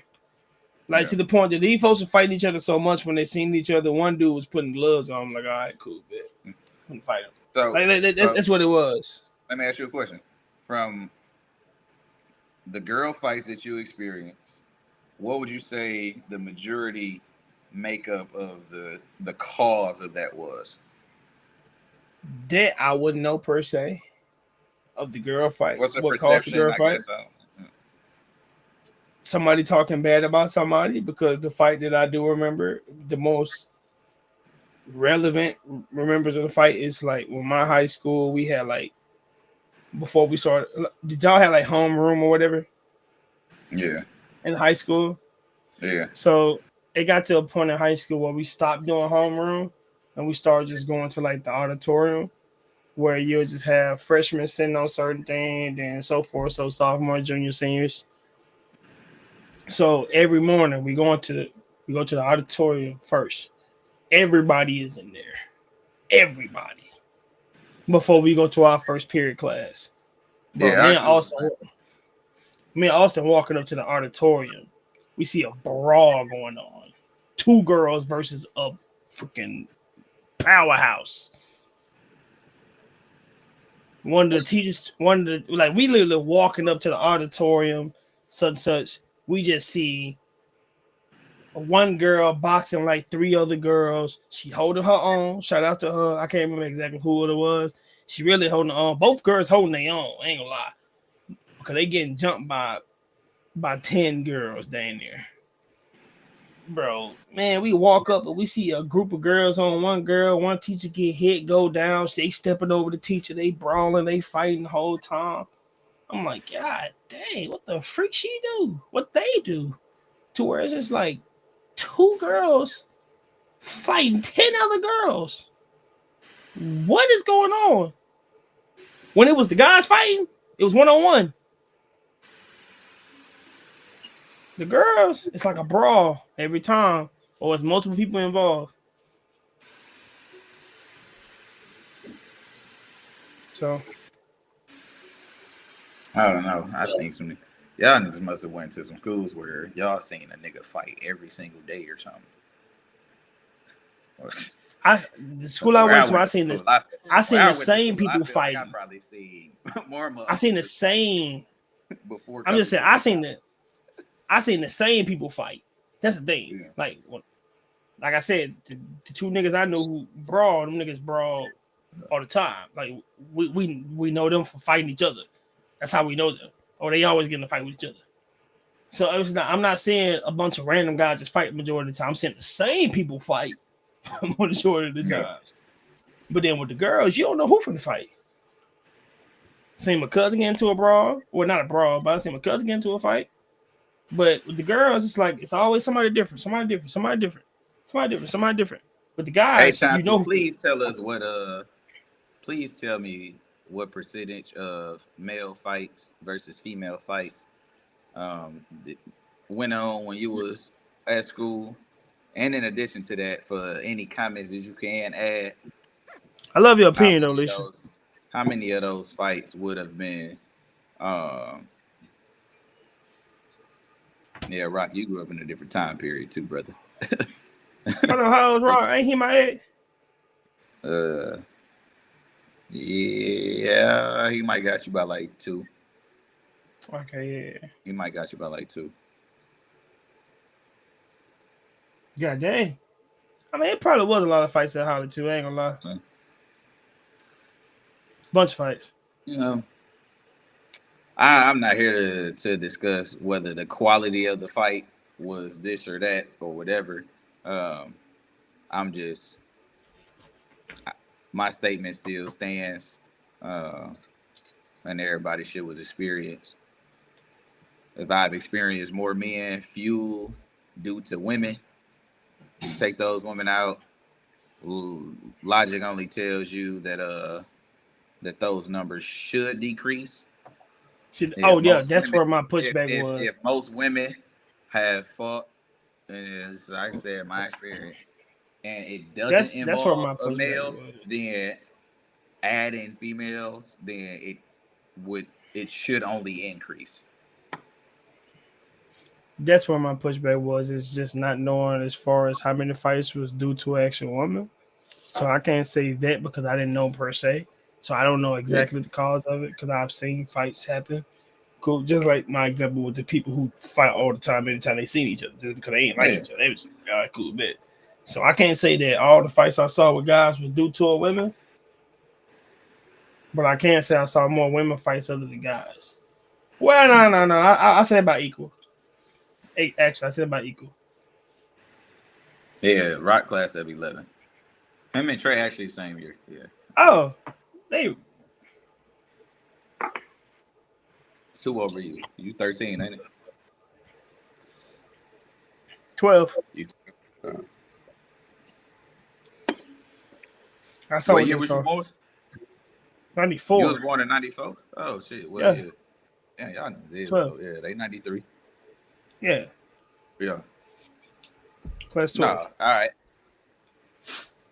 Like to the point that these folks were fighting each other so much when they seen each other. One dude was putting gloves on. I'm like, all right, cool, bitch. Couldn't fight him. So like, that's what it was. Let me ask you a question. From the girl fights that you experienced, what would you say the majority makeup of the cause of that was? That I wouldn't know per se. Of the girl fights, what's the perception? Caused the girl fight? Somebody talking bad about somebody, because the fight that I do remember, the most relevant remembers of the fight is like when my high school, we had like, before we started, did y'all have like homeroom or whatever? Yeah. In high school? Yeah. So it got to a point in high school where we stopped doing homeroom and we started just going to like the auditorium, where you'll just have freshmen sitting on certain things and so forth. So sophomore, junior, seniors. So every morning we go to the auditorium first. Everybody is in there. Everybody. Before we go to our first period class. Bro, yeah, me and Austin walking up to the auditorium. We see a brawl going on. Two girls versus a freaking powerhouse. One of the teachers, we literally walking up to the auditorium, such. We just see one girl boxing like three other girls. She holding her own. Shout out to her. I can't remember exactly who it was. She really holding her own. Both girls holding their own. I ain't gonna lie, because they getting jumped by 10 girls down there. Bro, man, we walk up and we see a group of girls on one girl. One teacher get hit, go down. They stepping over the teacher. They brawling. They fighting the whole time. I'm like, God dang, what the freak she do? What they do? To where it's just like two girls fighting 10 other girls. What is going on? When it was the guys fighting, it was 1-on-1. The girls, it's like a brawl every time, or it's multiple people involved. So I don't know. I think y'all niggas must have went to some schools where y'all seen a nigga fight every single day or something. The school I went to, I seen this. I seen the same people fighting. I probably seen more. I seen the same. Before I'm just saying, I seen the same people fight. That's the thing. Yeah. Like I said, the two niggas I know who brawl, them niggas brawl all the time. Like we know them for fighting each other. That's how we know them. Or they always get in a fight with each other. So I'm not saying a bunch of random guys just fight majority of the time. I'm saying the same people fight majority of the times. But then with the girls, you don't know who from the fight. Seen my cousin get into a brawl. Well, not a brawl, but I seen my cousin get into a fight. But with the girls, it's like it's always somebody different. With the guys, hey, you know. Please tell us what please tell me what percentage of male fights versus female fights went on when you was at school, and in addition to that, for any comments that you can add. I love your opinion, though, Lisa. How many of those fights would have been? Yeah, Rock, you grew up in a different time period too, brother. I don't know how old Rock. Ain't he my age? Yeah, he might got you by like 2. Okay, yeah. He might got you by like 2. God dang. I mean, it probably was a lot of fights at Holly too. I ain't gonna lie. Bunch of fights. You know, I'm not here to discuss whether the quality of the fight was this or that or whatever. My statement still stands, and everybody's shit was experienced. If I've experienced more men fuel due to women, take those women out, logic only tells you that that those numbers should decrease. That's where my pushback was. If most women have fought, as I said, my experience, and it doesn't That's where involve my a pushback male, was. then adding females, then would it should only increase. That's where my pushback was. It's just not knowing as far as how many fights was due to an actual woman. So I can't say that because I didn't know per se. So I don't know Yeah. exactly the cause of it because I've seen fights happen. Cool, just like my example with the people who fight all the time anytime they seen each other, just because they ain't like Yeah. each other. They was all right, cool bit. So I can't say that all the fights I saw with guys was due to a women, but I can say I saw more women fights other than guys. Well, no. I said about equal. Actually, I said about equal. Yeah, rock class of 11. Him and Trey actually same year. Yeah. Oh, they 2 over you. You 13, ain't it? 12. You. Uh, I saw what what year they was you saw. born? You was 94. born in 94? Oh shit. Well, Yeah, yeah. Yeah, y'all know Zillow. 12. Yeah, they 93. Yeah, Yeah. class No, 12. all right.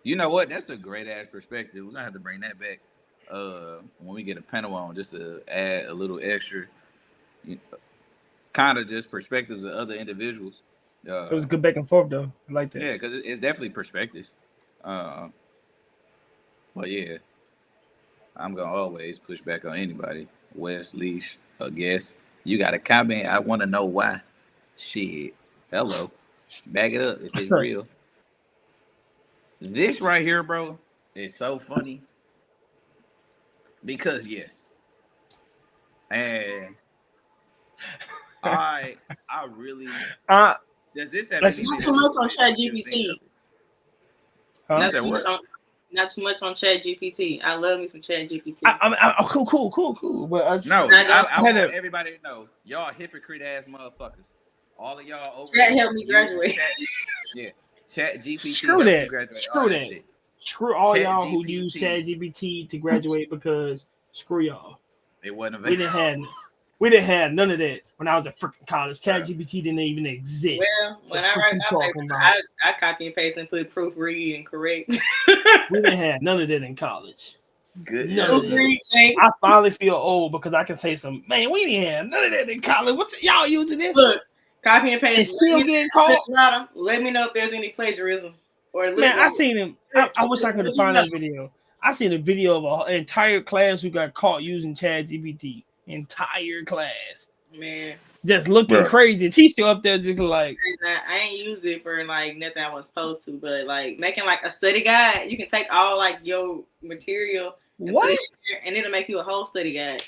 You know what? That's a great ass perspective. We're gonna have to bring that back when we get a panel on, just to add a little extra, you know, kind of just perspectives of other individuals. It was Uh, good back and forth though. I like that. yeah, because it's definitely perspectives. Uh, but yeah, I'm gonna always push back on anybody. West Leash, a guest. You got a comment. I want to know why. Shit. Hello. Back it up if it's real. This right here, bro, is so funny because yes, and I really Uh, does this have let's anything Not to too do much on with Chat what you're seeing GPT. of it? You huh? Not said too much what? on not too much on Chat GPT. I love me some Chat I, GPT. I, I, cool. But No, Not gonna I I had want a everybody to know y'all hypocrite ass motherfuckers. All of y'all over Chat there helped me using graduate. chat. Yeah, Chat GPT screw helps you that. graduate. All Screw that that. shit. Screw all Chat y'all who use GPT, ChatGPT to graduate because screw y'all. it wasn't We available. didn't have we didn't have none of that when I was at freaking college. Bro. ChatGPT didn't even exist. Well, The when I fuck write you my paper, talking about? I copy and paste and put proofread and correct. We didn't have none of that in college. Good. None of Yeah. that. Proofread, thanks. I finally feel old because I can say some man. We didn't have none of that in college. What's y'all using this Look, copy and and paste. still getting caught? Let me know if there's any plagiarism or look Man, I like. seen him. I wish I could have found that video. I seen a video of an entire class who got caught using ChatGPT. Entire class Man, just looking Bro. crazy. And he's still up there just like, I ain't used it for like nothing I was supposed to, but like making like a study guide, you can take all like your material and put what? it in there, and it'll make you a whole study guide.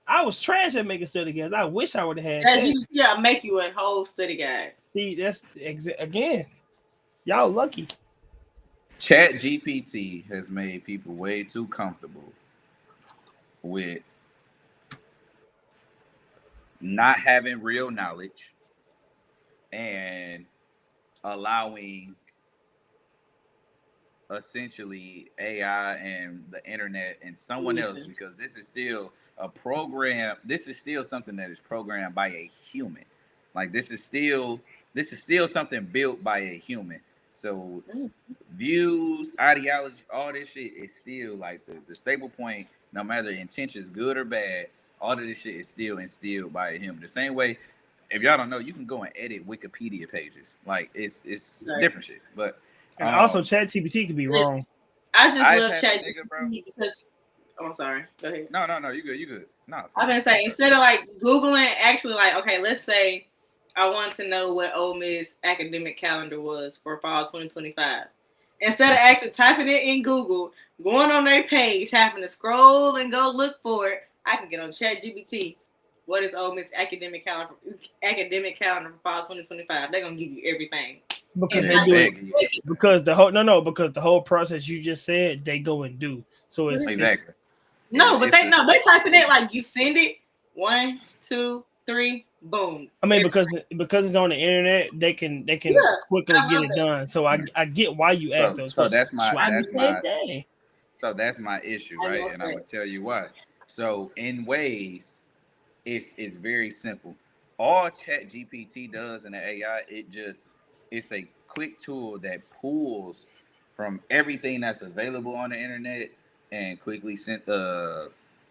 I was trash at making study guides. I wish I would have had Yeah, that. yeah, make you a whole study guide. See, that's again, y'all lucky. Chat GPT has made people way too comfortable with not having real knowledge and allowing essentially AI and the internet and someone else, Jesus. because this is still a program. This is still something that is programmed by a human. Like this is still something built by a human. So views, ideology, all this shit is still like the stable point, no matter intentions good or bad, all of this shit is still instilled by a human. The same way, if y'all don't know, you can go and edit Wikipedia pages. Like it's Right. different shit. But And also, ChatGPT could be Listen, wrong. I just I just love had a chat nigga, bro. because I'm sorry. Go ahead. No, you good, you good. No, for I've real. been I'm saying sorry. instead of like Googling, actually like, okay, let's say I wanted to know what Ole Miss academic calendar was for fall 2025. Instead of actually typing it in Google, going on their page, having to scroll and go look for it, I can get on ChatGPT. What is Ole Miss academic calendar for fall 2025? They're gonna give you everything. Because And Yeah, they type do they it give you it. everything. because the whole no because the whole process you just said they go and do. So it's Exactly. No, but It's they the no, they same typing it thing. like you send it 1, 2, 3, boom. I mean because it's on the internet they can Yeah, quickly I get love it that. done. So I get why you ask So those so questions. that's my So I do that's the same my thing. so that's my issue, I right? love And I'm that. gonna tell you why. So in ways, it's very simple. All Chat GPT does in the AI, it's quick tool that pulls from everything that's available on the internet and quickly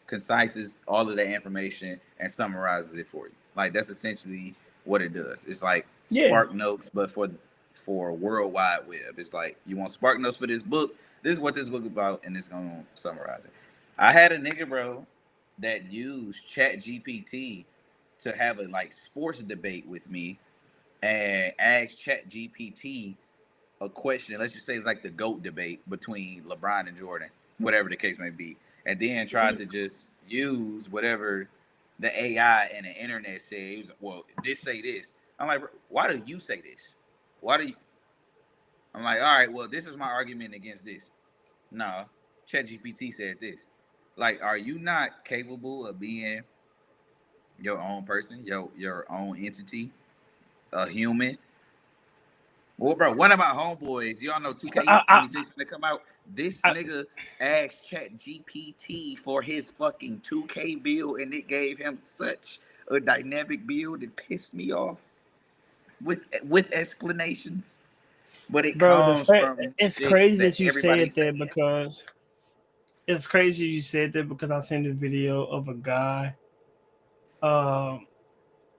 concises all of that information and summarizes it for you. Like that's essentially what it does. It's like Yeah. Spark Notes, but for World Wide Web. It's like you want Spark Notes for this book. This is what this book is about, and it's gonna summarize it. I had a nigga, bro, that used Chat GPT to have a like sports debate with me and asked Chat GPT a question. Let's just say it's like the GOAT debate between LeBron and Jordan, whatever the case may be, and then tried to just use whatever the AI and the internet said. He was like, well, this say this. I'm like, why do you say this? Why do you? I'm like, all right, well, this is my argument against this. No, ChatGPT said this. Like, are you not capable of being your own person, your own entity, a human? Well, bro, one of my homeboys, y'all know 2K26 when they come out. This nigga asked ChatGPT for his fucking 2K build, and it gave him such a dynamic build that pissed me off with explanations. But it Bro, comes from it's shit crazy that that you said everybody's that saying. because it's crazy you said that because I seen a video of a guy um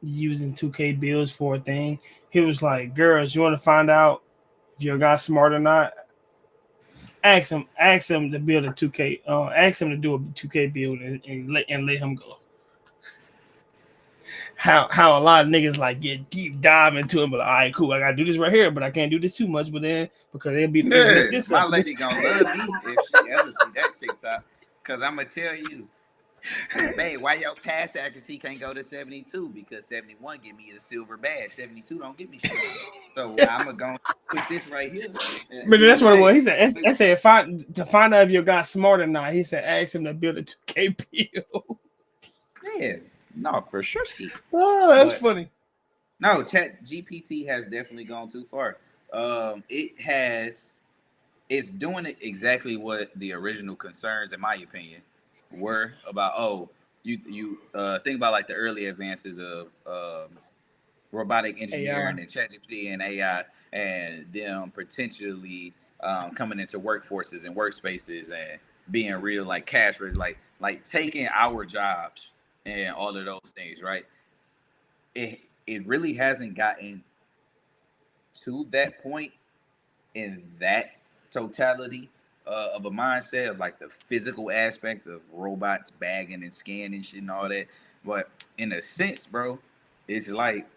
using 2K bills for a thing. He was like, "Girls, you want to find out if your guy's smart or not? Ask him to build a 2K. Ask him to do a 2K build and let him go." How a lot of niggas like get deep dive into it, but like, all right, cool, I gotta do this right here, but I can't do this too much, but then because it'll mess Yeah, this my up. lady gonna love me if she ever see that TikTok, cause I'm gonna tell you, babe, why your pass accuracy can't go to 72? Because 71 give me a silver badge, 72 don't give me shit. So I'm gonna go put this right here. But Be that's what it was. like, He said, I said, to find out if your guy's smart or not, he said, ask him to build a 2K build. yeah, no, for sure, ski. Oh, that's But funny. no, Chat GPT has definitely gone too far. It's doing it exactly what the original concerns, in my opinion, were about. Oh, you think about like the early advances of robotic AI. engineering and ChatGPT and AI, and them potentially coming into workforces and workspaces and being real like cash rich, like taking our jobs and all of those things, right? It really hasn't gotten to that point in that totality of a mindset of like the physical aspect of robots bagging and scanning shit and all that. But in a sense, bro, it's like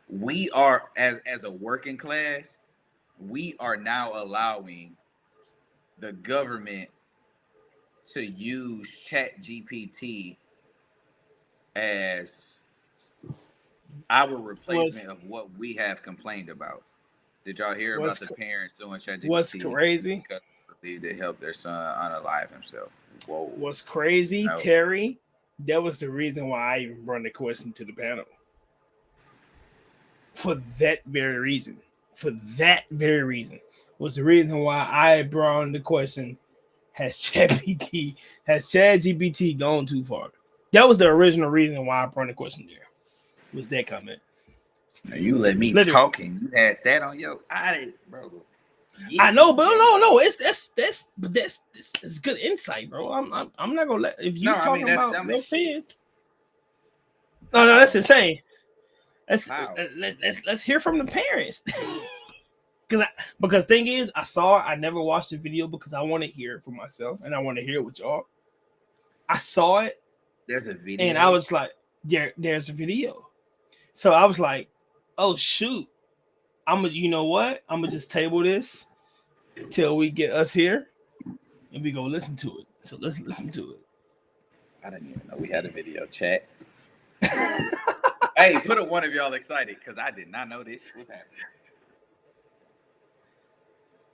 we are as a working class, we are now allowing the government to use Chat GPT as our Was replacement of what we have complained about. Did y'all hear about was the parents suing was ChatGPT crazy? because they believed it helped their son unalive himself? Whoa. Was crazy, No. Terry. That was the reason why I even brought the question to the panel. For that very reason. For that very reason. Was the reason why I brought the question, has ChatGPT gone too far? That was the original reason why I brought the question there. Was that comment? Now you let me Literally. talking. You had that on your I bro. I Get know, me but gay. no. It's that's good insight, bro. I'm not gonna let if No, you I mean talking that's about dumb as your shit. opinions. No, that's How? insane. Let's How? let's hear from the parents. Because thing is, I never watched the video because I want to hear it for myself and I want to hear it with y'all. I saw it There's a and I video. was like, there's a video. So I was like, oh shoot, you know what? I'm gonna just table this till we get us here and we go listen to it. So let's listen to I didn't even know we had a video chat. it. Hey, put a one of y'all excited because I did not know this. What's happening?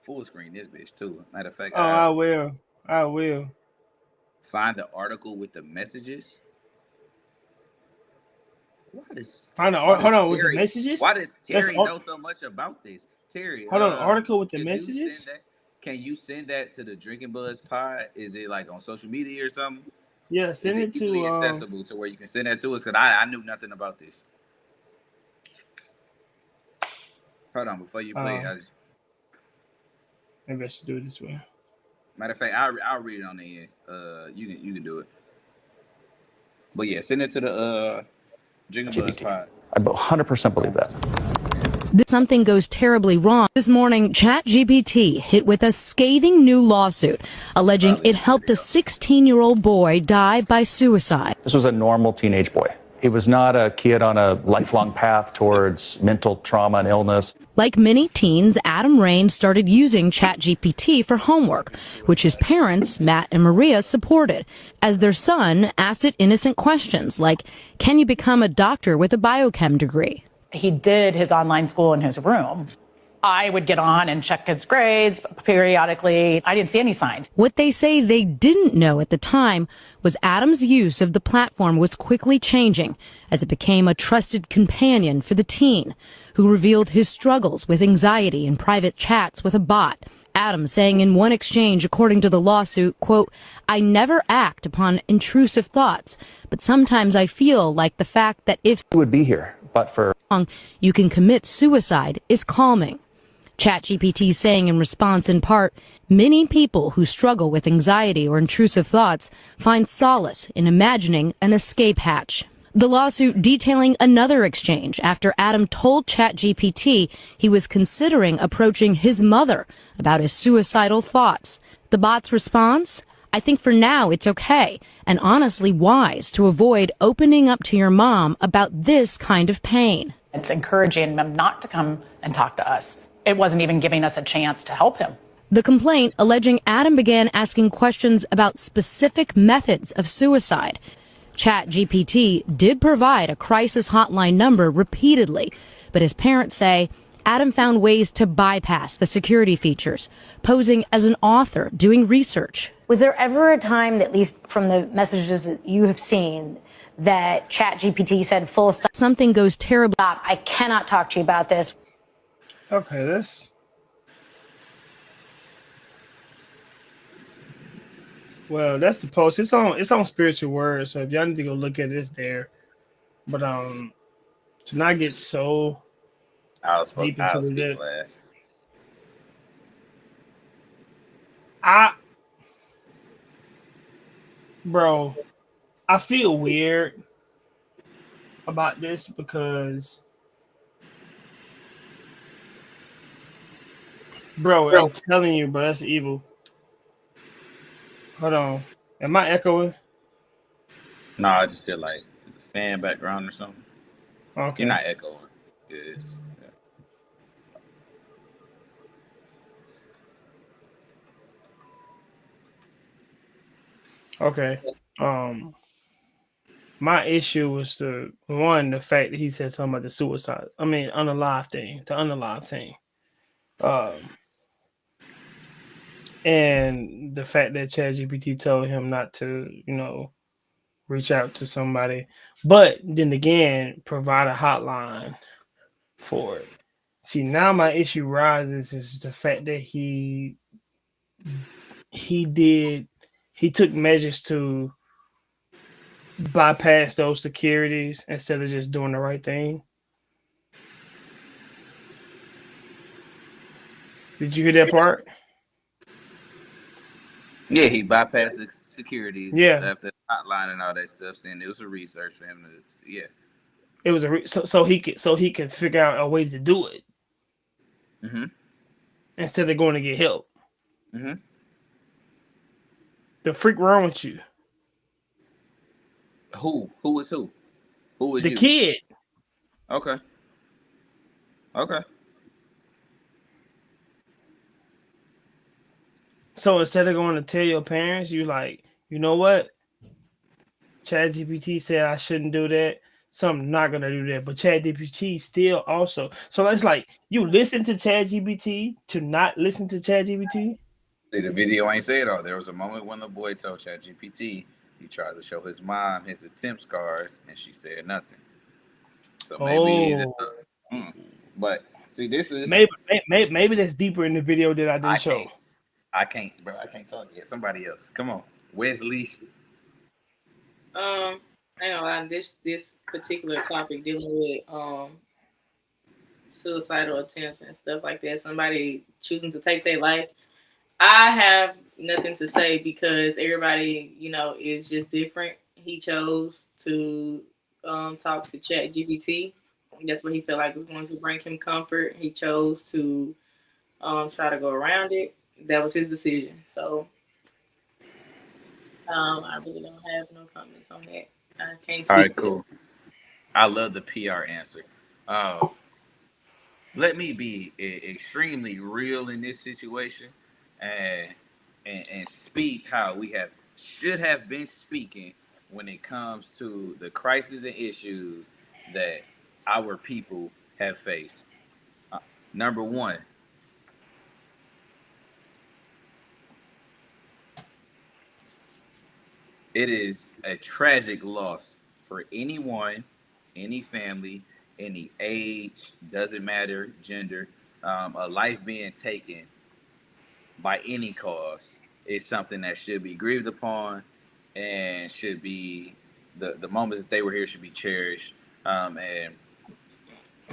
Full screen this bitch too. Matter of fact, Oh, I will. I will. find the article with the messages. Why does Find the why hold does on with the Terry messages. why does That's Terry know so much about this? Terry, hold on. Article with the could you send messages. that? Can you send that to the Drinking Buzz pod? Is it like on social media or something? Yeah, Is send it it easily to accessible to where you can send that to us? Because I knew nothing about this. Hold on, before you play, maybe I should do it this way. Matter of fact, I'll read it on the end. You can do it. But yeah, send it to the Jingle Buzz Pod. I 100% believe that. Something goes terribly wrong. This morning, ChatGPT hit with a scathing new lawsuit alleging it helped a 16-year-old boy die by suicide. This was a normal teenage boy. He was not a kid on a lifelong path towards mental trauma and illness. Like many teens, Adam Rain started using ChatGPT for homework, which his parents, Matt and Maria, supported, as their son asked it innocent questions like, can you become a doctor with a biochem degree? He did his online school in his room. I would get on and check his grades periodically. I didn't see any signs. What they say they didn't know at the time was Adam's use of the platform was quickly changing as it became a trusted companion for the teen, who revealed his struggles with anxiety in private chats with a bot. Adam saying in one exchange, according to the lawsuit, quote, I never act upon intrusive thoughts, but sometimes I feel like the fact that if He would be here, but for you can commit suicide is calming. ChatGPT saying in response, in part, many people who struggle with anxiety or intrusive thoughts find solace in imagining an escape hatch. The lawsuit detailing another exchange after Adam told ChatGPT he was considering approaching his mother about his suicidal thoughts. The bot's response? I think for now it's okay and honestly wise to avoid opening up to your mom about this kind of pain. It's encouraging him not to come and talk to us. It wasn't even giving us a chance to help him. The complaint alleging Adam began asking questions about specific methods of suicide. ChatGPT did provide a crisis hotline number repeatedly, but his parents say Adam found ways to bypass the security features, posing as an author doing research. Was there ever a time, that, at least from the messages that you have seen, that ChatGPT said full stop? Something goes terribly. I cannot talk to you about this. Okay, this. Well, that's the post. It's on Spiritual Word, so if y'all need to go look at it, it's there. But to not get so deep into the last. Bro, I feel weird about this because, bro, I'm telling you, bro, that's evil. Hold on. Am I echoing? No, I just said like fan background or something. Okay. You're not echoing. Yes. Yeah. Okay. My issue was the fact that he said something about the suicide. I mean, unalive thing, the unalive thing. And the fact that ChatGPT told him not to, reach out to somebody, but then again, provide a hotline for it. See, now my issue rises is the fact that he took measures to bypass those securities instead of just doing the right thing. Did you hear that part? Yeah, he bypassed the securities. Yeah, left the hotline and all that stuff, saying it was a research for him. It was so he could figure out a way to do it instead of going to get help. The freak wrong with you? Who was who? Who was the kid? Okay. So instead of going to tell your parents, you like, you know what? ChatGPT said I shouldn't do that, so I'm not gonna do that. But ChatGPT still also. So it's like you listen to ChatGPT to not listen to ChatGPT. See, the video ain't say it all. There was a moment when the boy told ChatGPT he tried to show his mom his attempt scars, and she said nothing. So maybe, but see, this is maybe that's deeper in the video that I didn't show. I can't talk yet. Somebody else, come on, Wesley. I don't know, this particular topic dealing with suicidal attempts and stuff like that, somebody choosing to take their life, I have nothing to say because everybody, is just different. He chose to talk to Chat GPT. That's what he felt like was going to bring him comfort. He chose to try to go around it. That was his decision. So I really don't have no comments on that. I can't All speak right, for it. cool. I love the PR answer. Let me be extremely real in this situation, and and speak how we have should have been speaking when it comes to the crises and issues that our people have faced. Uh, Number one, it is a tragic loss for anyone, any family, any age, doesn't matter, gender, a life being taken by any cause is something that should be grieved upon and should be the moments that they were here should be cherished. And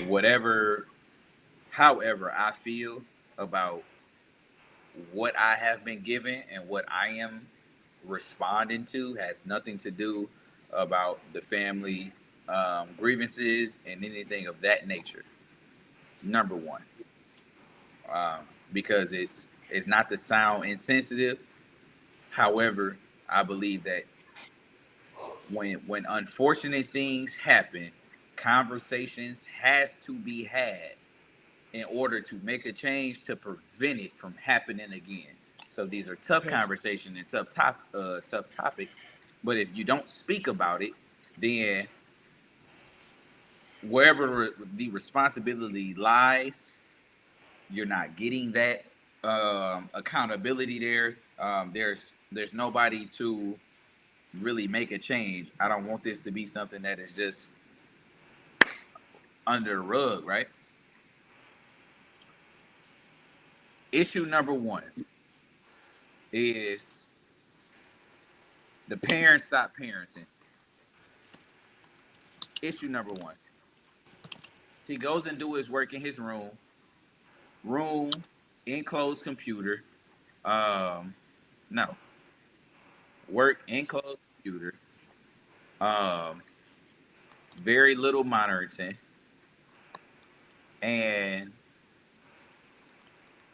whatever, however, I feel about what I have been given and what I am responding to has nothing to do about the family grievances and anything of that nature. Number one, because it's not to sound insensitive. However, I believe that when unfortunate things happen, conversations has to be had in order to make a change to prevent it from happening again. So these are tough conversations and tough topics. But if you don't speak about it, then wherever the responsibility lies, you're not getting that accountability there. There's nobody to really make a change. I don't want this to be something that is just under the rug, right? Issue number one is the parents stop parenting. Issue number one. He goes and do his work in his room, enclosed computer. Um, no, work enclosed computer. Um, very little monitoring, and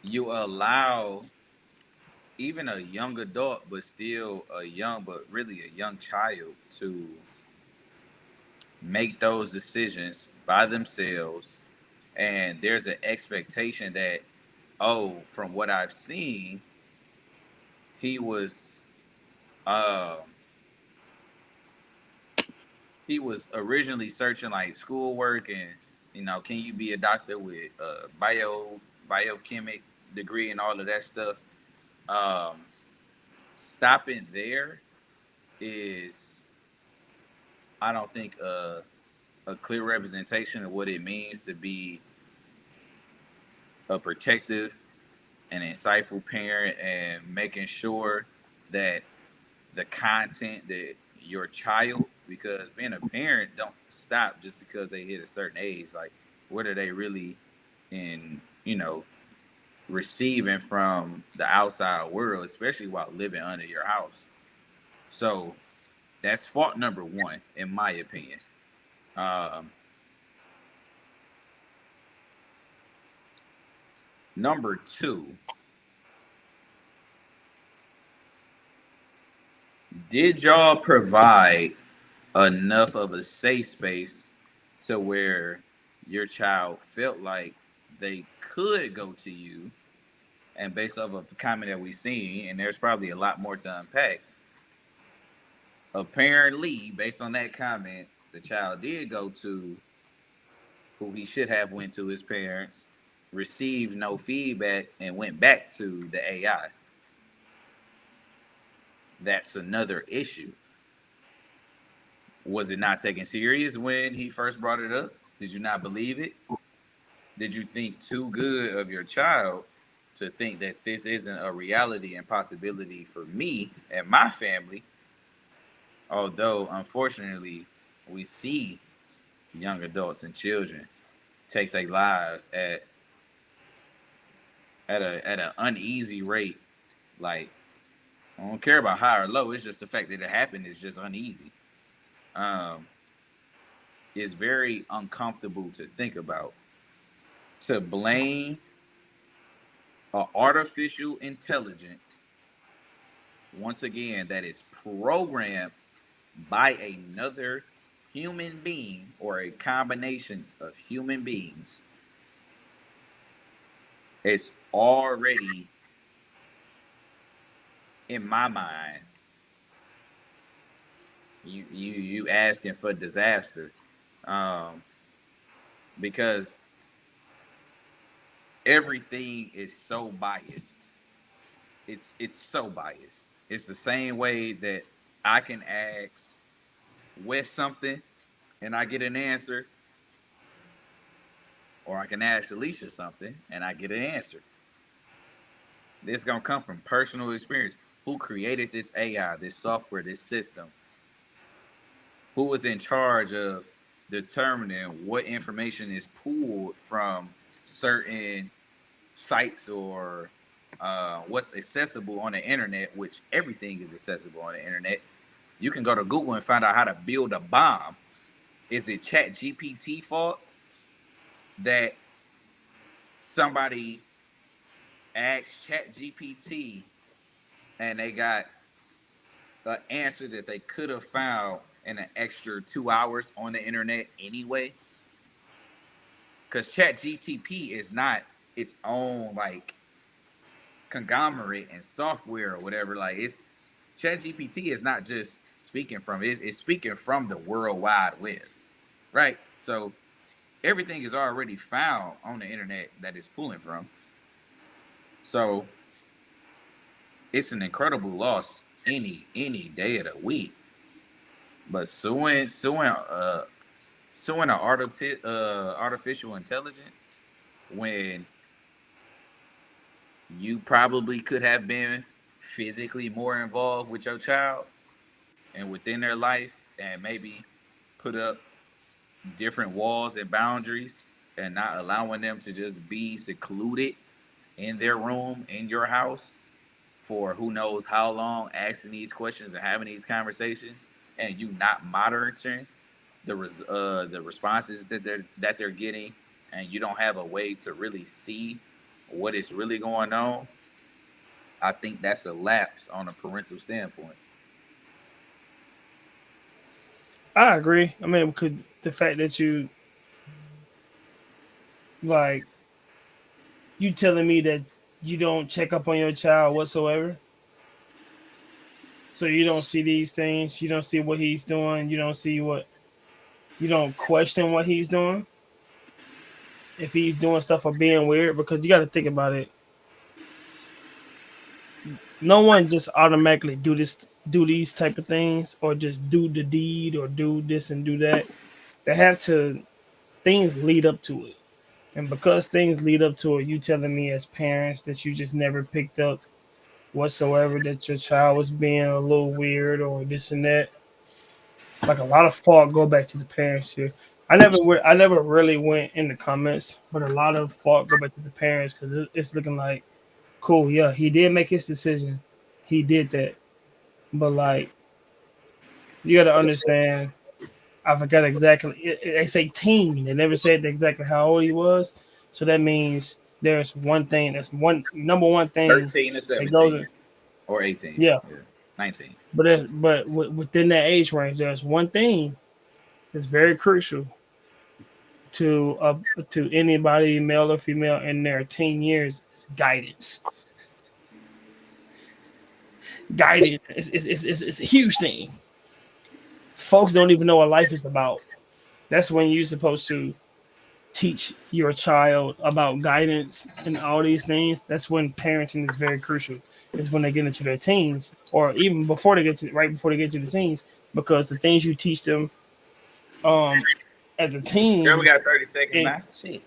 you allow even a young adult, but still a young, but really a young child to make those decisions by themselves. And there's an expectation that, oh, from what I've seen, he was um he was originally searching like schoolwork and can you be a doctor with a biochemic degree and all of that stuff. um Stopping there is, I don't think, a clear representation of what it means to be a protective and insightful parent, and making sure that the content that your child, because being a parent don't stop just because they hit a certain age. Like, what are they really in, receiving from the outside world, especially while living under your house? So that's fault number one, in my opinion. Um, Number two, did y'all provide enough of a safe space to where your child felt like they could go to you? And based off of the comment that we seen, and there's probably a lot more to unpack, apparently, based on that comment, the child did go to who he should have went to, his parents, received no feedback, and went back to the AI. That's another issue. Was it not taken serious when he first brought it up? Did you not believe it? Did you think too good of your child to think that this isn't a reality and possibility for me and my family? Although, unfortunately, we see young adults and children take their lives at an uneasy rate. Like, I don't care about high or low. It's just the fact that it happened is just uneasy. Um, it's very uncomfortable to think about. To blame an artificial intelligence, once again, that is programmed by another human being or a combination of human beings, it's already, in my mind, you asking for disaster, um, because everything is so biased. It's so biased. It's the same way that I can ask Wes something and I get an answer, or I can ask Alicia something and I get an answer. This gonna come from personal experience. Who created this AI, this software, this system? Who was in charge of determining what information is pulled from certain sites or what's accessible on the internet, which everything is accessible on the internet. You can go to Google and find out how to build a bomb. Is it Chat GPT fault that somebody asked Chat GPT and they got an answer that they could have found in an extra 2 hours on the internet anyway? Because Chat GTP is not its own like conglomerate and software or whatever. Like, it's Chat GPT is not just speaking from it's speaking from the World Wide Web, right? So everything is already found on the internet that it's pulling from. So it's an incredible loss any day of the week. But suing an artificial intelligence when you probably could have been physically more involved with your child and within their life, and maybe put up different walls and boundaries and not allowing them to just be secluded in their room in your house for who knows how long, asking these questions and having these conversations, and you not monitoring the responses that they're getting, and you don't have a way to really see what is really going on. I think that's a lapse on a parental standpoint. I agree. I mean, because the fact that like you telling me that you don't check up on your child whatsoever, so you don't see these things, you don't see what he's doing, you don't question what he's doing if he's doing stuff or being weird. Because you got to think about it. No one just automatically do these type of things, or just do the deed, or do this and do that. They have to things lead up to it. And because things lead up to it, you telling me as parents that you just never picked up whatsoever that your child was being a little weird or this and that. Like, a lot of fault go back to the parents here. I never really went in the comments, but a lot of fault go back to the parents, because it's looking like, cool, yeah, he did make his decision, he did that, but like, you got to understand. I forgot exactly. They say teen. They never said exactly how old he was, so that means there's one thing. That's one number one thing 13 to that goes 17 in. or 18. Yeah, Yeah. 19. within that age range, there's one thing that's very crucial to anybody, male or female, in their teen years. It's guidance. Guidance is a huge thing. Folks don't even know what life is about. That's when you're supposed to teach your child about guidance and all these things. That's when parenting is very crucial. Is when they get into their teens, or even before they get to right before they get to the teens, because the things you teach them um as a Girl, we teen. got 30 seconds And now. Shit.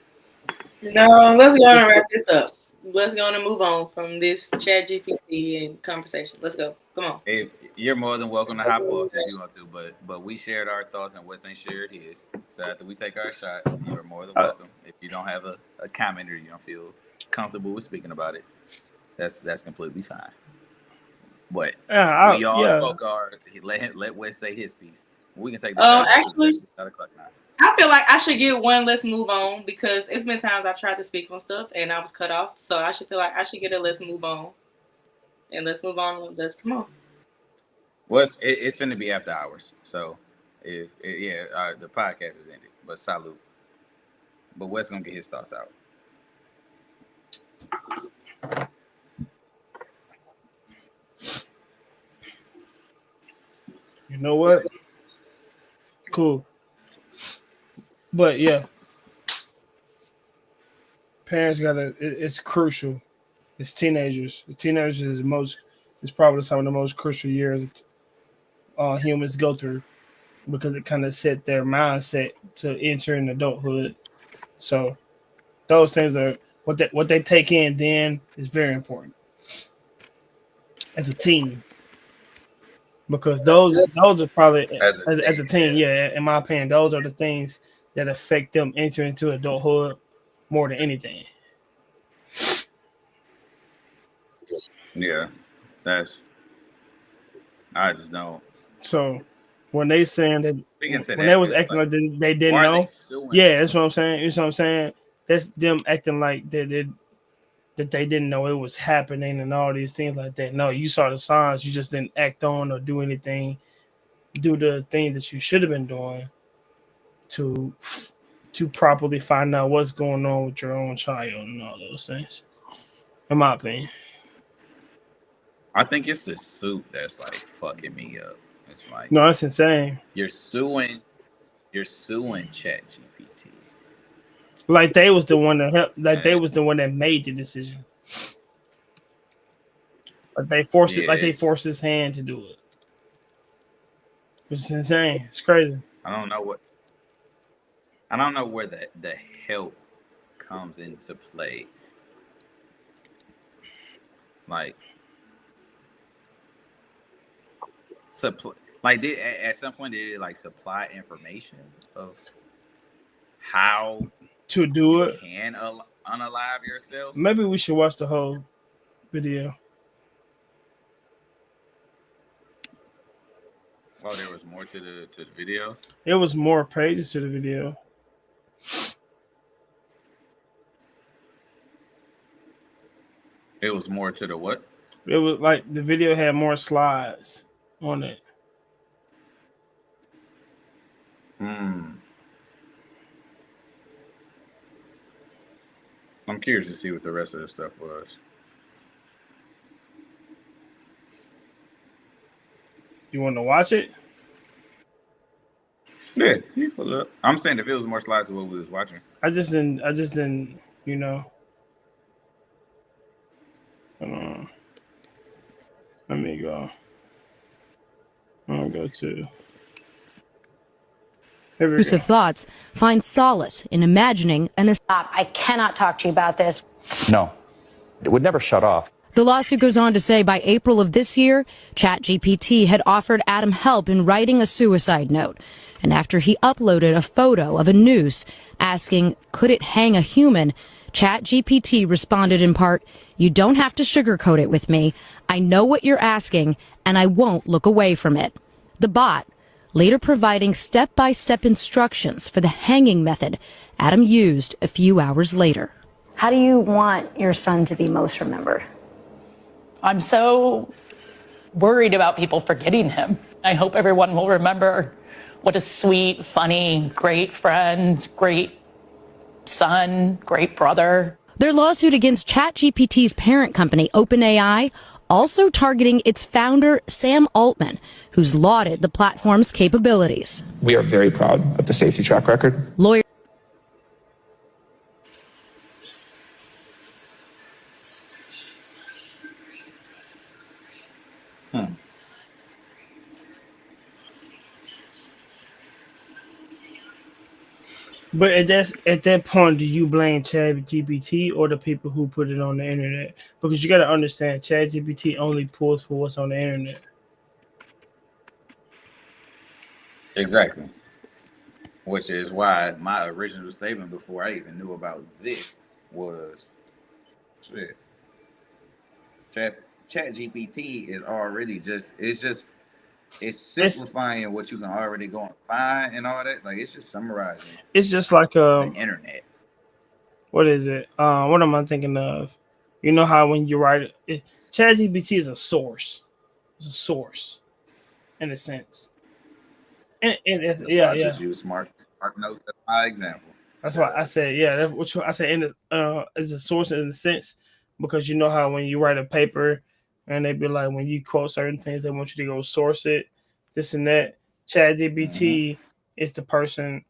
No, let's go on and wrap this up. Let's go on and move on from this Chat GPT and conversation. Let's go. Come on. If You're more than welcome to hop off if you want to, but we shared our thoughts and Wes ain't shared his. So after we take our shot, you're more than welcome. If you don't have a comment or you don't feel comfortable with speaking about it, that's completely fine. But we all spoke our. Let Wes say his piece. We can take this shot actually, it's 7 o'clock now. I feel like I should get one let's move on because it's been times I've tried to speak on stuff and I was cut off. So I should feel like I should get a let's move on. And let's move on. Let's come on. Well, it's finna be after hours. So the podcast is ended. But salute. But Wes gonna get his thoughts out. You know what? Cool. But yeah, parents it's crucial. It's teenagers. The teenagers is probably some of the most crucial years humans go through because it kind of set their mindset to enter in adulthood. So those things are what they take in then is very important as a teen. Because those are probably as a teen, yeah, in my opinion, those are the things that affect them entering into adulthood more than anything. Yeah, I just don't. So when they saying that when they was acting like they didn't know, that's what I'm saying. You know what I'm saying? That's them acting like that they didn't know it was happening and all these things like that. No, you saw the signs, you just didn't act on or do anything, do the thing that you should have been doing to properly find out what's going on with your own child and all those things. In my opinion. I think it's the suit that's like fucking me up. It's like no, that's insane. You're suing ChatGPT. Like they was the one that helped. Like they was the one that made the decision. But they forced it. Like they forced his hand to do it. Which is insane. It's crazy. I don't know where the help comes into play. Like at some point did it like supply information of how to do it? Can unalive yourself? Maybe we should watch the whole video. Oh, there was more to the video? It was more pages to the video. It was more to the what? It was like the video had more slides on it. I'm curious to see what the rest of the stuff was. You want to watch it? Yeah, you pull it up. I'm saying if it was more slides of what we was watching. I just didn't, you know. Let me go. I'm gonna go to intrusive thoughts, find solace in imagining an stop. I cannot talk to you about this. No, it would never shut off. The lawsuit goes on to say by April of this year, ChatGPT had offered Adam help in writing a suicide note. And after he uploaded a photo of a noose asking, could it hang a human? ChatGPT responded in part, you don't have to sugarcoat it with me. I know what you're asking, and I won't look away from it. The bot, later providing step-by-step instructions for the hanging method Adam used a few hours later. How do you want your son to be most remembered? I'm so worried about people forgetting him. I hope everyone will remember what a sweet, funny, great friend, great son, great brother. Their lawsuit against ChatGPT's parent company, OpenAI, also targeting its founder, Sam Altman, who's lauded the platform's capabilities. We are very proud of the safety track record. Lawyer But at that point, do you blame ChatGPT or the people who put it on the internet? Because you got to understand, ChatGPT only pulls for what's on the internet. Exactly. Which is why my original statement before I even knew about this was shit. Chat GPT is already it's It's simplifying what you can already go and find and all that. Like it's just summarizing it's just like the internet. what is it? What am I thinking of? You know how when you write it, ChatGPT is a source. It's a source in a sense. And That's why yeah, I yeah. just use smart notes as my example. That's why I said yeah. That's which I said in the is a source in a sense because you know how when you write a paper and they be like when you quote certain things they want you to go source it, this and that. Mm-hmm. ChatGPT is the person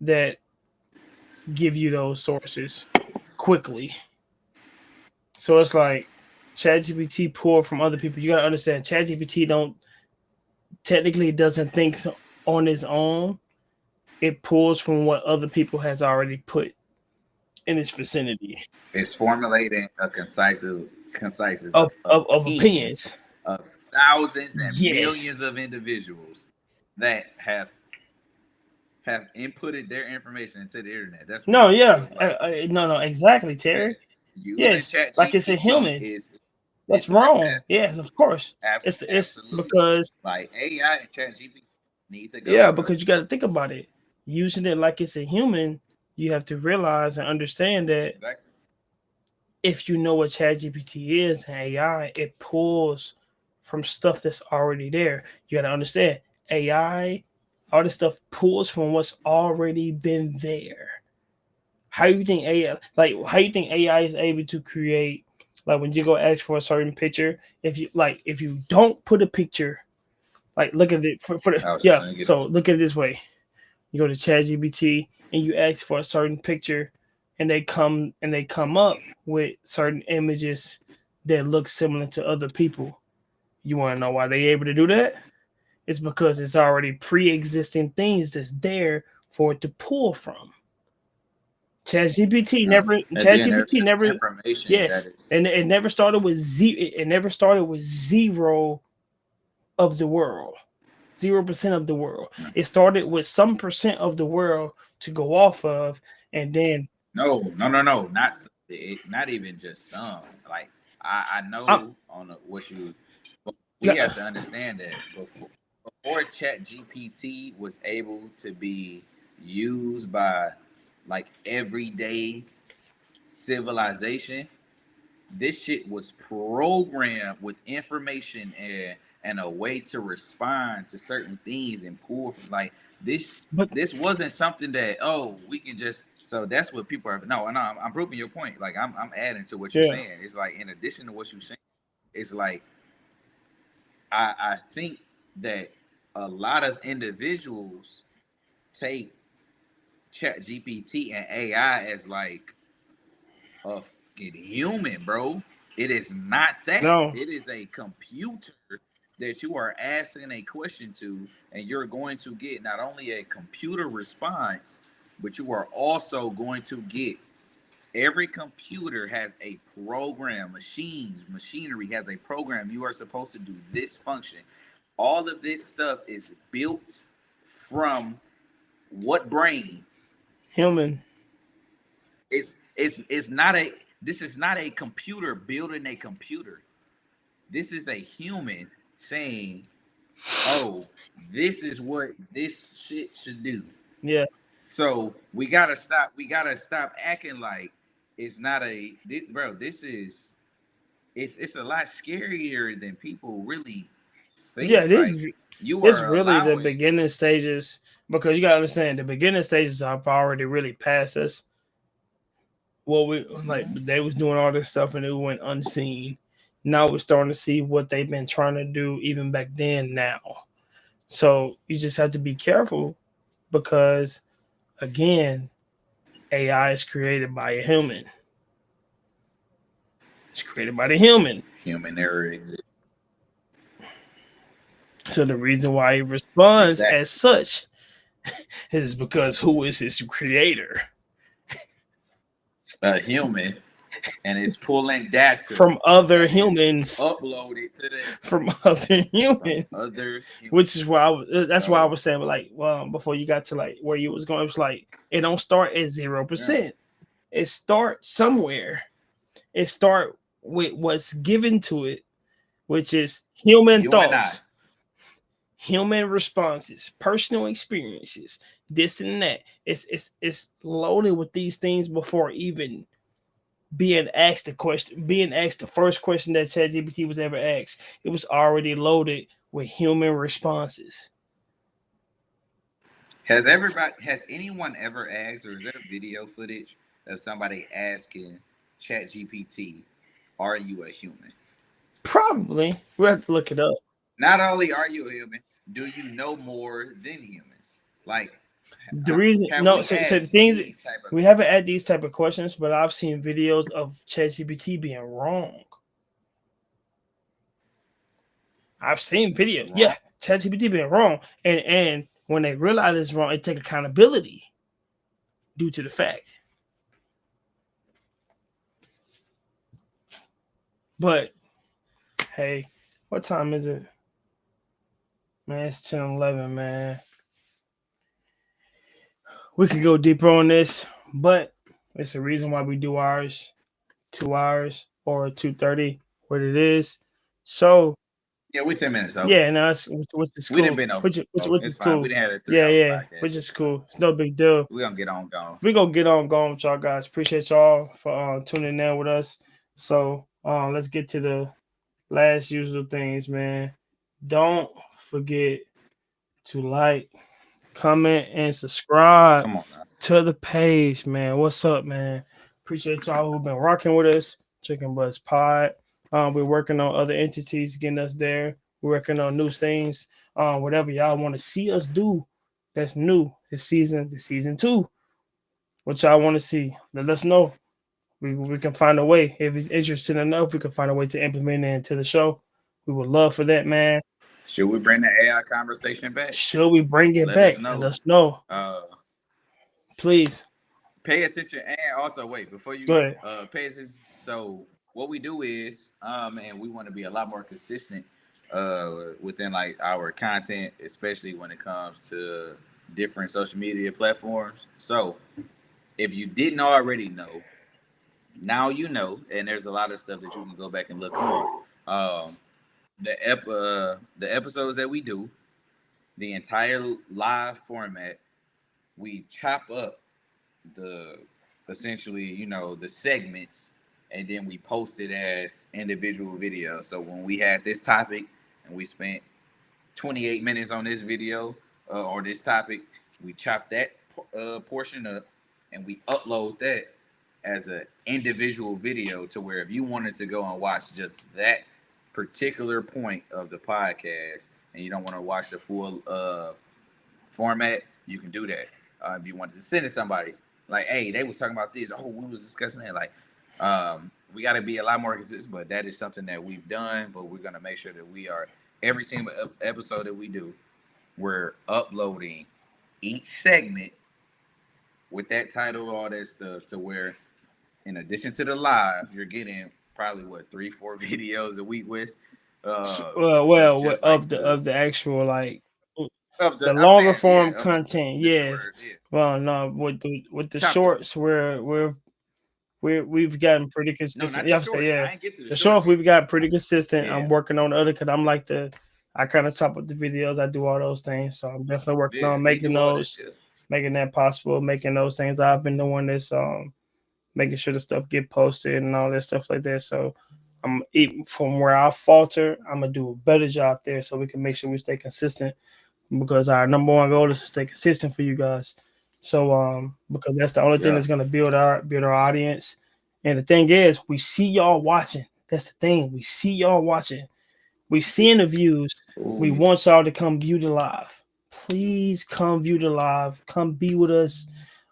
that give you those sources quickly. So it's like ChatGPT pull from other people. You gotta understand ChatGPT don't technically doesn't think on its own. It pulls from what other people has already put in its vicinity It's formulating a concises of of of opinions opinions. of thousands and Yes. millions of individuals that have inputted their information into the internet. That's what No, it is. So yeah. it's like, No, exactly, yeah, Terry. using Yes, Chat like it's a GPT human. is That's it's wrong. Yes, of course. It's absolutely because like AI and Chat GPT need to go, yeah, bro. because you got to think about it. Using it like it's a human, you have to realize and understand that Exactly. if you know what ChatGPT is and AI, it pulls from stuff that's already there. You got to understand AI, all this stuff pulls from what's already been there. How you think AI, like how you think AI is able to create, like when you go ask for a certain picture, if you don't put a picture, like look at it for the I was just yeah. trying to get So into look at it this way: you go to ChatGPT and you ask for a certain picture, and they come up with certain images that look similar to other people. You want to know why they able to do that? It's because it's already pre-existing things that's there for it to pull from. and then there's ChatGPT just never information that yes, is and it never started with it never started with zero of the world. 0% of the world. It started with some percent of the world to go off of, and then not even just some. Like I I'm know on what you, but we no, have to understand that before Chat GPT was able to be used by like everyday civilization, this shit was programmed with information and a way to respond to certain things and pull from like this but this wasn't something that we can just so that's what people are no I'm proving your point like I'm adding to what you're yeah, saying. It's like in addition to what you're saying, it's like I think that a lot of individuals take Chat GPT and AI as like a fucking human, bro. It is not that. no, It is a computer that you are asking a question to, and you're going to get not only a computer response, but you are also going to get every computer has a program, machinery has a program. You are supposed to do this function. All of this stuff is built from what brain? human. It's not a this is not a computer building a computer. This is a human saying, "Oh, this is what this shit should do." Yeah, So we gotta stop. We gotta stop acting like it's not bro. This is it's a lot scarier than people really yeah. think. Like you This are really the allowing. beginning stages because you gotta understand the beginning stages have already really passed us. Well, we like Mhm. they was doing all this stuff and it went unseen. Now we're starting to see what they've been trying to do even back then. Now, so you just have to be careful because again, AI is created by a human. It's created by the human. Human error exists. So the reason why he responds as Exactly. such is because who is his creator? A human. and it's pulling data from other humans. Upload it to the from other humans. Which is why that's why I was saying, like, well, before you got to like where you was going, it was like it don't start at 0%. It start somewhere. It start with what's given to it, which is human thoughts, human responses, personal experiences, this and that. It's loaded with these things before even being asked the first question that ChatGPT was ever asked. It was already loaded with human responses. Has anyone ever asked, or is there video footage of somebody asking ChatGPT, "Are you a human?" Probably. We'll have to look it up. Not only are you a human, do you know more than humans? Like the reason, so the thing, we haven't had these type of questions, but I've seen videos of ChatGPT being wrong. I've seen videos, yeah, ChatGPT being wrong, and when they realize it's wrong, they take accountability due to the fact. But hey, what time is it? Man, it's 10:11, man. We could go deeper on this, but it's a reason why we do ours 2 hours or 2:30, what it is. So yeah, we're 10 minutes over. Yeah, no, which is cool. We didn't been over. Which is fine. cool. We didn't have a 3 hour podcast. Which is cool. It's no big deal. We're gonna get on going. We're gonna get on going with y'all guys. Appreciate y'all for tuning in with us. So let's get to the last usual things, man. Don't forget to like, comment, and subscribe to the page, man. What's up, man? Appreciate y'all who've been rocking with us. Chicken Buzz Pod. We're working on other entities getting us there. We're working on new things. Whatever y'all want to see us do, that's new this season 2. What y'all want to see? Let us know. We can find a way. If it's interesting enough, we can find a way to implement it into the show. We would love for that, man. Should we bring the AI conversation back? Should we bring it back? Let us know. Please. Pay attention. And also, wait, before you pay attention. So what we do is, and we want to be a lot more consistent within like our content, especially when it comes to different social media platforms. So if you didn't already know, now you know, and there's a lot of stuff that you can go back and look on. The episodes that we do, the entire live format, we chop up essentially, the segments, and then we post it as individual videos. So when we had this topic and we spent 28 minutes on this video or this topic, we chop that portion up and we upload that as an individual video to where if you wanted to go and watch just that particular point of the podcast and you don't want to watch the full format, you can do that. If you wanted to send it to somebody, like, hey, they was talking about this. Oh, we was discussing that. Like, we got to be a lot more consistent, but that is something that we've done. But we're going to make sure that we are, every single episode that we do, we're uploading each segment with that title, all that stuff, to where, in addition to the live, you're getting probably 3-4 videos a week with. Of the actual like. The longer form content, yes. Well, no, with the shorts, we've gotten pretty consistent. No, not the shorts. I ain't get to the shorts. We've gotten pretty consistent. Yeah. I'm working on the other because I kind of top up the videos. I do all those things, so I'm definitely working on making those, making that possible, making those things. I've been the one that's making sure the stuff get posted and all that stuff like that. So I'm even from where I falter, I'm gonna do a better job there, so we can make sure we stay consistent. Because our number one goal is to stay consistent for you guys. So because that's the only thing that's gonna build our audience. And the thing is, we see y'all watching. That's the thing. We see y'all watching. We seeing the views. We want y'all to come view the live. Please come view the live. Come be with us.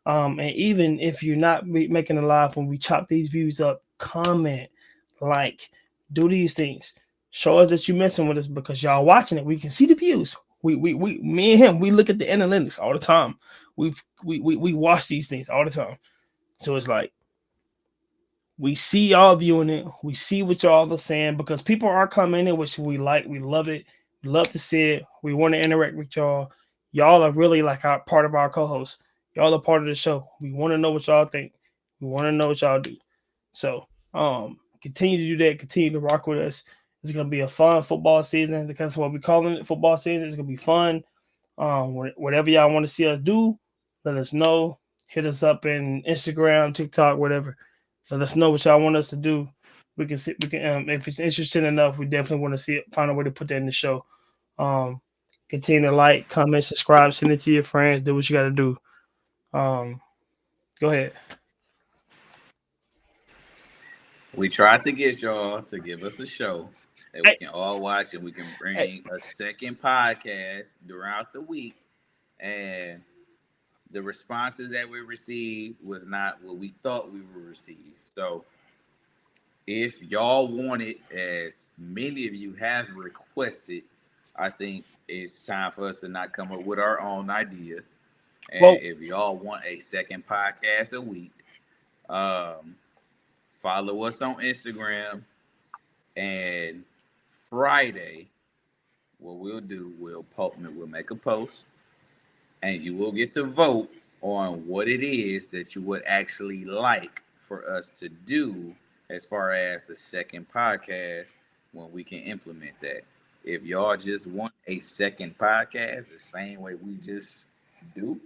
And even if you're not making a live, when we chop these views up, comment, like, do these things. Show us that you're messing with us because y'all watching it. We can see the views. Me and him, we look at the analytics all the time. We watch these things all the time. So it's like, We see y'all viewing it. We see what y'all are saying because people are coming in, which we like. We love it. We love to see it. We want to interact with y'all. Y'all are really like our part of our co-hosts. Y'all are part of the show. We want to know what y'all think. We want to know what y'all do. So, continue to do that. Continue to rock with us. It's gonna be a fun football season. That's what we're calling it, football season. It's gonna be fun. Whatever y'all want to see us do, let us know. Hit us up in Instagram, TikTok, whatever. Let us know what y'all want us to do. We can see. We can. If it's interesting enough, we definitely want to see it. Find a way to put that in the show. Um, Continue to like, comment, subscribe, send it to your friends. Do what you got to do. Go ahead. We tried to get y'all to give us a show that we can all watch, and we can bring a second podcast throughout the week. And the responses that we received was not what we thought we would receive. So if y'all want it, as many of you have requested, I think it's time for us to not come up with our own idea. And if y'all want a second podcast a week, follow us on Instagram. And Friday, what we'll do, we'll make a post, and you will get to vote on what it is that you would actually like for us to do as far as a second podcast when we can implement that. If y'all just want a second podcast the same way we just do,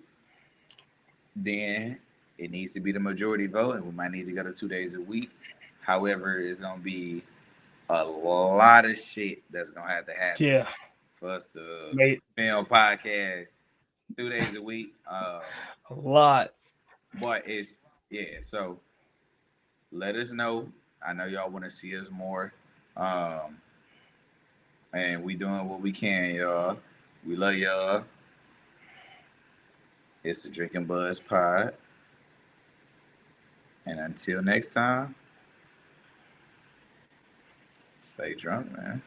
then it needs to be the majority vote, and we might need to go to 2 days a week. However, it's gonna be a lot of shit that's gonna have to happen for us to film podcast 2 days a week. A lot. But it's so let us know. I know y'all want to see us more. And we doing what we can, y'all. We love y'all. It's the Drinking Buzz Pod. And until next time, stay drunk, man.